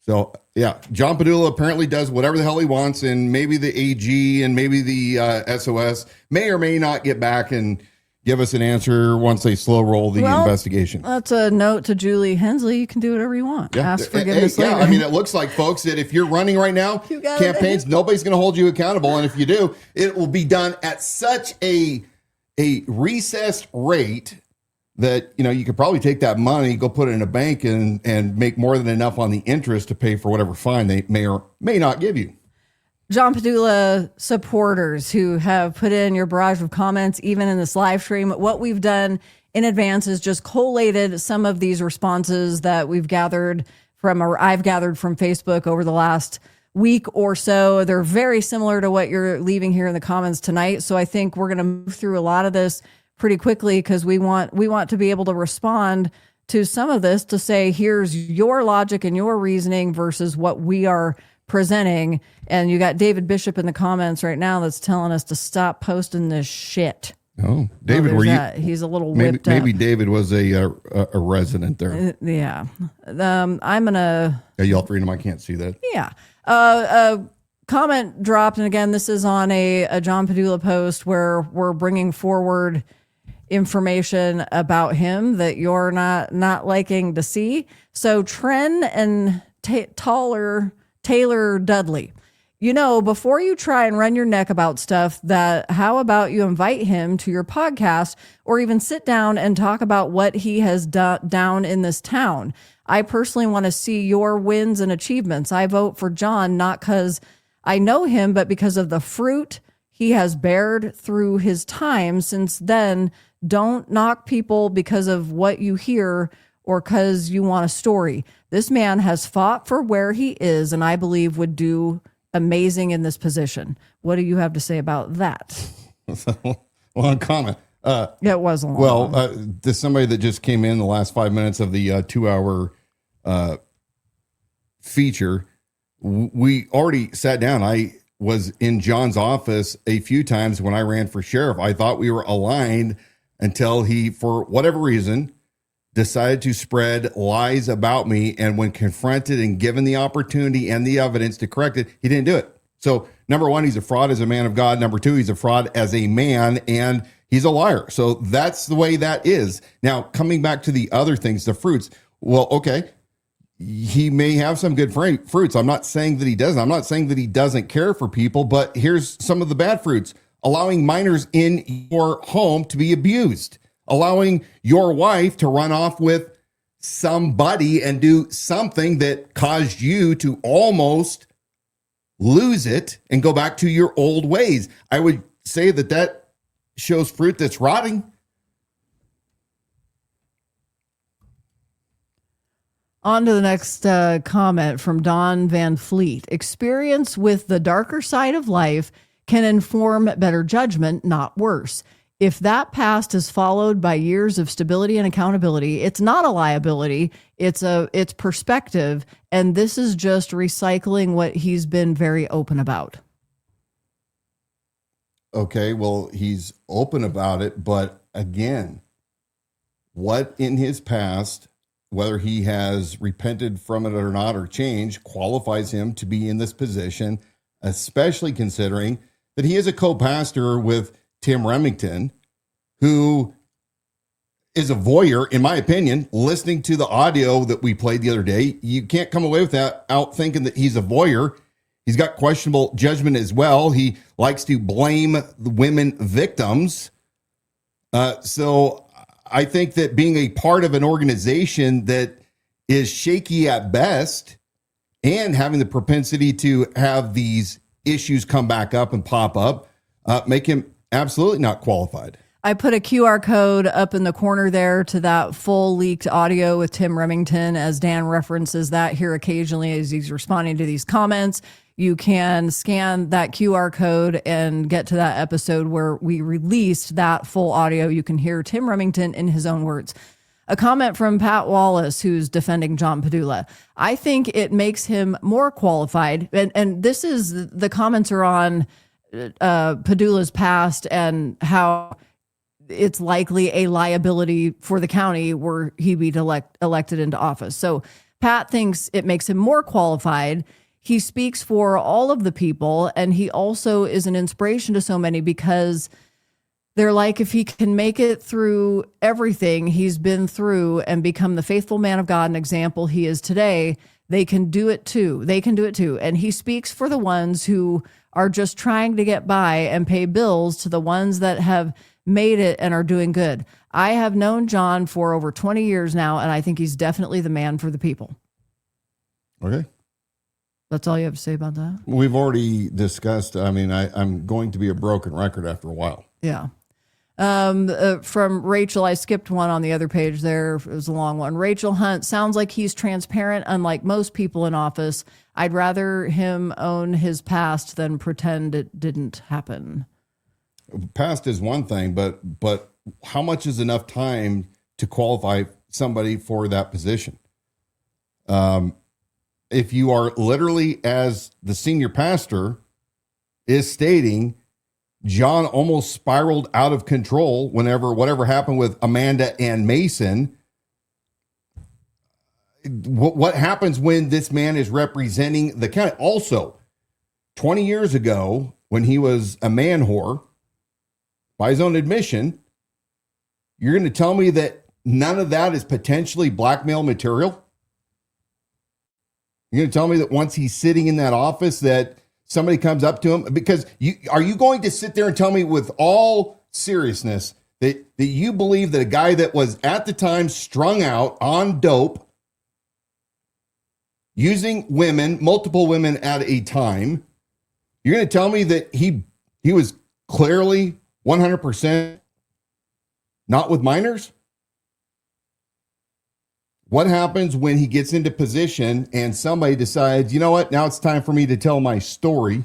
So yeah, John Padula apparently does whatever the hell he wants, and maybe the AG and maybe the SOS may or may not get back and give us an answer once they slow roll the investigation. That's a note to Julie Hensley. You can do whatever you want. Yeah. Ask forgiveness later. Yeah, I mean, it looks like, folks, that if you're running right now, campaigns, nobody's going to hold you accountable. And if you do, it will be done at such a recessed rate that, you could probably take that money, go put it in a bank and make more than enough on the interest to pay for whatever fine they may or may not give you. John Padula supporters who have put in your barrage of comments, even in this live stream, what we've done in advance is just collated some of these responses that I've gathered from Facebook over the last week or so. They're very similar to what you're leaving here in the comments tonight. So I think we're going to move through a lot of this pretty quickly because we want to be able to respond to some of this to say, here's your logic and your reasoning versus what we are presenting. And you got David Bishop in the comments right now that's telling us to stop posting this shit. Oh, David, were you? He's a little whipped up. Maybe David was a resident there. Yeah. I'm gonna. Yeah, y'all read him. I can't see that. Yeah. A comment dropped, and again, this is on a John Padula post where we're bringing forward information about him that you're not liking to see. So Tren and Taylor Dudley, before you try and run your neck about stuff, how about you invite him to your podcast or even sit down and talk about what he has done down in this town. I personally want to see your wins and achievements. I vote for John, not because I know him, but because of the fruit he has bared through his time since then. Don't knock people because of what you hear or because you want a story. This man has fought for where he is, and I believe would do amazing in this position. What do you have to say about that? Long comment. It was a long one. There's somebody that just came in the last 5 minutes of the 2-hour feature. We already sat down. I was in John's office a few times when I ran for sheriff. I thought we were aligned until he, for whatever reason, decided to spread lies about me. And when confronted and given the opportunity and the evidence to correct it, he didn't do it. So number one, he's a fraud as a man of God. Number two, he's a fraud as a man, and he's a liar. So that's the way that is. Now, coming back to the other things, the fruits. Well, okay, he may have some good fruits. I'm not saying that he doesn't. I'm not saying that he doesn't care for people, but here's some of the bad fruits. Allowing minors in your home to be abused. Allowing your wife to run off with somebody and do something that caused you to almost lose it and go back to your old ways. I would say that that shows fruit that's rotting. On to the next comment from Don Van Fleet. Experience with the darker side of life can inform better judgment, not worse. If that past is followed by years of stability and accountability, it's not a liability. It's perspective. And this is just recycling what he's been very open about. Okay, well, he's open about it. But again, what in his past, whether he has repented from it or not or changed, qualifies him to be in this position, especially considering that he is a co-pastor with Tim Remington, who is a voyeur, in my opinion. Listening to the audio that we played the other day, you can't come away with that out thinking that he's a voyeur. He's got questionable judgment as well. He likes to blame the women victims. So I think that being a part of an organization that is shaky at best and having the propensity to have these issues come back up and pop up, make him absolutely not qualified. I put a QR code up in the corner there to that full leaked audio with Tim Remington, as Dan references that here occasionally as he's responding to these comments. You can scan that QR code and get to that episode where we released that full audio. You can hear Tim Remington in his own words. A comment from Pat Wallace, who's defending John Padula. I think it makes him more qualified. And this is, the comments are on Padula's past and how it's likely a liability for the county were he be elected into office. So Pat thinks it makes him more qualified. He speaks for all of the people, and he also is an inspiration to so many because they're like, if he can make it through everything he's been through and become the faithful man of God and example he is today, they can do it too. They can do it too. And he speaks for the ones who are just trying to get by and pay bills to the ones that have made it and are doing good. I have known John for over 20 years now, and I think he's definitely the man for the people. Okay. That's all you have to say about that? We've already discussed. I mean, I'm going to be a broken record after a while. Yeah. From Rachel, I skipped one on the other page there. It was a long one. Rachel Hunt, sounds like he's transparent, unlike most people in office. I'd rather him own his past than pretend it didn't happen. Past is one thing, but how much is enough time to qualify somebody for that position? If you are literally, as the senior pastor is stating, John almost spiraled out of control whatever happened with Amanda and Mason. What happens when this man is representing the county? Also, 20 years ago, when he was a man whore, by his own admission, you're going to tell me that none of that is potentially blackmail material? You're going to tell me that once he's sitting in that office that somebody comes up to him? Because are you going to sit there and tell me with all seriousness that you believe that a guy that was at the time strung out on dope, using women, multiple women at a time, you're going to tell me that he was clearly 100% not with minors? What happens when he gets into position and somebody decides, you know what, now it's time for me to tell my story?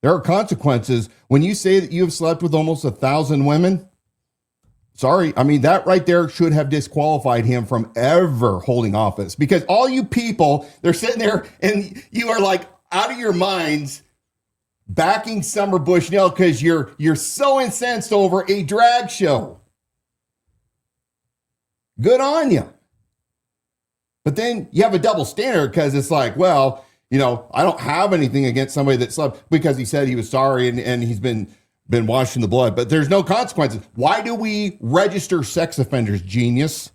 There are consequences. When you say that you have slept with almost 1,000 women, sorry, I mean, that right there should have disqualified him from ever holding office. Because all you people, they're sitting there and you are like out of your minds backing Summer Bushnell because you're so incensed over a drag show. Good on you. But then you have a double standard because it's like, well, you know, I don't have anything against somebody that slept because he said he was sorry and he's been washed in the blood, but there's no consequences. Why do we register sex offenders, genius?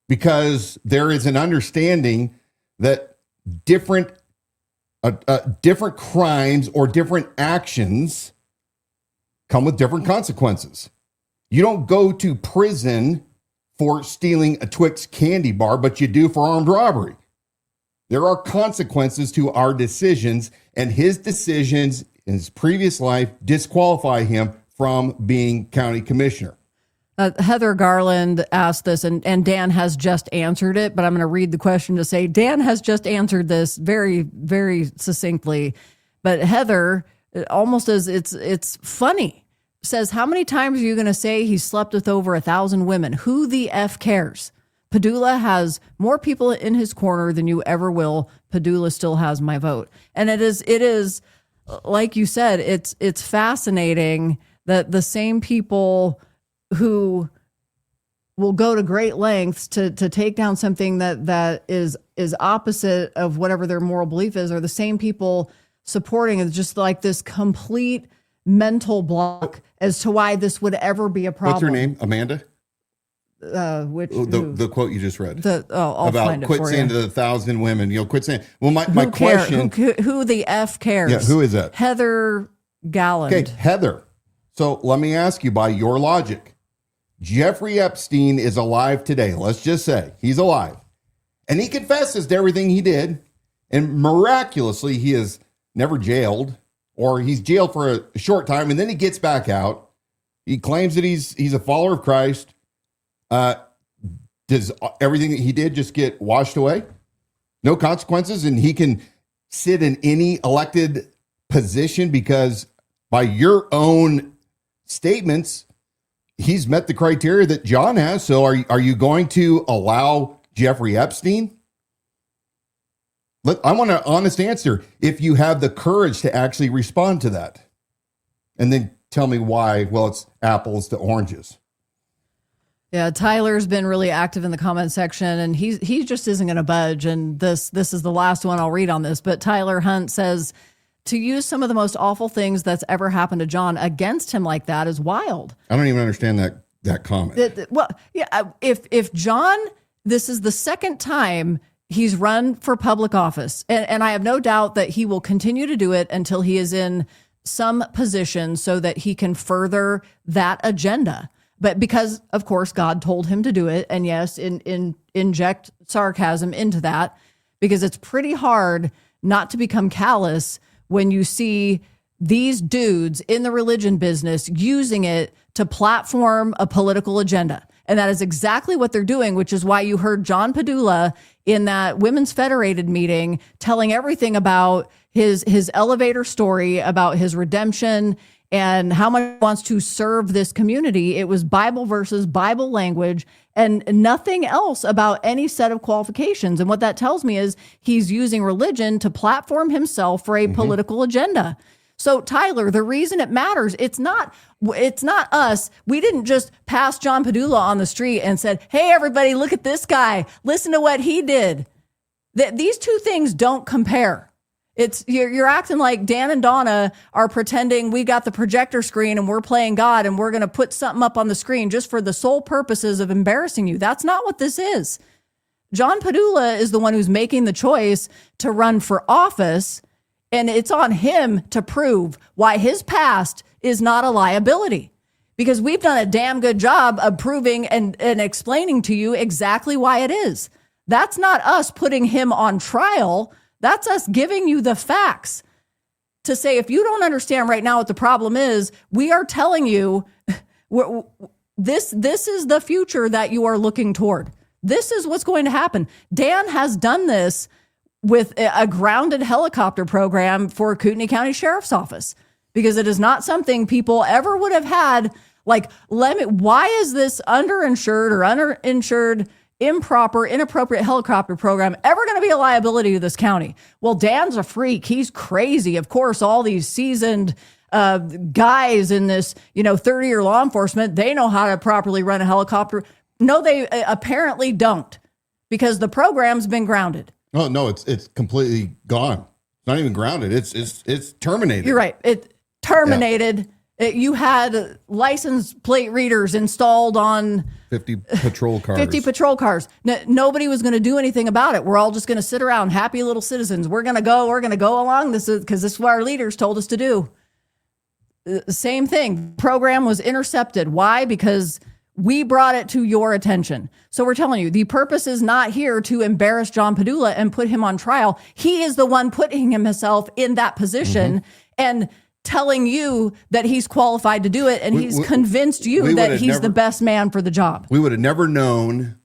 Because there is an understanding that different crimes or different actions come with different consequences. You don't go to prison for stealing a Twix candy bar, but you do for armed robbery. There are consequences to our decisions, and his decisions in his previous life disqualify him from being county commissioner. Heather Garland asked this, and Dan has just answered it, but I'm going to read the question to say Dan has just answered this very, very succinctly. But Heather, almost as it's funny, says, how many times are you going to say he slept with over 1,000 women? Who the F cares? Padula has more people in his corner than you ever will. Padula still has my vote. And it is like you said, it's fascinating that the same people who will go to great lengths to take down something that is opposite of whatever their moral belief is are the same people supporting it. Just like this complete mental block as to why this would ever be a problem. What's her name? Amanda? The quote you just read. I'll about find it quit for saying you. to the 1,000 women. Quit saying. Well, my question. Who the F cares? Yeah, who is that? Heather Galland. Okay, Heather. So let me ask you, by your logic, Jeffrey Epstein is alive today. Let's just say he's alive, and he confesses to everything he did, and miraculously he is never jailed, or he's jailed for a short time, and then he gets back out. He claims that he's a follower of Christ. Does everything that he did just get washed away? No consequences, and he can sit in any elected position because by your own statements, he's met the criteria that John has. So are you going to allow Jeffrey Epstein? I want an honest answer if you have the courage to actually respond to that. And then tell me why, well, it's apples to oranges. Yeah, Tyler's been really active in the comment section, and he just isn't going to budge. And this is the last one I'll read on this. But Tyler Hunt says, to use some of the most awful things that's ever happened to John against him like that is wild. I don't even understand that comment. Well, yeah, if John, this is the second time he's run for public office, and I have no doubt that he will continue to do it until he is in some position so that he can further that agenda. But because, of course, God told him to do it, and yes, inject sarcasm into that, because it's pretty hard not to become callous when you see these dudes in the religion business using it to platform a political agenda. And that is exactly what they're doing, which is why you heard John Padula in that Women's Federated meeting telling everything about his elevator story, about his redemption, and how much he wants to serve this community. It was Bible verses, Bible language, and nothing else about any set of qualifications. And what that tells me is he's using religion to platform himself for a political agenda. So Tyler, the reason it matters, it's not us. We didn't just pass John Padula on the street and said, hey, everybody, look at this guy. Listen to what he did. These two things don't compare. You're acting like Dan and Dawna are pretending we got the projector screen and we're playing God and we're going to put something up on the screen just for the sole purposes of embarrassing you. That's not what this is. John Padula is the one who's making the choice to run for office, and it's on him to prove why his past is not a liability, because we've done a damn good job of proving and explaining to you exactly why it is. That's not us putting him on trial. That's us giving you the facts to say, if you don't understand right now what the problem is, we are telling you this is the future that you are looking toward. This is what's going to happen. Dan has done this with a grounded helicopter program for Kootenai County Sheriff's Office, because it is not something people ever would have had. Like, why is this underinsured or underinsured improper, inappropriate helicopter program ever going to be a liability to this county? Well, Dan's a freak. He's crazy. Of course, all these seasoned guys in this, 30-year law enforcement, they know how to properly run a helicopter. No, they apparently don't, because the program's been grounded. Oh no, it's completely gone. It's not even grounded. It's terminated. You're right. It terminated. You had license plate readers installed on 50 patrol cars. 50 patrol cars. Nobody was going to do anything about it. We're all just going to sit around, happy little citizens. We're going to go along. This is because this is what our leaders told us to do. Same thing. Program was intercepted. Why? Because we brought it to your attention. So we're telling you, the purpose is not here to embarrass John Padula and put him on trial. He is the one putting himself in that position and telling you that he's qualified to do it, and he's convinced you that he's the best man for the job. We would have never known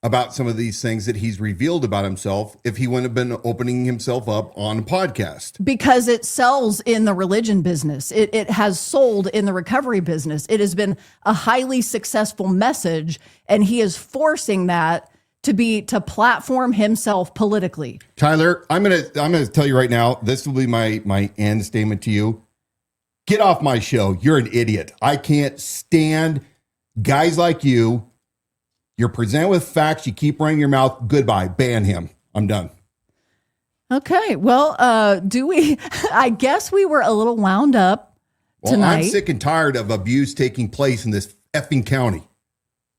about some of these things that he's revealed about himself if he wouldn't have been opening himself up on a podcast. Because it sells in the religion business. It has sold in the recovery business. It has been a highly successful message, and he is forcing that to platform himself politically. Tyler, I'm gonna tell you right now, this will be my end statement to you. Get off my show. You're an idiot. I can't stand guys like you. You're presented with facts. You keep running your mouth. Goodbye. Ban him. I'm done. Okay. Well, I guess we were a little wound up tonight. I'm sick and tired of abuse taking place in this effing county.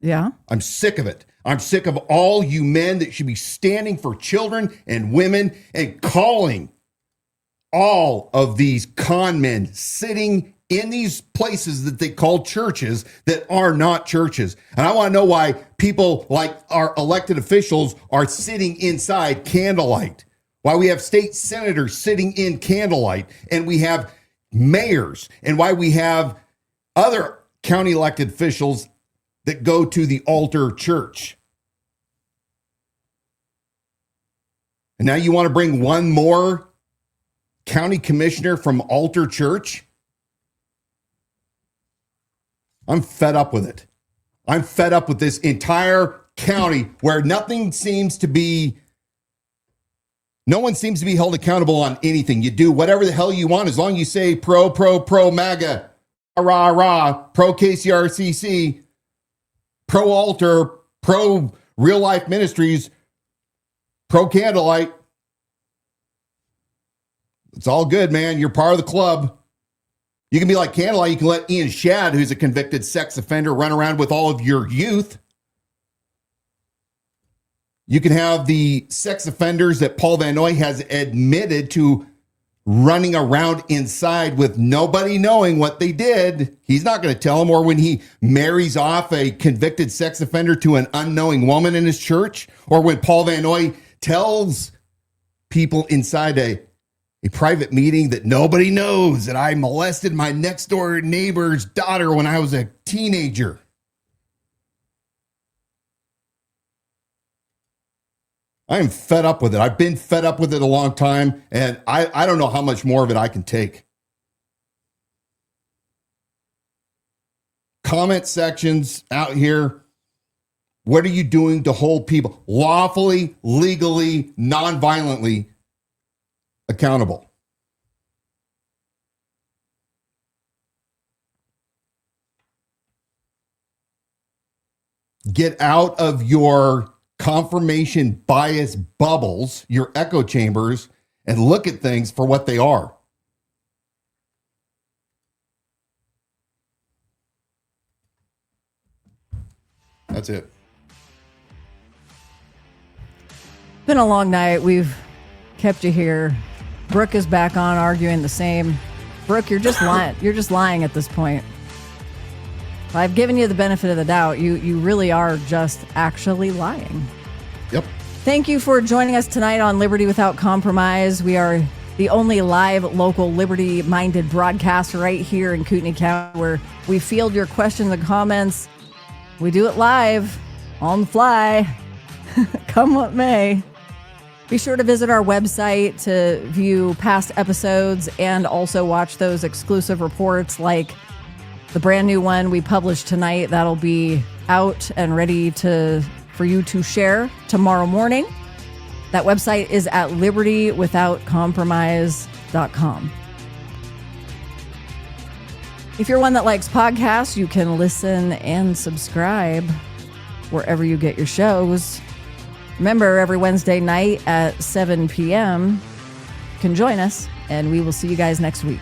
Yeah. I'm sick of it. I'm sick of all you men that should be standing for children and women and calling all of these con men sitting in these places that they call churches that are not churches. And I want to know why people like our elected officials are sitting inside candlelight, why we have state senators sitting in candlelight, and we have mayors, and why we have other county elected officials that go to the altar church. And now you want to bring one more county commissioner from altar church? I'm fed up with it. I'm fed up with this entire county where no one seems to be held accountable on anything. You do whatever the hell you want as long as you say pro MAGA, rah, rah, pro KCRCC, pro altar, pro real life ministries, pro candlelight. It's all good, man. You're part of the club. You can be like Candlelight. You can let Ian Shadd, who's a convicted sex offender, run around with all of your youth. You can have the sex offenders that Paul Van Noy has admitted to running around inside with nobody knowing what they did. He's not going to tell them. Or when he marries off a convicted sex offender to an unknowing woman in his church. Or when Paul Van Noy tells people inside a private meeting that nobody knows that I molested my next door neighbor's daughter when I was a teenager. I am fed up with it. I've been fed up with it a long time, and I don't know how much more of it I can take. Comment sections out here. What are you doing to hold people lawfully, legally, non-violently accountable? Get out of your confirmation bias bubbles, your echo chambers, and look at things for what they are. That's it. Been a long night. We've kept you here. Brooke is back on arguing the same. Brooke, you're just lying. You're just lying at this point. I've given you the benefit of the doubt. You really are just actually lying. Yep. Thank you for joining us tonight on Liberty Without Compromise. We are the only live local liberty-minded broadcast right here in Kootenai County where we field your questions and comments. We do it live, on the fly, come what may. Be sure to visit our website to view past episodes and also watch those exclusive reports like the brand new one we published tonight. That'll be out and ready for you to share tomorrow morning. That website is at libertywithoutcompromise.com. If you're one that likes podcasts, you can listen and subscribe wherever you get your shows. Remember, every Wednesday night at 7 p.m., you can join us, and we will see you guys next week.